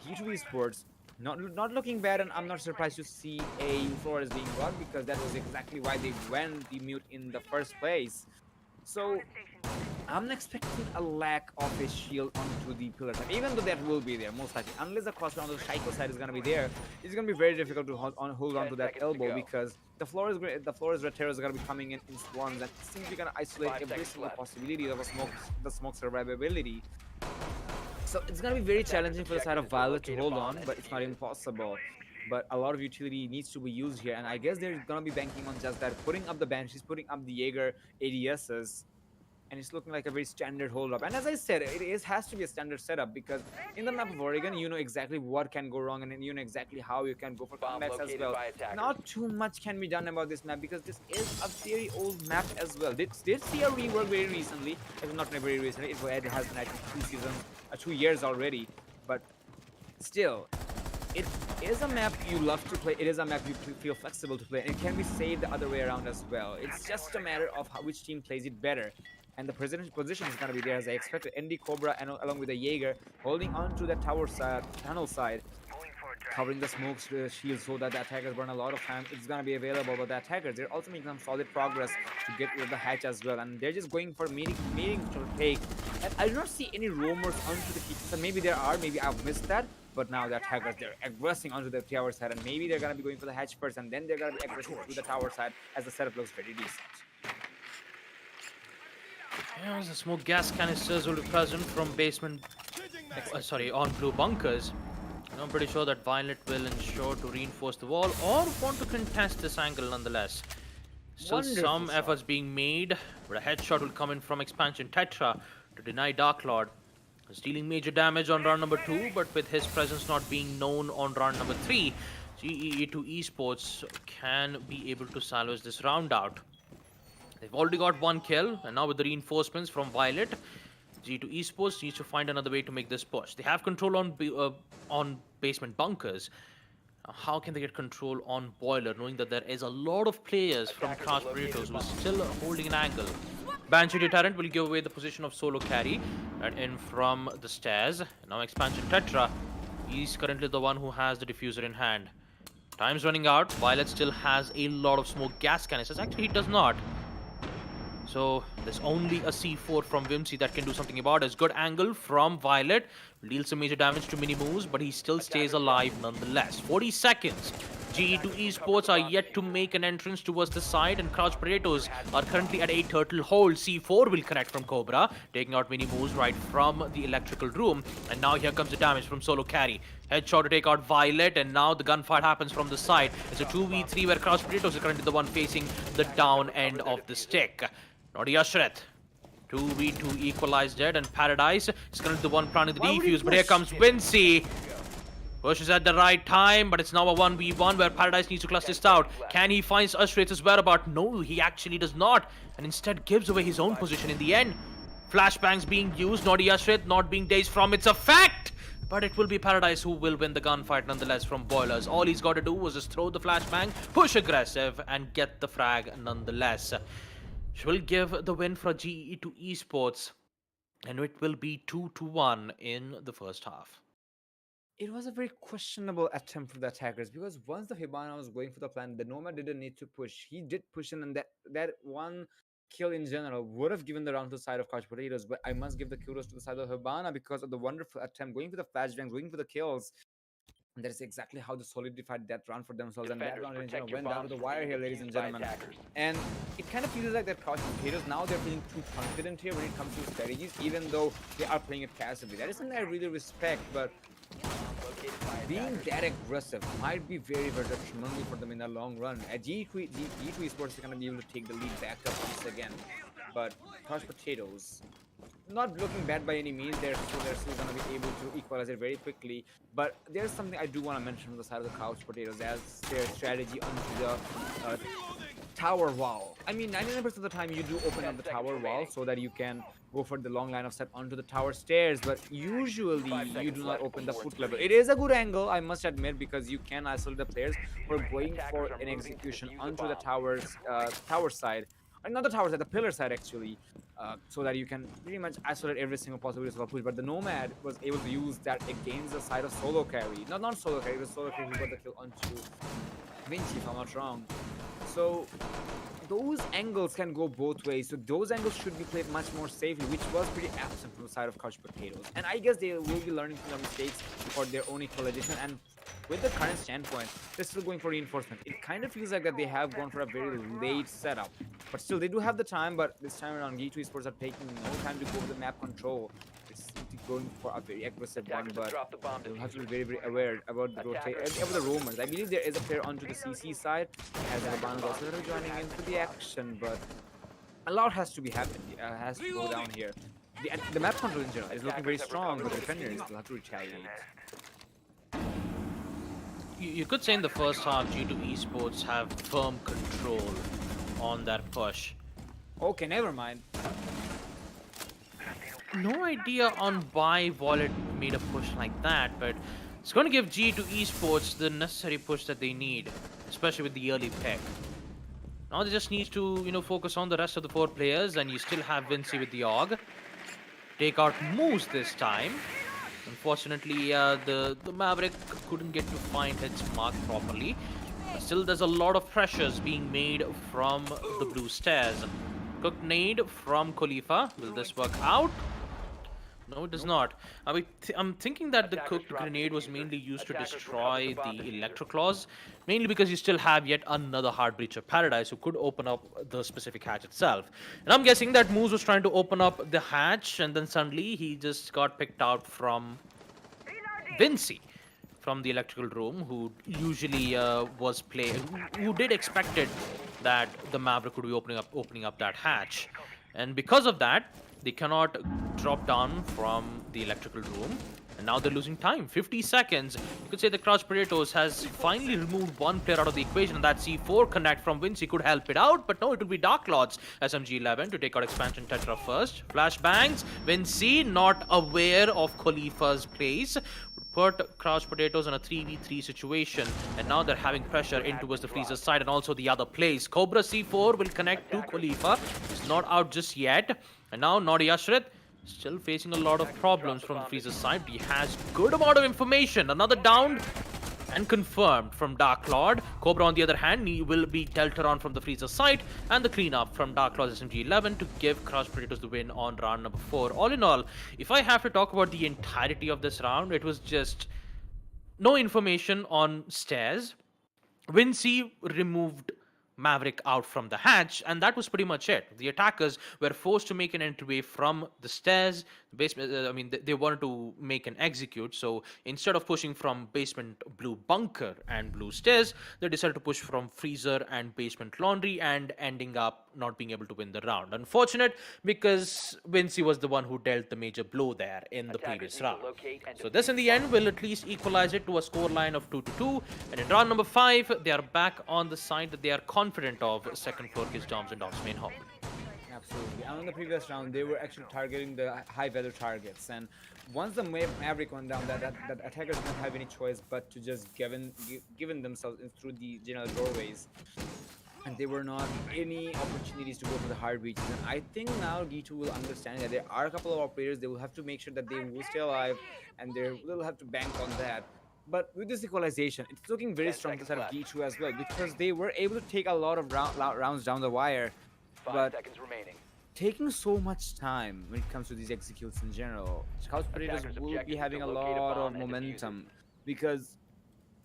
GeeTwo Esports not looking bad, and I'm not surprised to see a Flores being brought, because that was exactly why they went the mute in the first place. So I'm expecting a lack of a shield onto the pillar side, even though that will be there most likely. Unless the cross on the Shaiko side is going to be there, it's going to be very difficult to hold on to that elbow, because the Flores Reteros are going to be coming in swarms, and it seems we're going to isolate every single possibility of the smoke survivability. So it's going to be very challenging for the side of Violet to hold on, but it's not impossible. But a lot of utility needs to be used here, and I guess they're going to be banking on just that, putting up the Banshees, putting up the Jaeger ADSs, and it's looking like a very standard hold up. And as I said, has to be a standard setup, because in the map of Oregon, you know exactly what can go wrong, and you know exactly how you can go for comebacks as well. Not too much can be done about this map, because this is a very old map as well. Did see a rework very recently. It was not very recently. It has been, I think, 2 years already. But still, it is a map you love to play. It is a map you feel flexible to play. And it can be saved the other way around as well. It's just a matter of which team plays it better. And the position is going to be there as I expected. ND Cobra and along with the Jaeger holding on to the tower side, tunnel side, covering the smoke shield so that the attackers burn a lot of time. It's going to be available, but the attackers, they're also making some solid progress to get rid of the hatch as well. And they're just going for meeting to take. And I do not see any roamers onto the kitchen. So maybe there are, maybe I've missed that. But now the attackers, they're aggressing onto the tower side, and maybe they're going to be going for the hatch first, and then they're going to be aggressive to the tower side, as the setup looks very decent. Yeah, the smoke gas canisters will be present from basement, on blue bunkers. And I'm pretty sure that Violet will ensure to reinforce the wall or want to contest this angle nonetheless. Still some efforts being made, but a headshot will come in from expansion Tetra to deny Dark Lord. He's dealing major damage on round number 2, but with his presence not being known on round number 3, GeeTwo Esports can be able to salvage this round out. They've already got 1 kill, and now with the reinforcements from Violet, GeeTwo Esports needs to find another way to make this push. They have control on basement bunkers. How can they get control on Boiler, knowing that there is a lot of players from Crouch Potatoes who are still holding an angle? Banshee Deterrent will give away the position of solo carry and in from the stairs. Now Expansion Tetra, he's currently the one who has the diffuser in hand. Time's running out. Violet still has a lot of smoke gas canisters. Actually, he does not. So there's only a C4 from Whimsy that can do something about it. Good angle from Violet. Deals some major damage to Mini Moves, but he still stays alive nonetheless. 40 seconds. GeeTwo Esports are yet to make an entrance towards the side, and Crouch Potatoes are currently at a turtle hold. C4 will connect from Cobra, taking out Mini Moves right from the electrical room. And now here comes the damage from Solo Carry. Headshot to take out Violet, and now the gunfight happens from the side. It's a 2v3 where Crouch Potatoes is currently the one facing the down end of the stick. Naughty Ashret. 2v2 equalized dead, and Paradise is currently the one planning the defuse, but here comes Vinci. Pushes at the right time, but it's now a 1v1 where Paradise needs to clutch this out. Can he find Ashret's whereabouts? No, he actually does not, and instead gives away his own position in the end. Flashbangs being used, Naughty Ashret not being dazed from its effect. But it will be Paradise who will win the gunfight nonetheless from Boilers. All he's got to do was just throw the flashbang, push aggressive, and get the frag nonetheless. Which will give the win for GeeTwo Esports, and it will be 2-1 in the first half. It was a very questionable attempt for the attackers because once the Hibana was going for the plan, the Nomad didn't need to push. He did push in, and that one kill in general would have given the round to the side of Couch Potatoes, but I must give the kudos to the side of Hibana because of the wonderful attempt, going for the flashbangs, going for the kills. And that is exactly how they solidified that round for themselves. And that round in general went down to the wire here, ladies and gentlemen. And it kind of feels like that Couch Potatoes, now they're feeling too confident here when it comes to strategies, even though they are playing it passively. That is something I really respect, but being that aggressive might be very, very detrimental for them in the long run. At GeeTwo Esports are going to be able to take the lead back up once again. But Couch Potatoes, not looking bad by any means, they're still going to be able to equalize it very quickly. But there's something I do want to mention on the side of the Couch Potatoes as their strategy onto the tower wall. I mean, 99% of the time you do open up the tower wall so that you can go for the long line of sight onto the tower stairs, but usually you do not open the foot level. It is a good angle, I must admit, because you can isolate the players for going for an execution onto the tower side. Not the tower side, the pillar side actually, so that you can pretty much isolate every single possibility of a push. But the Nomad was able to use that against the side of solo carry. Not solo carry, it was solo carry who got the kill onto Vinci, if I'm not wrong. So those angles can go both ways. So those angles should be played much more safely, which was pretty absent from the side of Couch Potatoes. And I guess they will be learning from their mistakes for their own equalization. And with the current standpoint, they're still going for reinforcement. It kind of feels like that they have gone for a very late setup. But still, they do have the time, but this time around, GeeTwo Esports are taking no time to go for the map control. It's going for a very aggressive one, but you'll have to be very, very aware about the about the roamers. I believe there is a player onto the CC side, as Alban is also joining into the action, but a lot has to be happening, has to go down here. The map control in general is looking very strong, but the defenders will have to retaliate. You could say in the first half, GeeTwo Esports have firm control on that push. Okay, never mind. No idea on why Violet made a push like that, but it's going to give GeeTwo Esports the necessary push that they need, especially with the early pick. Now they just need to, focus on the rest of the 4 players, and you still have Vinci with the AUG. Take out Moose this time. Unfortunately, the Maverick couldn't get to find its mark properly. But still, there's a lot of pressures being made from the blue stairs. Cooked nade from Khalifa. Will this work out? No, it does not. I'm thinking that the cooked grenade was mainly used to destroy the Electroclaws, mainly because you still have yet another hard breach of Paradise who could open up the specific hatch itself. And I'm guessing that Moose was trying to open up the hatch, and then suddenly he just got picked out from Vinci from the electrical room, who usually was playing, who did expected that the Maverick would be opening up that hatch, and because of that, they cannot drop down from the electrical room, and now they're losing time. 50 seconds. You could say the Crouch Potatoes has finally removed one player out of the equation, and that C4 connect from Vinci could help it out, but no, it will be Dark Lords SMG-11 to take out Expansion Tetra first. Flashbangs. Vinci not aware of Khalifa's place. put Crouch Potatoes in a 3v3 situation, and now they're having pressure in towards the Freezer side and also the other place. Cobra C4 will connect to Khalifa. He's not out just yet. And now Naughty Ashrit still facing a lot of problems from the Freezer side. He has good amount of information. Another down and confirmed from Dark Lord. Cobra, on the other hand, he will be dealt around from the Freezer side, and the cleanup from Dark Lord's SMG-11 to give Crouch Potatoes the win on round number 4. All in all, if I have to talk about the entirety of this round, it was just no information on stairs. Vinci removed Maverick out from the hatch, and that was pretty much it. The attackers were forced to make an entryway from the stairs. Basement, they wanted to make an execute, so instead of pushing from basement blue bunker and blue stairs, they decided to push from freezer and basement laundry, and ending up not being able to win the round. Unfortunate, because Vinci was the one who dealt the major blow there in the previous round. So this in the end will at least equalize it to a scoreline of 2-2, and in round number 5, they are back on the side that they are confident of, second floor Kiss Doms and Doms main hall. Absolutely. And on the previous round, they were actually targeting the high value targets. And once the Maverick went down, that attackers didn't have any choice but to just given themselves in through the general doorways. And there were not any opportunities to go to the hard reaches. And I think now GeeTwo will understand that there are a couple of operators. They will have to make sure that they will stay alive, and they will have to bank on that. But with this equalization, it's looking very strong on the side of GeeTwo as well, because they were able to take a lot of rounds down the wire. 5 seconds remaining. Taking so much time when it comes to these executes in general, Crouch Potatoes will be having a lot of momentum, because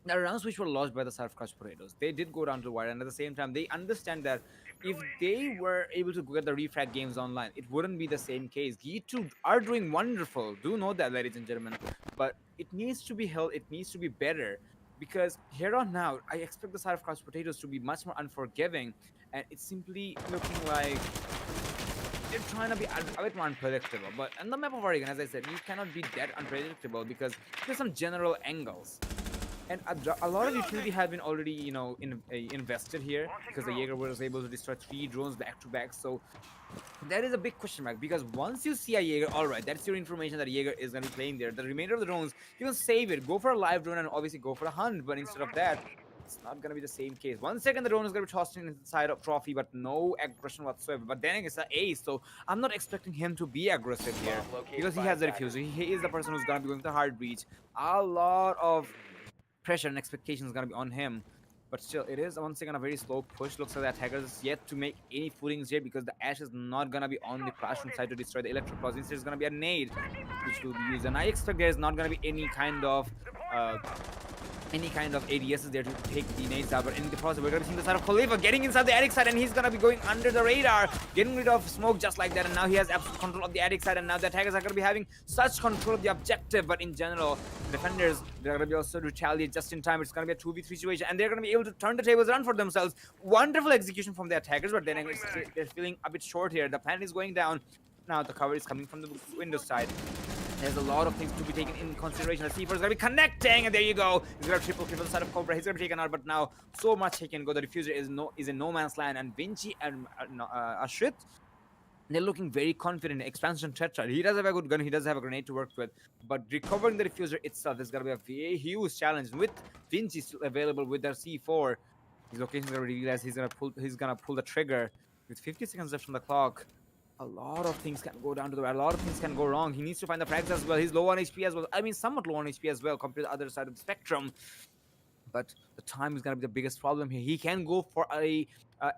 the rounds which were lost by the side of Crouch Potatoes, they did go down to the wire, and at the same time, they understand that if they were able to get the refrag games online, it wouldn't be the same case. GeeTwo are doing wonderful. Do know that, ladies and gentlemen, but it needs to be held. It needs to be better, because here on out, I expect the side of Crouch Potatoes to be much more unforgiving, and it's simply looking like they're trying to be a bit more unpredictable. But on the map of Oregon, as I said, you cannot be that unpredictable, because there's some general angles. And a lot of utility have been already, invested here, because the Jaeger was able to destroy 3 drones back to back. So that is a big question mark, because once you see a Jaeger, all right, that's your information that Jaeger is going to be playing there. The remainder of the drones, you can save it, go for a live drone, and obviously go for a hunt. But instead of that, it's not going to be the same case. 1 second, the drone is going to be tossed inside of Trophy, but no aggression whatsoever. But then it's an ace, so I'm not expecting him to be aggressive here, because he has the refuser. He is the person who's going to be going to the hard breach. A lot of pressure and expectations is going to be on him. But still, it is once again a very slow push. Looks like the attackers is yet to make any footings here, because the Ash is not going to be on the classroom side to destroy the electric claws. Instead, it's going to be a nade which will be used. And I expect there's not going to be any kind of ADSs there to take the nades out. But in the process, we're going to see the side of Khalifa getting inside the attic side, and he's going to be going under the radar, getting rid of smoke just like that. And now he has absolute control of the attic side, and now the attackers are going to be having such control of the objective. But in general, the defenders, they're going to be also retaliate just in time. It's going to be a 2v3 situation, and they're going to be able to turn the tables around for themselves. Wonderful execution from the attackers, but then they're feeling a bit short here. The plan is going down. Now the cover is coming from the window side. There's a lot of things to be taken in consideration. The C4 is going to be connecting, and there you go. He's going to triple kill on the side of Cobra. He's going to be taken out, but now so much he can go. The diffuser is in no man's land, and Vinci and Ashrit, they're looking very confident. Expansion Tetra, he does have a good gun. He does have a grenade to work with, but recovering the diffuser itself is going to be a very huge challenge. With Vinci still available with their C4, his location is going to realize he's going to pull the trigger with 50 seconds left on the clock. A lot of things can go down to the right. A lot of things can go wrong. He needs to find the frags as well. He's low on HP as well. I mean, somewhat low on HP as well compared to the other side of the spectrum. But the time is going to be the biggest problem here. He can go for a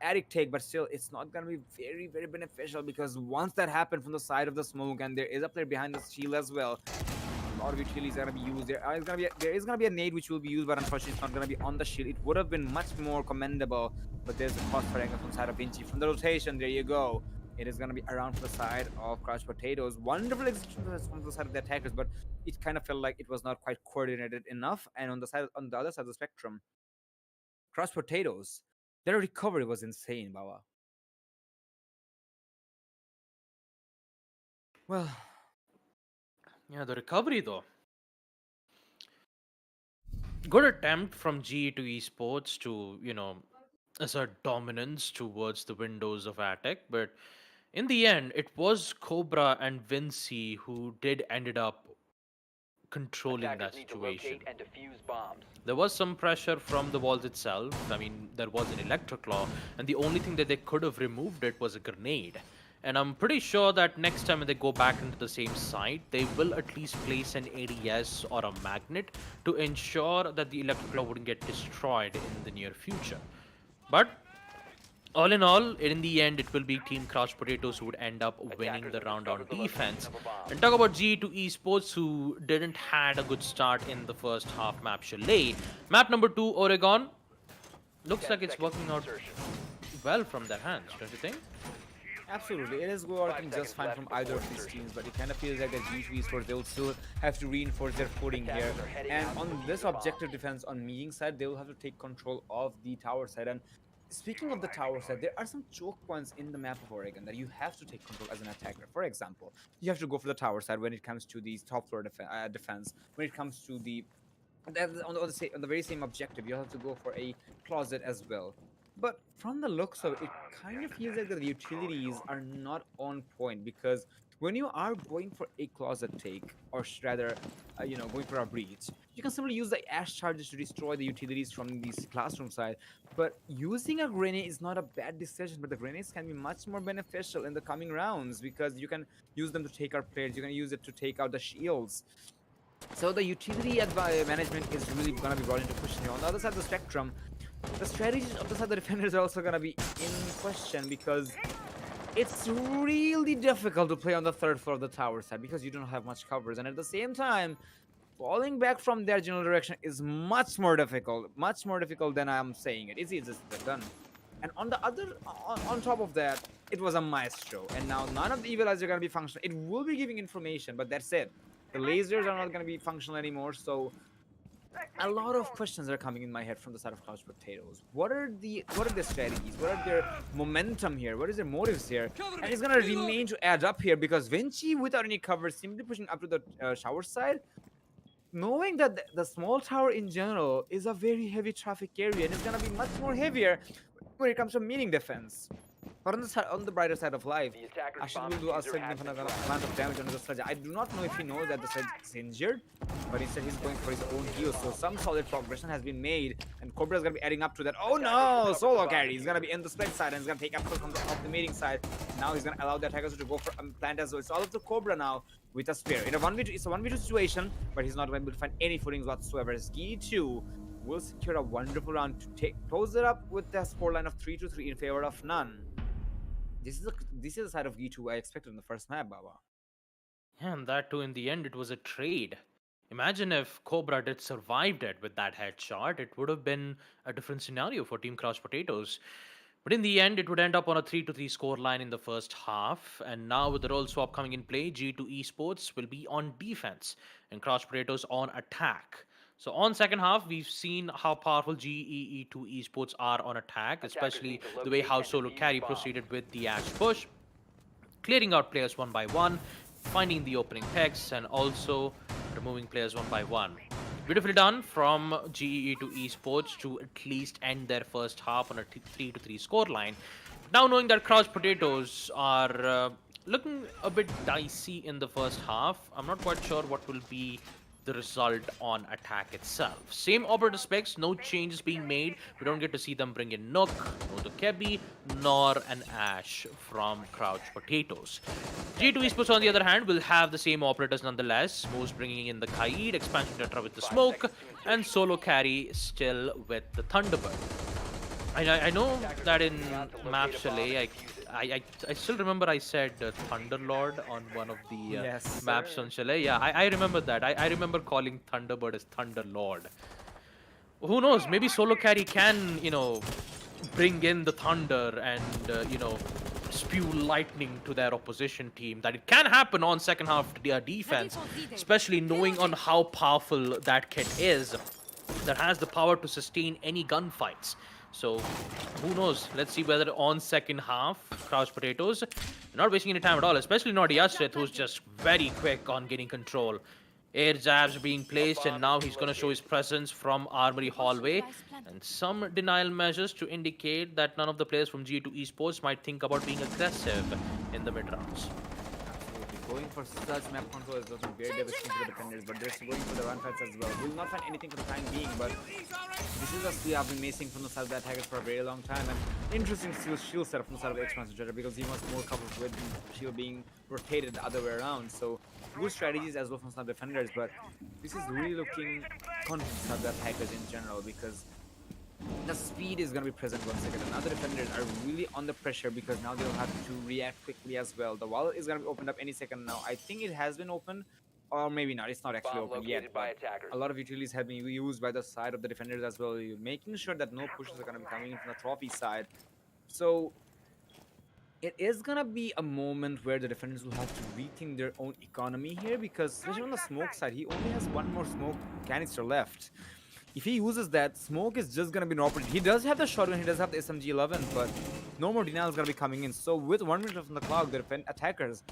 attic take, but still, it's not going to be very, very beneficial, because once that happens from the side of the smoke, and there is a player behind the shield as well, a lot of utilities are going to be used. There is going to be a nade which will be used, but unfortunately, it's not going to be on the shield. It would have been much more commendable, but there's a cost for angle from the side of Vinci. From the rotation, there you go. It is going to be around for the side of Crouch Potatoes. Wonderful execution from the side of the attackers, but it kind of felt like it was not quite coordinated enough. And on the other side of the spectrum, Crouch Potatoes, their recovery was insane, Bawa. Well, Yeah, the recovery though. Good attempt from GE to Esports to, assert dominance towards the windows of Attic, but in the end, it was Cobra and Vinci who did ended up controlling that Attackers need to situation. locate and defuse bombs. There was some pressure from the walls itself. I mean, there was an electric claw, and the only thing that they could have removed it was a grenade. And I'm pretty sure that next time when they go back into the same site, they will at least place an ADS or a magnet to ensure that the electric claw wouldn't get destroyed in the near future. But all in all, in the end, it will be Team Crouch Potatoes who would end up winning the round on defense. And talk about GeeTwo Esports, who didn't had a good start in the first half map Chalet. Map number 2, Oregon. Looks like it's working out well from their hands, don't you think? Absolutely, it is working just fine from either of these teams, but it kind of feels like the GeeTwo Esports, they'll still have to reinforce their footing here. And on this objective defense on meeting side, they will have to take control of the tower side. And speaking of the tower side, there are some choke points in the map of Oregon that you have to take control as an attacker. For example, you have to go for the tower side when it comes to the top floor defense. When it comes to the on the very same objective, you have to go for a closet as well. But from the looks of it, it kind of feels like the utilities are not on point, because when you are going for a closet take, or rather, going for a breach, you can simply use the ash charges to destroy the utilities from this classroom side. But using a grenade is not a bad decision, but the grenades can be much more beneficial in the coming rounds, because you can use them to take out players, you can use it to take out the shields. So the utility management is really going to be brought into question here. On the other side of the spectrum, the strategies of the side of the defenders are also going to be in question, because it's really difficult to play on the third floor of the tower side because you don't have much coverage, and at the same time, falling back from their general direction is much more difficult than I'm saying it. It's easier said done. And on the other, on top of that, it was a maestro, and now none of the evilizers are going to be functional. It will be giving information, but that's it. The lasers are not going to be functional anymore, so a lot of questions are coming in my head from the side of Couch Potatoes. What are their strategies? What are their momentum here? What is their motives here? And it's gonna remain to add up here, because Vinci, without any cover, simply pushing up to the shower side, knowing that the small tower in general is a very heavy traffic area, and it's gonna be much more heavier when it comes to meeting defense. But on the brighter side of life, Ashit will do a significant amount of damage on the Surge. I do not know if he knows that the Surge is injured, but instead he's going for his own heal. So some solid progression has been made, and Cobra is going to be adding up to that. Oh no! Solo carry. He's going to be in the split side, and he's going to take up from off the meeting side. Now he's going to allow the attackers to go for plant as well. It's all up to Cobra now with a spear. It's a 1v2 situation, but he's not able to find any footings whatsoever. As GeeTwo will secure a wonderful round to close it up with the scoreline of 3-3 in favor of none. This is the side of GeeTwo I expected in the first map, Baba. Yeah, and that too, in the end, it was a trade. Imagine if Cobra did survived it with that headshot, it would have been a different scenario for Team Crouch Potatoes. But in the end, it would end up on a 3-3 scoreline in the first half. And now with the role swap coming in play, GeeTwo Esports will be on defense and Crouch Potatoes on attack. So on second half, we've seen how powerful GeeTwo Esports are on attack, especially the way how Solo Carry proceeded with the Ash push, clearing out players one by one, finding the opening picks, and also removing players one by one. Beautifully done from GeeTwo Esports to at least end their first half on a 3-3 scoreline. Now knowing that Crouch Potatoes are looking a bit dicey in the first half, I'm not quite sure what will be the result on attack itself. Same operator specs, no changes being made. We don't get to see them bring in Nook, nor the Kebi, nor an Ash from Crouch Potatoes. GeeTwo Esports, on the other hand, will have the same operators nonetheless. Moose bringing in the Kaid, Expansion Tetra with the Smoke, and Solo Carry still with the Thunderbird. I know that in Map Chalet, I still remember I said Thunderlord on one of the maps on Chalet. Yeah, I remember that. I remember calling Thunderbird as Thunderlord. Who knows? Maybe Solo Carry can, bring in the thunder and, spew lightning to their opposition team. That it can happen on second half defense, especially knowing on how powerful that kit is, that has the power to sustain any gunfights. So, who knows? Let's see whether on second half, Crouch Potatoes, not wasting any time at all, especially not Yashrit, who's just very quick on getting control. Air jabs being placed, and now he's going to show his presence from Armory Hallway. And some denial measures to indicate that none of the players from GeeTwo Esports might think about being aggressive in the mid-rounds. Absolutely. Going for such map control is looking very devastating for the defenders, but they're going for the run fights as well. Will not find anything for the time being, but this is a skill I've been missing from the side of the attackers for a very long time, and interesting shield setup from the side of X-Master because he wants more coverage with the shield being rotated the other way around. So good strategies as well from some defenders, but this is really looking confused of the attackers in general because the speed is going to be present once again. And other defenders are really under pressure because now they'll have to react quickly as well. The wall is going to be opened up any second now. I think it has been opened, or maybe not. It's not actually Bomb open yet. located by But attackers. a lot of utilities have been used by the side of the defenders as well, making sure that no pushes are going to be coming in from the trophy side. So it is gonna be a moment where the defenders will have to rethink their own economy here because especially on the smoke side, he only has one more smoke canister left. If he uses that, smoke is just gonna be no opportunity. He does have the shotgun, he does have the SMG-11, but no more denial is gonna be coming in. So with 1 minute left on the clock, the attackers,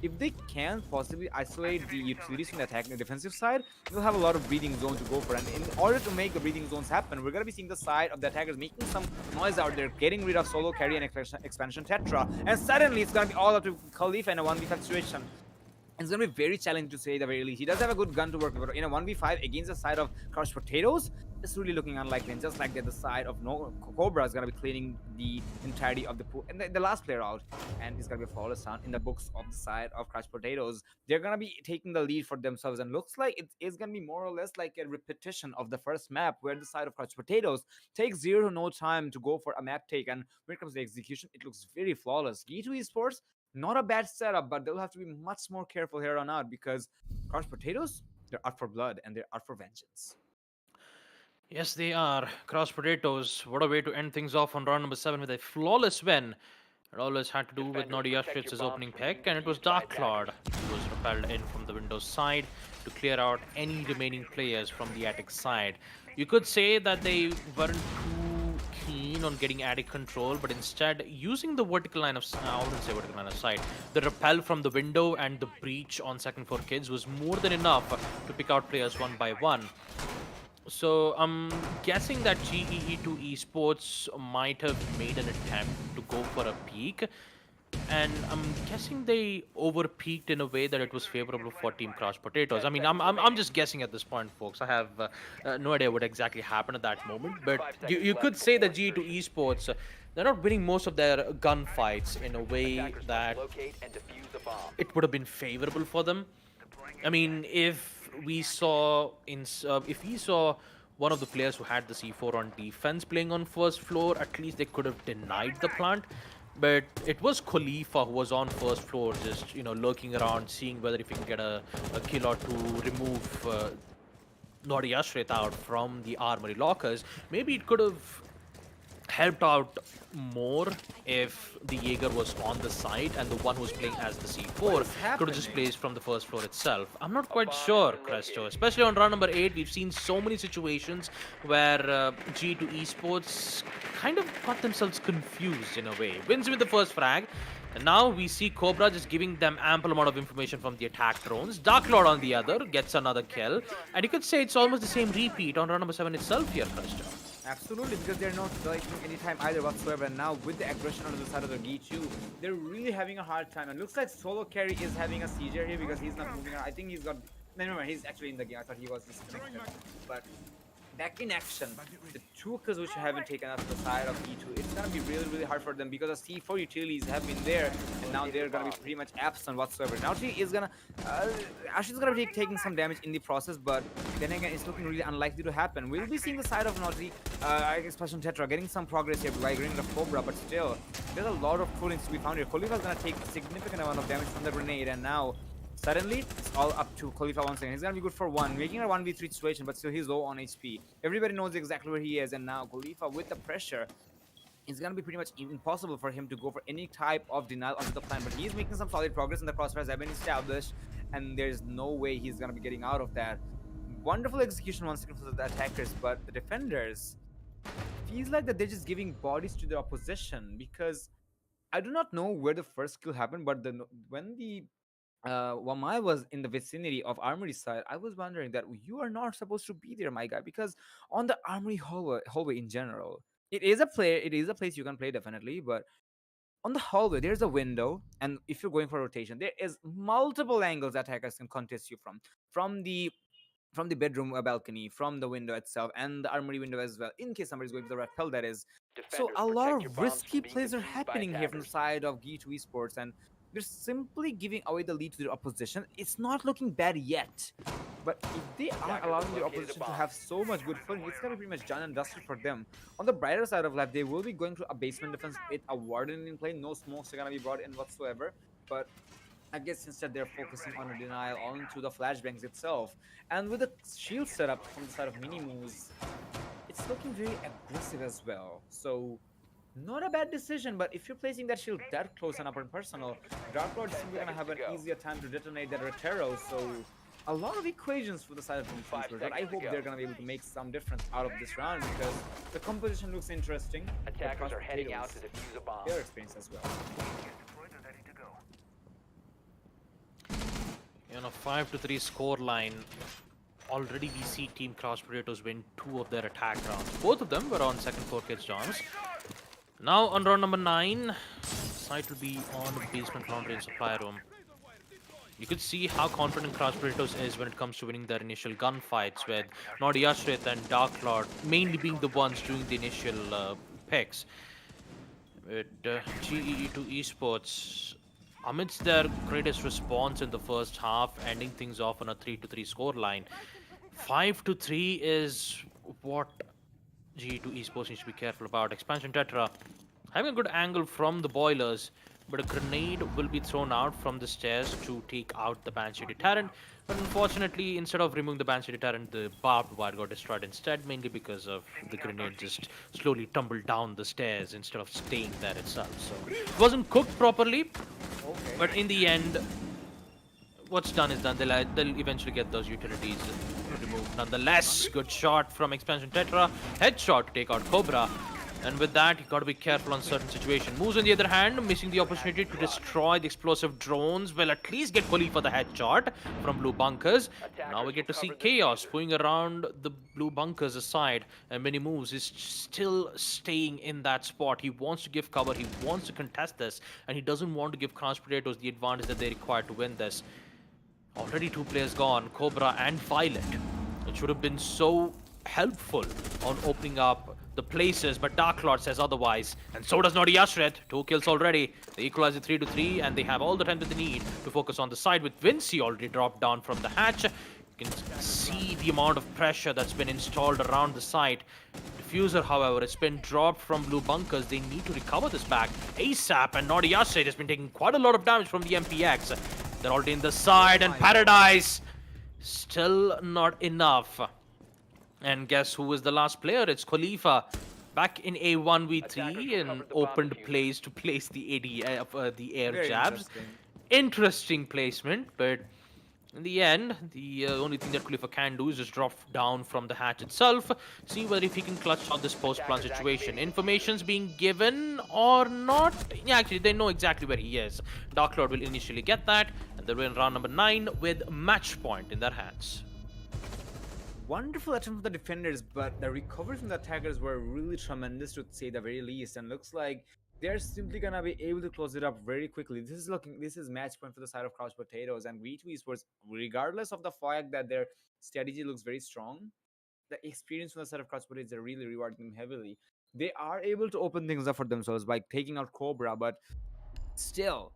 if they can possibly isolate the utilities from the attack and the defensive side, they'll have a lot of breathing zone to go for. And in order to make the breathing zones happen, we're going to be seeing the side of the attackers making some noise out there, getting rid of solo carry and expansion tetra. And suddenly it's going to be all up to Khalifa in a 1v5 situation. It's going to be very challenging to say the very least. He does have a good gun to work with, but in a 1v5 against the side of Crushed Potatoes, it's really looking unlikely. And just like that, the side of Cobra is going to be cleaning the entirety of the pool. And the last player out, and it's going to be a flawless round in the books of the side of Crushed Potatoes. They're going to be taking the lead for themselves. And looks like it is going to be more or less like a repetition of the first map, where the side of Crushed Potatoes takes zero to no time to go for a map take. And when it comes to execution, it looks very flawless. GeeTwo Esports, not a bad setup, but they'll have to be much more careful here on out because Crushed Potatoes, they're out for blood and they're out for vengeance. Yes, they are. Cross Potatoes. What a way to end things off on round number 7 with a flawless win. It always had to do with Defenders, protect your Nodiashritz's bombs opening from pick, being and it was defused by Dark Cloud who was repelled in from the Windows side to clear out any remaining players from the Attic side. You could say that they weren't too keen on getting Attic control, but instead using the vertical line of I wouldn't say vertical line of sight. The repel from the window and the breach on second floor kids was more than enough to pick out players one by one. So I'm guessing that GEE2 Esports might have made an attempt to go for a peak, and I'm guessing they over-peaked in a way that it was favorable for Team Cross Potatoes. I mean, I'm just guessing at this point, folks. I have no idea what exactly happened at that moment, but you could say that GE2 Esports, they're not winning most of their gunfights in a way Attackers that must locate and defuse the bomb. it would have been favorable for them. I mean, if we saw one of the players who had the C4 on defense playing on first floor, at least they could have denied the plant. But it was Khalifa who was on first floor, just lurking around, seeing whether if he can get a kill or two, remove Naughty Ashret out from the armory lockers. Maybe it could have helped out more if the Jaeger was on the side and the one who was playing as the C4 could have just placed from the first floor itself. I'm not quite sure, Cresto. Especially on round number 8, we've seen so many situations where G2 Esports kind of got themselves confused in a way. Wins with the first frag, and now we see Cobra just giving them ample amount of information from the attack drones. Dark Lord on the other gets another kill, and you could say it's almost the same repeat on round number 7 itself here, Cresto. Absolutely, because they're not taking any time either whatsoever. And now with the aggression on the side of the GeeTwo, they're really having a hard time. And looks like Solo Carry is having a seizure here because he's not moving around. I think he's got... No, he's actually in the game. I thought he was disconnected. But back in action, the two kills which have been taken out to the side of E2, it's gonna be really hard for them because the C4 utilities have been there, and now they're gonna be pretty much absent whatsoever. Now she is gonna, Ashley's gonna be taking some damage in the process, but then again, it's looking really unlikely to happen. We'll be seeing the side of Naughty, Expression Tetra getting some progress here by getting the Cobra, but still, there's a lot of coolings to be found here. Khalifa's gonna take a significant amount of damage from the grenade, and now suddenly, it's all up to Khalifa once again. He's gonna be good for one, making a 1v3 situation, but still he's low on HP. Everybody knows exactly where he is, and now Khalifa with the pressure, it's gonna be pretty much impossible for him to go for any type of denial onto the plan. But he's making some solid progress, and the crossfires have been established, and there's no way he's gonna be getting out of that. Wonderful execution once again for the attackers, but the defenders feels like that they're just giving bodies to the opposition, because I do not know where the first kill happened, but when the Wamai was in the vicinity of Armory side, I was wondering that you are not supposed to be there, my guy, because on the Armory hallway in general, it is a place you can play definitely, but On the hallway, there's a window, and if you're going for rotation, there is multiple angles attackers can contest you from the from the bedroom balcony, from the window itself, and the armory window as well, in case somebody's going for the rappel, that is. So Defenders, a lot protect your of bombs risky from being plays are defused by happening here from the attackers. side of GeeTwo Esports, and they're simply giving away the lead to their opposition. It's not looking bad yet, but if they are Attackers allowing have their located a opposition to bomb. have so much good footing, it's gonna be pretty much done and dusted for them. On the brighter side of life, they will be going to a basement defense with a warden in play. No smokes are gonna be brought in whatsoever, but I guess instead they're focusing on a denial onto the flashbangs itself. And with the shield setup from the side of Minimus, it's looking very aggressive as well. So not a bad decision, but if you're placing that shield that close and up and personal, Dark Lord is simply gonna have an easier time to detonate that Retero. So a lot of equations for the side of Defense, but I hope they're gonna be able to make some difference out of this round because the composition looks interesting. Attackers are heading out to defuse a bomb. Their experience as well. You know, 5-3 score line. Already we see Team Cross Potatoes win 2 of their attack rounds. Both of them were on second 4K jumps. Now on round number 9, site will be on basement laundry and supply room. You could see how confident Cross Potatoes is when it comes to winning their initial gunfights, with Naughty Ashrit and Dark Lord mainly being the ones doing the initial picks. With GeeTwo Esports, amidst their greatest response in the first half, ending things off on a 3-3 scoreline. 5-3 is what GeeTwo Esports needs to be careful about. Expansion Tetra having a good angle from the boilers, but a grenade will be thrown out from the stairs to take out the Banshee deterrent. But unfortunately, instead of removing the Banshee deterrent, the barbed wire got destroyed instead, mainly because of the grenade just slowly tumbled down the stairs instead of staying there itself. So it wasn't cooked properly, but in the end, what's done is done. They'll eventually get those utilities removed. Nonetheless, good shot from Expansion Tetra. Headshot to take out Cobra. And with that, you got to be careful on certain situations. Moves on the other hand, missing the opportunity to destroy the explosive drones. Will at least get Khalifa the headshot from blue bunkers. Now we get to see Chaos going around the blue bunkers aside. And when he moves, he's still staying in that spot. He wants to give cover. He wants to contest this. And he doesn't want to give Cross Potatoes the advantage that they require to win this. Already 2 players gone, Cobra and Violet. It should have been so helpful on opening up the places, but Dark Lord says otherwise. And so does Naughty Ashret. 2 kills already. They equalize it 3-3, and they have all the time that they need to focus on the side with Vinci already dropped down from the hatch. You can see the amount of pressure that's been installed around the site. Diffuser, however, it's been dropped from blue bunkers. They need to recover this back ASAP, and Naughty Ashret has been taking quite a lot of damage from the MPX. They're already in the side, and Paradise still not enough. And guess who was the last player? It's Khalifa, back in a 1v3 and opened place to place the the air Very jabs. Interesting placement, but in the end, the only thing that Khalifa can do is just drop down from the hatch itself, see whether if he can clutch out this post-plant situation. Information's being given or not? Yeah, actually, they know exactly where he is. Dark Lord will initially get that, and they're in round number 9 with match point in their hands. Wonderful attempt from the defenders, but the recovery from the attackers were really tremendous to say the very least, and looks like they're simply gonna be able to close it up very quickly. This is match point for the side of Crouch Potatoes, and GeeTwo Esports, regardless of the fact that their strategy looks very strong, the experience from the side of Crouch Potatoes are really rewarding them heavily. They are able to open things up for themselves by taking out Cobra, but still,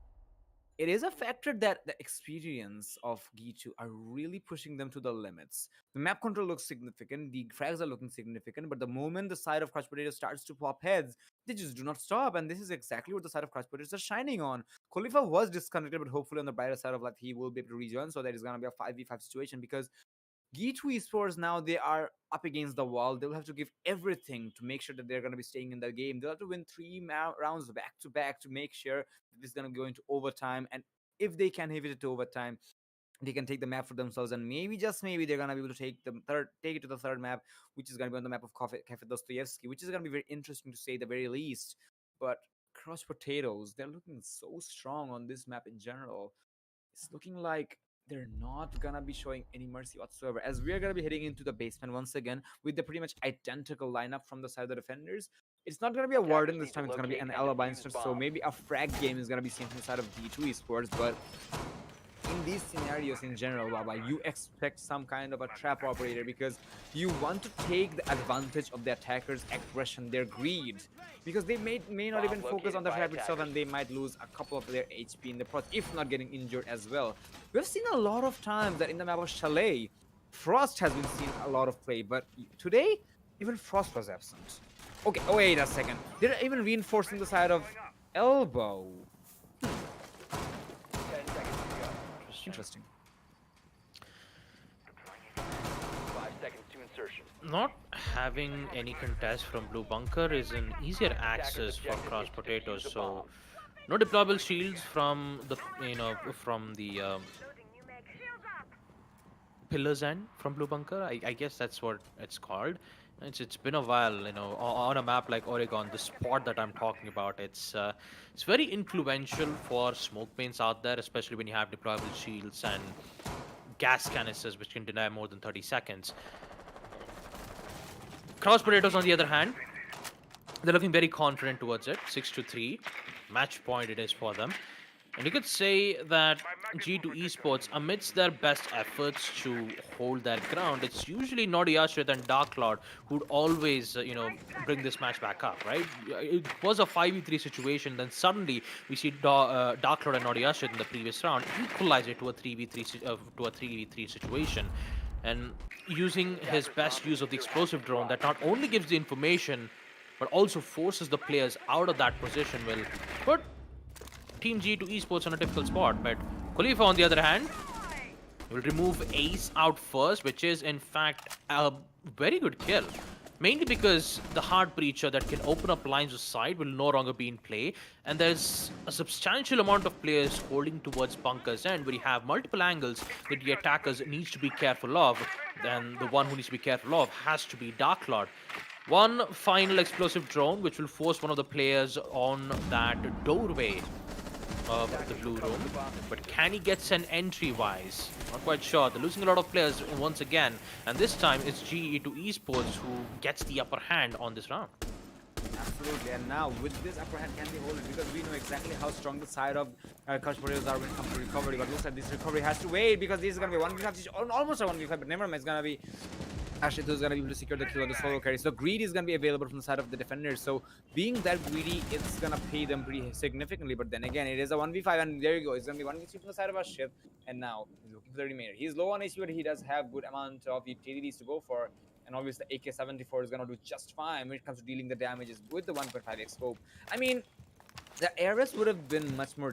it is a factor that the experience of GeeTwo are really pushing them to the limits. The map control looks significant, the frags are looking significant, but the moment the side of Crush Potato starts to pop heads, they just do not stop, and this is exactly what the side of Crush Potatoes are shining on. Khalifa was disconnected, but hopefully on the brighter side of life, he will be able to rejoin, so that is going to be a 5v5 situation, because GeeTwo Esports now, they are up against the wall. They'll have to give everything to make sure that they're going to be staying in the game. They'll have to win 3 rounds back to back to make sure that this is going to go into overtime. And if they can have it to overtime, they can take the map for themselves, and maybe, just maybe, they're gonna be able to take it to the third map, which is gonna be on the map of Cafe Dostoevsky, which is gonna be very interesting to say the very least. But Cross Potatoes, they're looking so strong on this map in general. It's looking like they're not gonna be showing any mercy whatsoever, as we are gonna be heading into the basement once again with the pretty much identical lineup from the side of the defenders. It's not going to be a Warden this need to time, it's going to be locate an and Alibi defuse instead. the So bomb. maybe a frag game is going to be seen from the side of GeeTwo Esports, but in these scenarios in general, Baba, you expect some kind of a trap operator because you want to take the advantage of the attacker's aggression, their greed, because they may not even Bomb focus on located the by trap itself, and attackers. they might lose a couple of their HP in the process, if not getting injured as well. We've seen a lot of times that in the map of Chalet, Frost has been seen a lot of play, but today, even Frost was absent. Okay, oh, wait a second. They're even reinforcing the side of Elbow. 10 seconds to go. Interesting. 5 seconds to insertion. Not having any contest from Blue Bunker is an easier access for cross potatoes. So no deployable shields from the from the pillars end from Blue Bunker. I guess that's what it's called. It's been a while, on a map like Oregon, the spot that I'm talking about. It's very influential for smoke paints out there, especially when you have deployable shields and gas canisters, which can deny more than 30 seconds. Cross potatoes, on the other hand, they're looking very confident towards it. 6-3, match point it is for them. And you could say that G2 Esports, amidst their best efforts to hold their ground, it's usually Naughty Ashrit and Dark Lord who'd always, bring this match back up, right? It was a 5v3 situation, then suddenly we see Dark Lord and Naughty Ashrit in the previous round equalize it to a 3v3 situation. And using his best use of the explosive drone that not only gives the information but also forces the players out of that position will put Team G2 Esports on a difficult spot. But Khalifa, on the other hand, will remove Ace out first, which is in fact a very good kill. Mainly because the hard breacher that can open up lines of sight will no longer be in play, and there's a substantial amount of players holding towards Bunker's end where you have multiple angles that the attackers needs to be careful of. Then the one who needs to be careful of has to be Dark Lord. One final explosive drone which will force one of the players on that doorway of the blue room, but can he get an entry wise? Not quite sure. They're losing a lot of players once again, and this time it's GE2 Esports who gets the upper hand on this round. Absolutely, and now with this upper hand, can they hold it? Because we know exactly how strong the side of Clutch Potatoes are when it comes to recovery, but looks like this recovery has to wait because this is going to be 1v5, almost a 1v5, but never mind, it's going to be Ashrit who's going to be able to secure the kill on the solo carry. So greed is going to be available from the side of the defenders. So being that greedy, it's going to pay them pretty significantly. But then again, it is a 1v5, and there you go. It's going to be 1v3 from the side of Ashrit. And now he's looking for the remainder. He's low on HP, but he does have good amount of utilities to go for. And obviously, the AK-74 is going to do just fine when it comes to dealing the damages with the 1.5x scope. I mean, the Ares would have been much more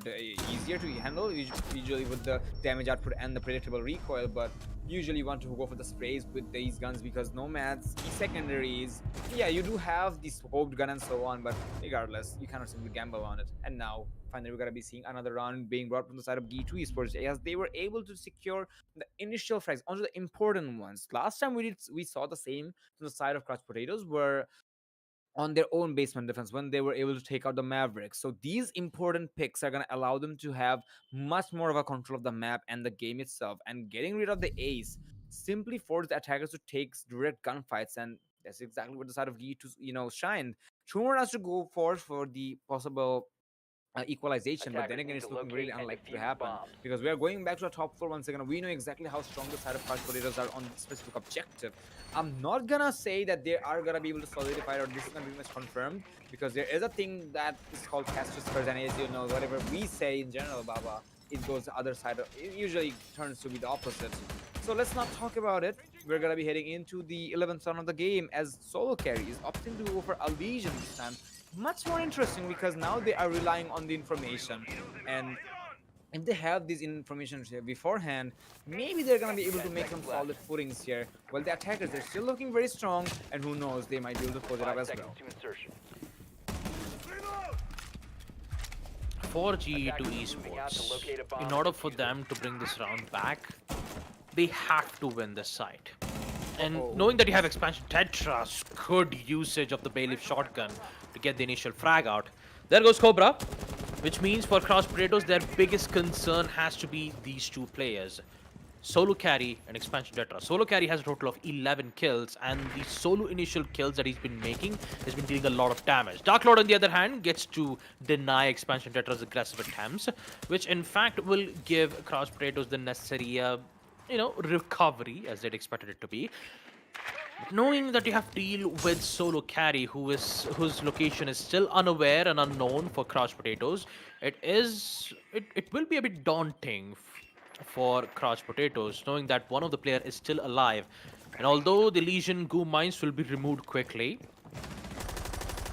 easier to handle, usually with the damage output and the predictable recoil, but usually you want to go for the sprays with these guns because Nomads, secondaries, yeah, you do have the scoped gun and so on, but regardless, you cannot simply gamble on it. And now, finally, we're going to be seeing another round being brought from the side of G2 Esports as they were able to secure the initial frags onto the important ones. Last time we saw the same from the side of Clutch Potatoes, where on their own basement defense when they were able to take out the Mavericks. So these important picks are going to allow them to have much more of a control of the map and the game itself. And getting rid of the ace simply forced the attackers to take direct gunfights, and that's exactly what the side of G2 shined. Tumor has to go for the possible equalization, but then again, it's looking really unlikely to happen because we are going back to the top floor once again. We know exactly how strong the side of Clutch Potatoes are on this specific objective. I'm not gonna say that they are gonna be able to solidify it or this is gonna be much confirmed because there is a thing that is called Castus curse, and as you know, whatever we say in general, Baba, it goes the other side. It usually turns to be the opposite. So let's not talk about it. We're gonna be heading into the 11th round of the game as solo carries opting to go for a Legion this time. Much more interesting because now they are relying on the information, and if they have this information beforehand, maybe they're gonna be able to make some solid footings here. Well, the attackers, they're still looking very strong, and who knows, they might be able to close it up as well. For GE2 Esports, in order for them to bring this round back, they have to win this side. And knowing that you have expansion Tetras, good usage of the Bailiff shotgun to get the initial frag out. There goes Cobra, which means for Cross Potatoes, their biggest concern has to be these two players. Solo Carry and Expansion Tetra. Solo Carry has a total of 11 kills, and the solo initial kills that he's been making has been dealing a lot of damage. Dark Lord, on the other hand, gets to deny Expansion Tetra's aggressive attempts, which in fact will give Crouch Potatoes the necessary, recovery as they'd expected it to be. Knowing that you have to deal with Solo Carry, whose location is still unaware and unknown for Crouch Potatoes, it will be a bit daunting for Crouch Potatoes, knowing that one of the player is still alive. And although the Legion Goo mines will be removed quickly,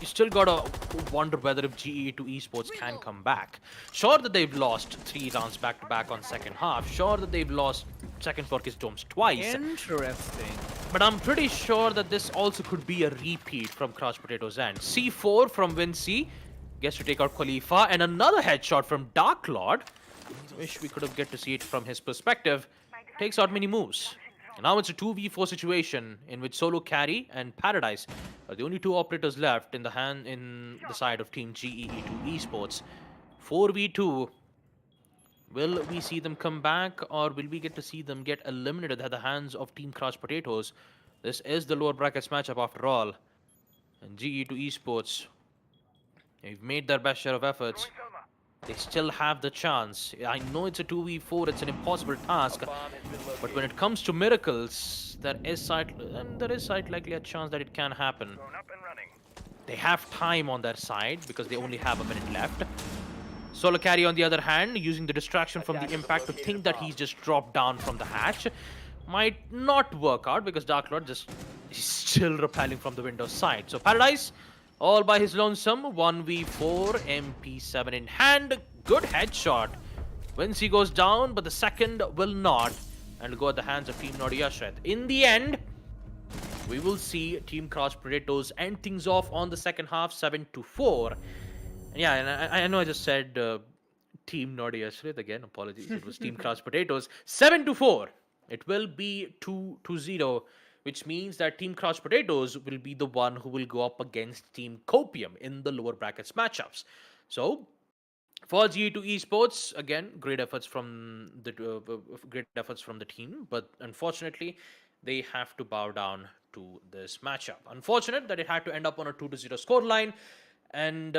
you still gotta wonder whether if GE2 Esports can come back. Sure that they've lost 3 rounds back to back on second half. Sure that they've lost second Focus Domes twice. Interesting. But I'm pretty sure that this also could be a repeat from Crouch Potatoes' end. C4 from Vinci gets to take out Khalifa, and another headshot from Dark Lord. Wish we could have get to see it from his perspective. Takes out many moves. And now it's a 2v4 situation in which Solo Carry and Paradise are the only 2 operators left in the side of Team GEE2 Esports. 4v2. Will we see them come back, or will we get to see them get eliminated at the hands of Team Crouch Potatoes? This is the lower brackets matchup after all. And GE2 Esports, they've made their best share of efforts. They still have the chance. I know it's a 2v4, it's an impossible task. But when it comes to miracles, there is slight likely a chance that it can happen. They have time on their side because they only have a minute left. Solo Carry, on the other hand, using the distraction from the impact to think that he's just dropped down from the hatch, might not work out because Dark Lord is still rappelling from the window side. So Paradise, all by his lonesome, 1v4, MP7 in hand, good headshot. Vinci goes down, but the second will not, and will go at the hands of Team Naughty Ashret. In the end, we will see Team Crouch Potatoes end things off on the second half, 7-4. Yeah, and I know I just said Team Naughty Ashret again. Apologies, it was Team Crouch Potatoes. 7-4. It will be 2-0, which means that Team Crouch Potatoes will be the one who will go up against Team Copium in the lower brackets matchups. So, for GE2 Esports, again, great efforts from the team, but unfortunately, they have to bow down to this matchup. Unfortunate that it had to end up on a 2-0 scoreline, and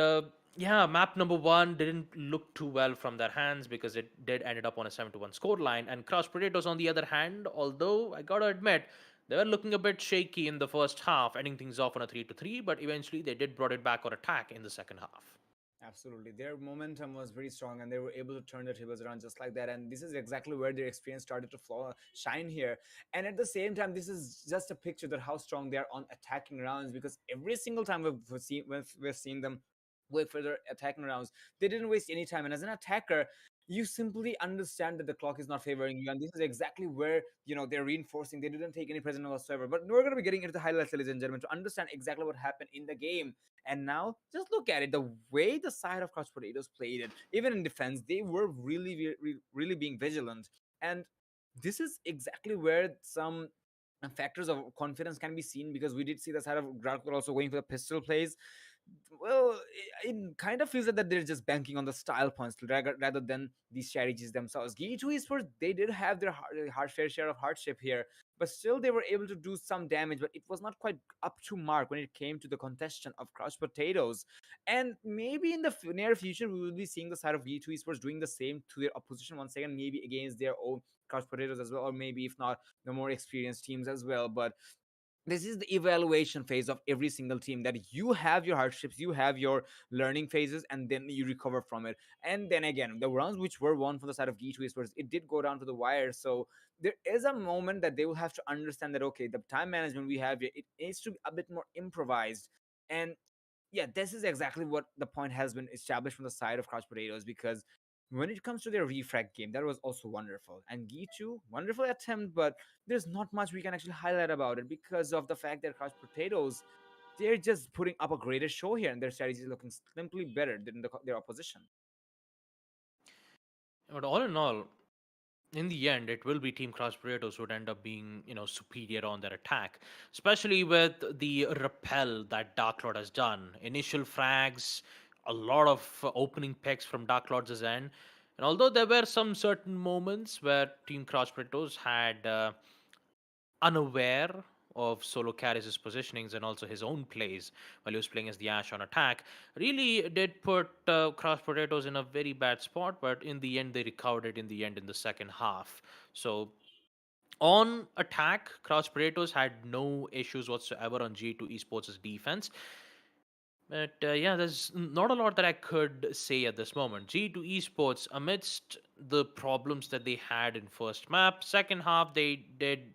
map number 1 didn't look too well from their hands because it did ended up on a 7-1 scoreline. And Crouch Potatoes, on the other hand, although I gotta admit, they were looking a bit shaky in the first half, ending things off on a 3-3, but eventually they did brought it back on attack in the second half. Absolutely. Their momentum was very strong and they were able to turn the tables around just like that. And this is exactly where their experience started to shine here. And at the same time, this is just a picture that how strong they are on attacking rounds, because every single time we've seen them wait for their attacking rounds, they didn't waste any time. And as an attacker, you simply understand that the clock is not favoring you, and this is exactly where they're reinforcing. They didn't take any precedent whatsoever. But we're going to be getting into the highlights, ladies and gentlemen, to understand exactly what happened in the game. And now, just look at it. The way the side of Crouch Potatoes played it, even in defense, they were really being vigilant. And this is exactly where some factors of confidence can be seen, because we did see the side of Dracula also going for the pistol plays. Well, it kind of feels that they're just banking on the style points rather than the strategies themselves. GeeTwo Esports, they did have their hard fair share of hardship here, but still they were able to do some damage, but it was not quite up to mark when it came to the contestant of Crouch Potatoes. And maybe in the near future, we will be seeing the side of GeeTwo Esports doing the same to their opposition once again, maybe against their own Crouch Potatoes as well, or maybe if not, the more experienced teams as well. But this is the evaluation phase of every single team, that you have your hardships, you have your learning phases, and then you recover from it. And then again, the rounds which were won from the side of GeeTwo Esports, it did go down to the wire. So there is a moment that they will have to understand that, okay, the time management we have here, it needs to be a bit more improvised. And yeah, this is exactly what the point has been established from the side of Crouch Potatoes, because when it comes to their refrag game, that was also wonderful. And GeeTwo, wonderful attempt, but there's not much we can actually highlight about it because of the fact that Crouch Potatoes, they're just putting up a greater show here, and their strategy is looking simply better than their opposition. But all in all, in the end, it will be Team Crouch Potatoes who would end up being, superior on their attack, especially with the rappel that Dark Lord has done. Initial frags, a lot of opening picks from Dark Lord's end, And although there were some certain moments where Team Crouch Potatoes had unaware of Solo Carries' positionings and also his own plays while he was playing as the Ash on attack, really did put Crouch Potatoes in a very bad spot, but in the end, they recovered it in the end in the second half. So on attack, Crouch Potatoes had no issues whatsoever on G2 Esports' defense. But yeah, there's not a lot that I could say at this moment. G2 Esports, amidst the problems that they had in first map, second half they did,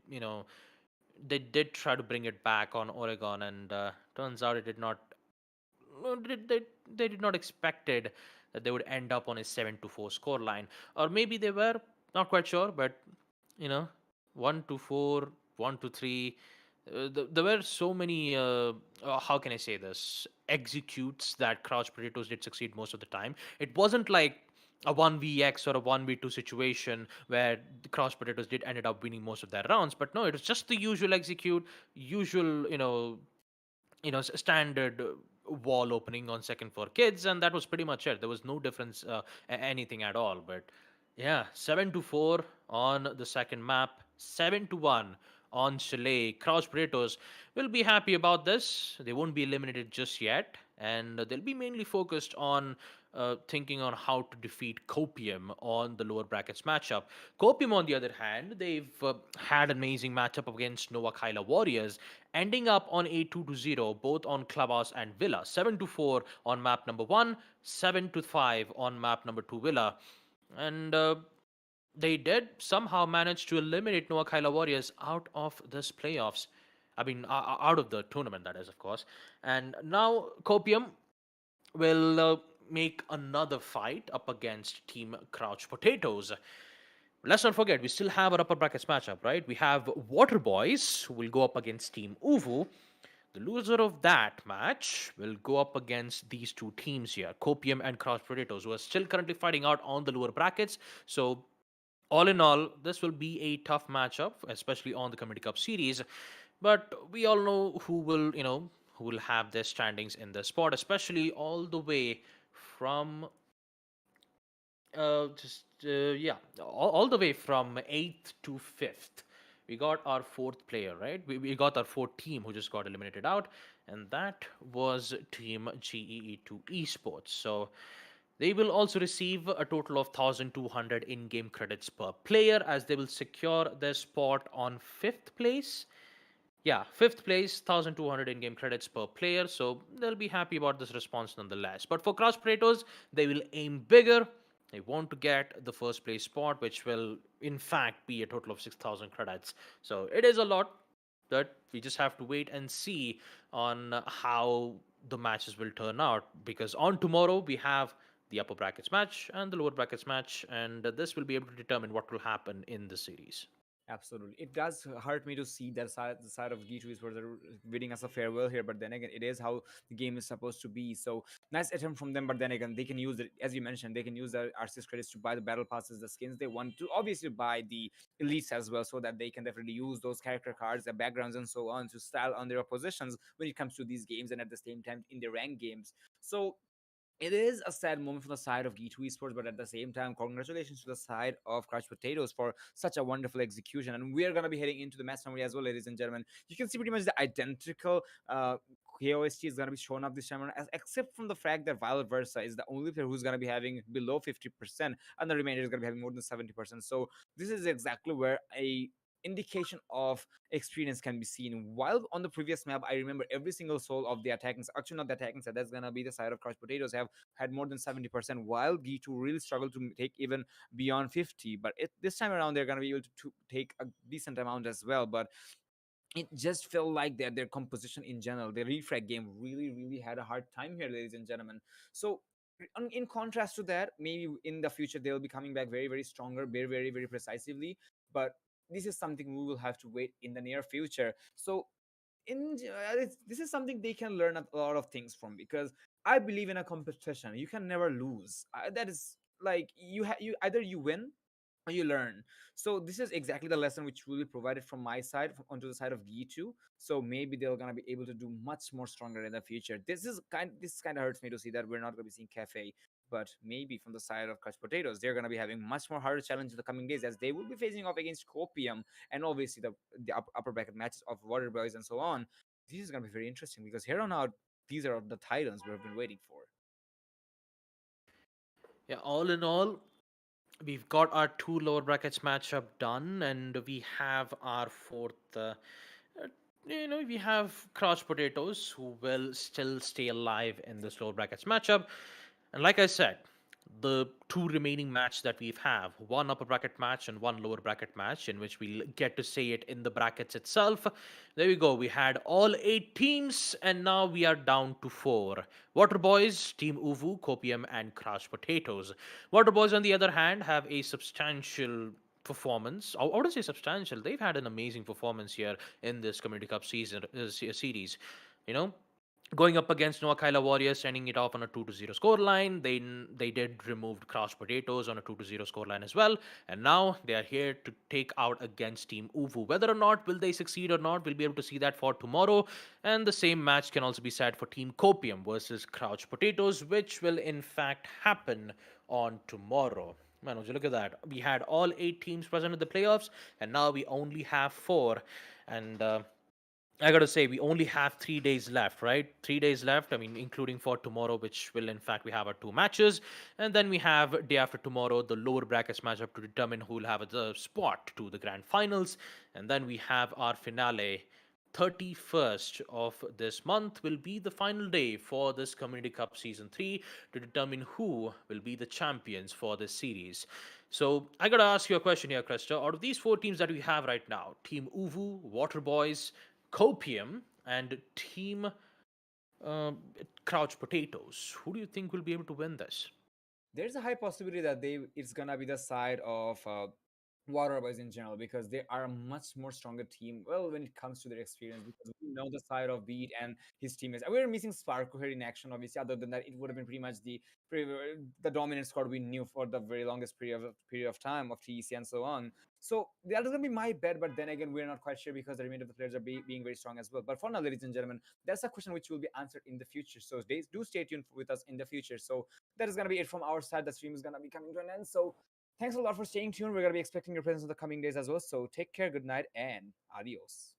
they did try to bring it back on Oregon, and turns out it did not. No, they did not expected that they would end up on a 7-4 score line, or maybe they were not quite sure, but you know, 1-4, 1-3. There were so many. How can I say this? Executes that Crouch Potatoes did succeed most of the time. It wasn't like a 1vx or a 1v2 situation where the Crouch Potatoes did ended up winning most of their rounds, but no, it was just the usual execute, usual standard wall opening on second for kids, and that was pretty much it. There was no difference, anything at all. But yeah, 7-4 on the second map, 7-1 on Chalet. Crouch Potatoes will be happy about this. They won't be eliminated just yet, and they'll be mainly focused on thinking on how to defeat Copium on the lower brackets matchup. Copium, on the other hand, they've had an amazing matchup against Noakhailla Warriors, ending up on a 2-0, both on Clubhouse and Villa. 7-4 on map number 1, 7-5 on map number 2 Villa. And they did somehow manage to eliminate Noakhailla Warriors out of this playoffs. I mean, out of the tournament, that is, of course. And now Copium will make another fight up against Team Crouch Potatoes. Let's not forget, we still have our upper brackets matchup, right? We have Water Boys, who will go up against Team Uvu. The loser of that match will go up against these two teams here, Copium and Crouch Potatoes, who are still currently fighting out on the lower brackets. So, all in all, this will be a tough matchup, especially on the Community Cup series. But we all know who will have their standings in the spot, especially all the way from yeah, all the way from 8th to 5th. We got our fourth player, right? We got our fourth team who just got eliminated out, and that was Team GEE2 Esports. So they will also receive a total of 1,200 in-game credits per player, as they will secure their spot on 5th place. Yeah, 5th place, 1,200 in-game credits per player, so they'll be happy about this response nonetheless. But for Crouch Potatoes, they will aim bigger. They want to get the first place spot, which will in fact be a total of 6,000 credits. So it is a lot, but we just have to wait and see on how the matches will turn out, because on tomorrow we have the upper brackets match and the lower brackets match, and this will be able to determine what will happen in the series. Absolutely. It does hurt me to see that the side of GeeTwo is where they're bidding us a farewell here, but then again, it is how the game is supposed to be. So nice attempt from them, but then again, they can use it, as you mentioned, they can use the RCS credits to buy the battle passes, the skins they want to, obviously buy the elites as well, so that they can definitely use those character cards, the backgrounds, and so on to style on their positions when it comes to these games, and at the same time in the ranked games. So it is a sad moment from the side of GeeTwo Esports, but at the same time, congratulations to the side of Crouch Potatoes for such a wonderful execution. And we are going to be heading into the match summary as well, ladies and gentlemen. You can see pretty much the identical KOST is going to be shown up this time around, except from the fact that Violet Versa is the only player who's going to be having below 50%, and the remainder is going to be having more than 70%. So this is exactly where a indication of experience can be seen. While on the previous map, I remember every single soul of the attacking, actually not the attacking side, that's gonna be the side of Crouch Potatoes, have had more than 70%, while GeeTwo really struggled to take even beyond 50. But this time around, they're gonna be able to take a decent amount as well. But it just felt like that their composition in general, the refrag game really had a hard time here, ladies and gentlemen. So in contrast to that, maybe in the future they'll be coming back very stronger, very precisely. But this is something we will have to wait in the near future. So this is something they can learn a lot of things from, because I believe in a competition you can never lose. That is like you either you win or you learn. So this is exactly the lesson which will be provided from my side onto the side of GeeTwo. So maybe they're gonna be able to do much more stronger in the future. This kind of hurts me to see that we're not gonna be seeing Cafe but maybe from the side of Crushed Potatoes, they're going to be having much more harder challenge in the coming days, as they will be facing off against Copium and obviously the upper bracket matches of Water Boys and so on. This is going to be very interesting because here on out, these are the titans we've been waiting for. Yeah, all in all, we've got our two lower brackets matchup done, and we have our fourth. We have Crouch Potatoes who will still stay alive in this lower brackets matchup. And like I said, the two remaining match that we have, one upper bracket match and one lower bracket match, in which we'll get to say it in the brackets itself. There we go. We had all 8 teams, and now we are down to 4. Water Boys, Team Uvu, Copium, and Crouch Potatoes. Water Boys, on the other hand, have a substantial performance. I would say substantial. They've had an amazing performance here in this Community Cup series. You know, going up against Noakhailla Warriors, sending it off on a 2-0 scoreline. They did remove Crouch Potatoes on a 2-0 scoreline as well, and now they are here to take out against Team Uvu. Whether or not will they succeed or not, we'll be able to see that for tomorrow. And the same match can also be said for Team Copium versus Crouch Potatoes, which will in fact happen on tomorrow. Man, would you look at that? We had all 8 teams present in the playoffs, and now we only have 4. And I gotta say, we only have 3 days left, right? 3 days left. I mean, including for tomorrow, which will in fact we have our 2 matches, and then we have day after tomorrow the lower brackets matchup to determine who will have the spot to the grand finals, and then we have our finale. 31st of this month will be the final day for this Community Cup Season 3 to determine who will be the champions for this series. So I gotta ask you a question here, Krista. Out of these 4 teams that we have right now, Team Uvu, Water Boys, Copium, and Team Crouch Potatoes, who do you think will be able to win this? There's a high possibility that it's gonna be the side of Water Boys in general, because they are a much more stronger team. Well, when it comes to their experience, because we know the side of Beat and his teammates. We were missing Sparko here in action, obviously. Other than that, it would have been pretty much the dominant squad we knew for the very longest period of time of TEC and so on. So that is gonna be my bet, but then again, we're not quite sure because the remainder of the players are being very strong as well. But for now, ladies and gentlemen, that's a question which will be answered in the future. So do stay tuned with us in the future. So that is gonna be it from our side. The stream is gonna be coming to an end. So thanks a lot for staying tuned. We're going to be expecting your presence in the coming days as well. So take care, good night, and adios.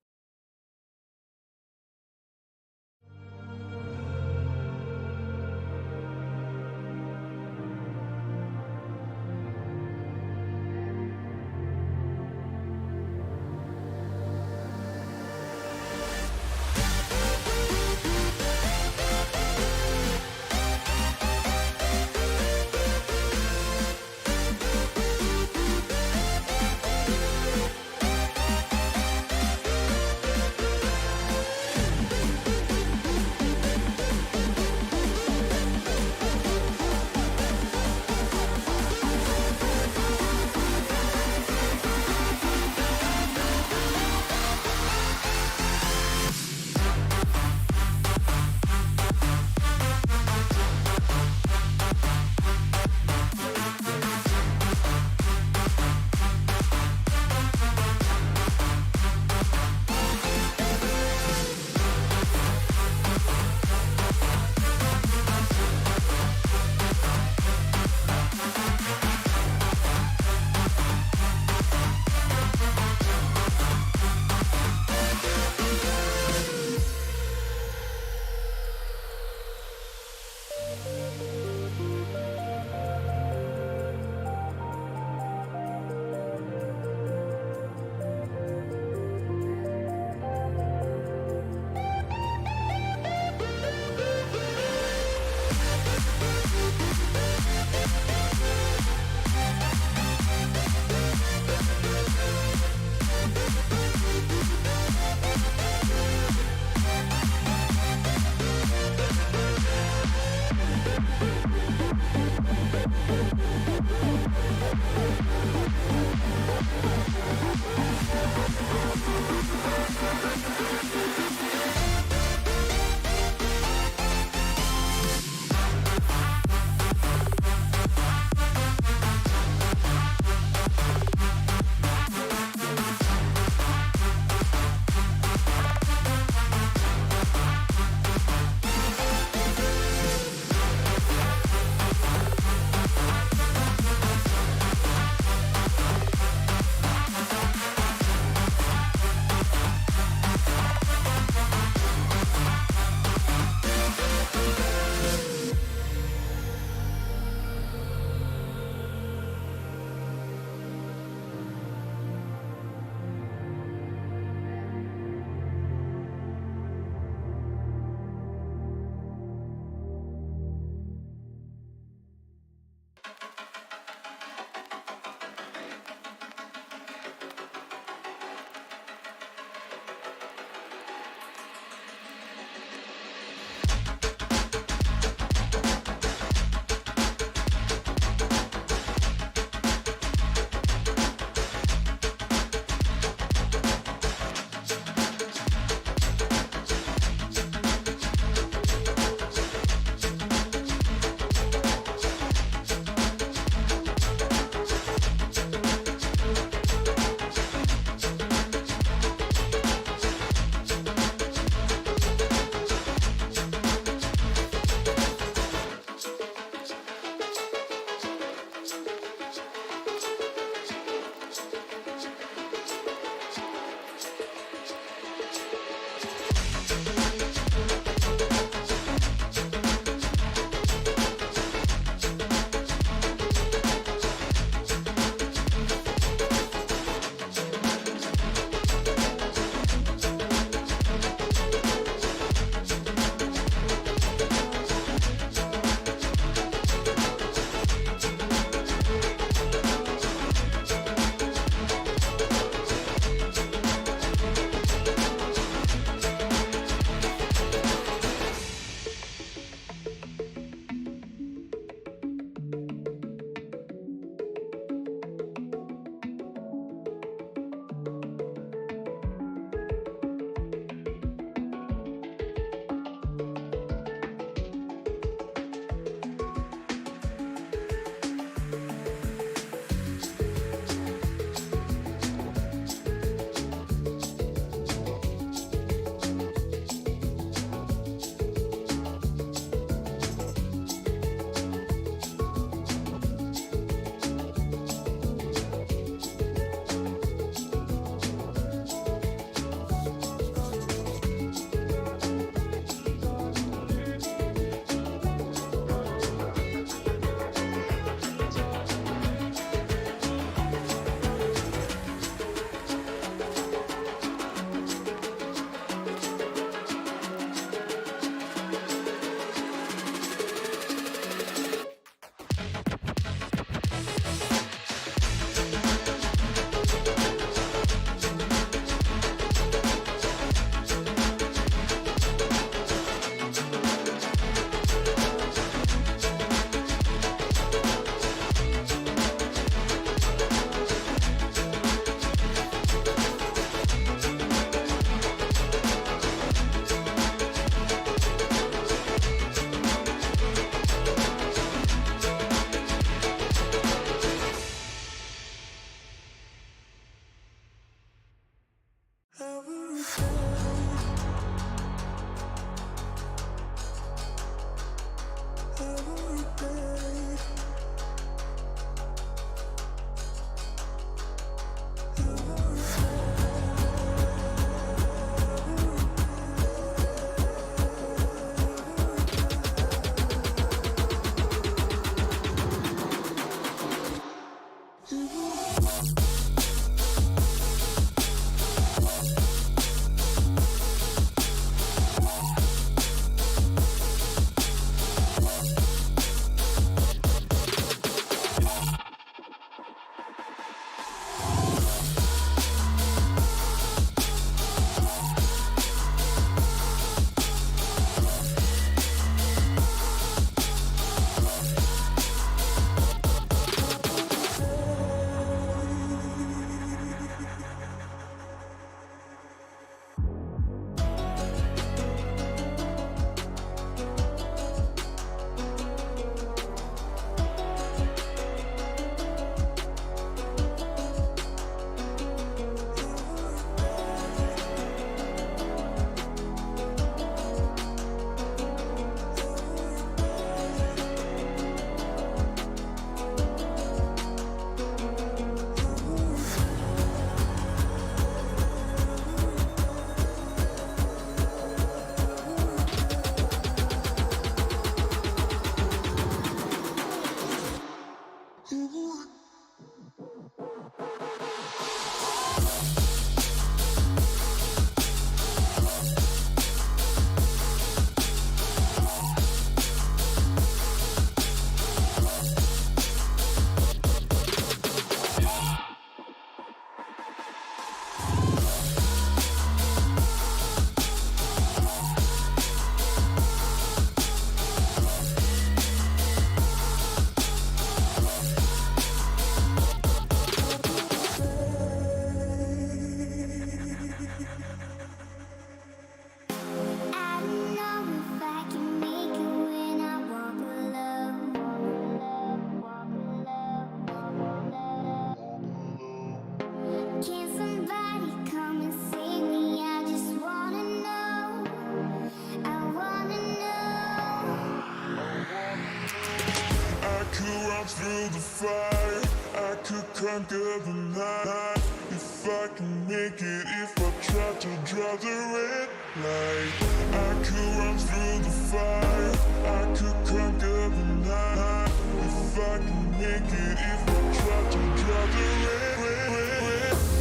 conquer the night. If I can make it, if I try to draw the red light, I could run through the fire, I could conquer the night. If I can make it, if I try to draw the red,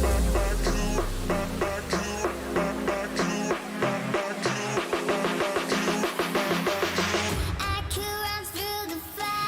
I could, I could, I could, I could run through the fire.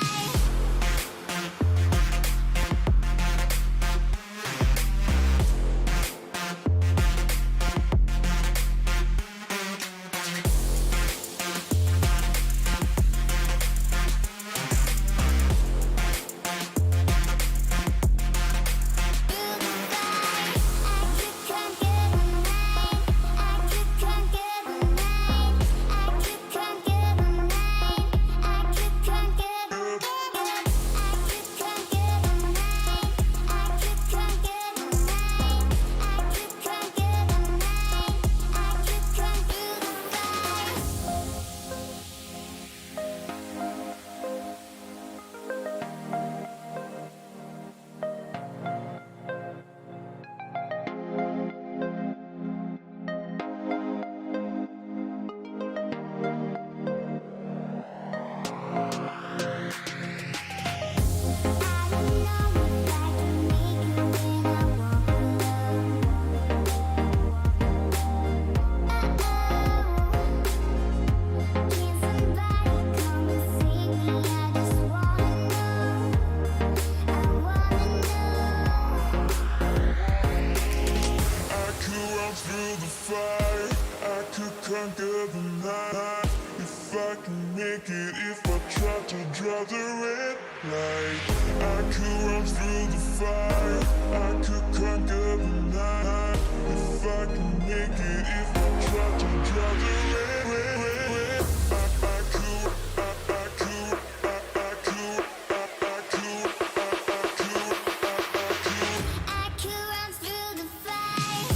Conquer the night. If I can make it, if I try to draw the red light, I could run through the fire, I could conquer the night. If I can make it, if I try to draw the red, I could, I could, I could, I could, I could run through the fire.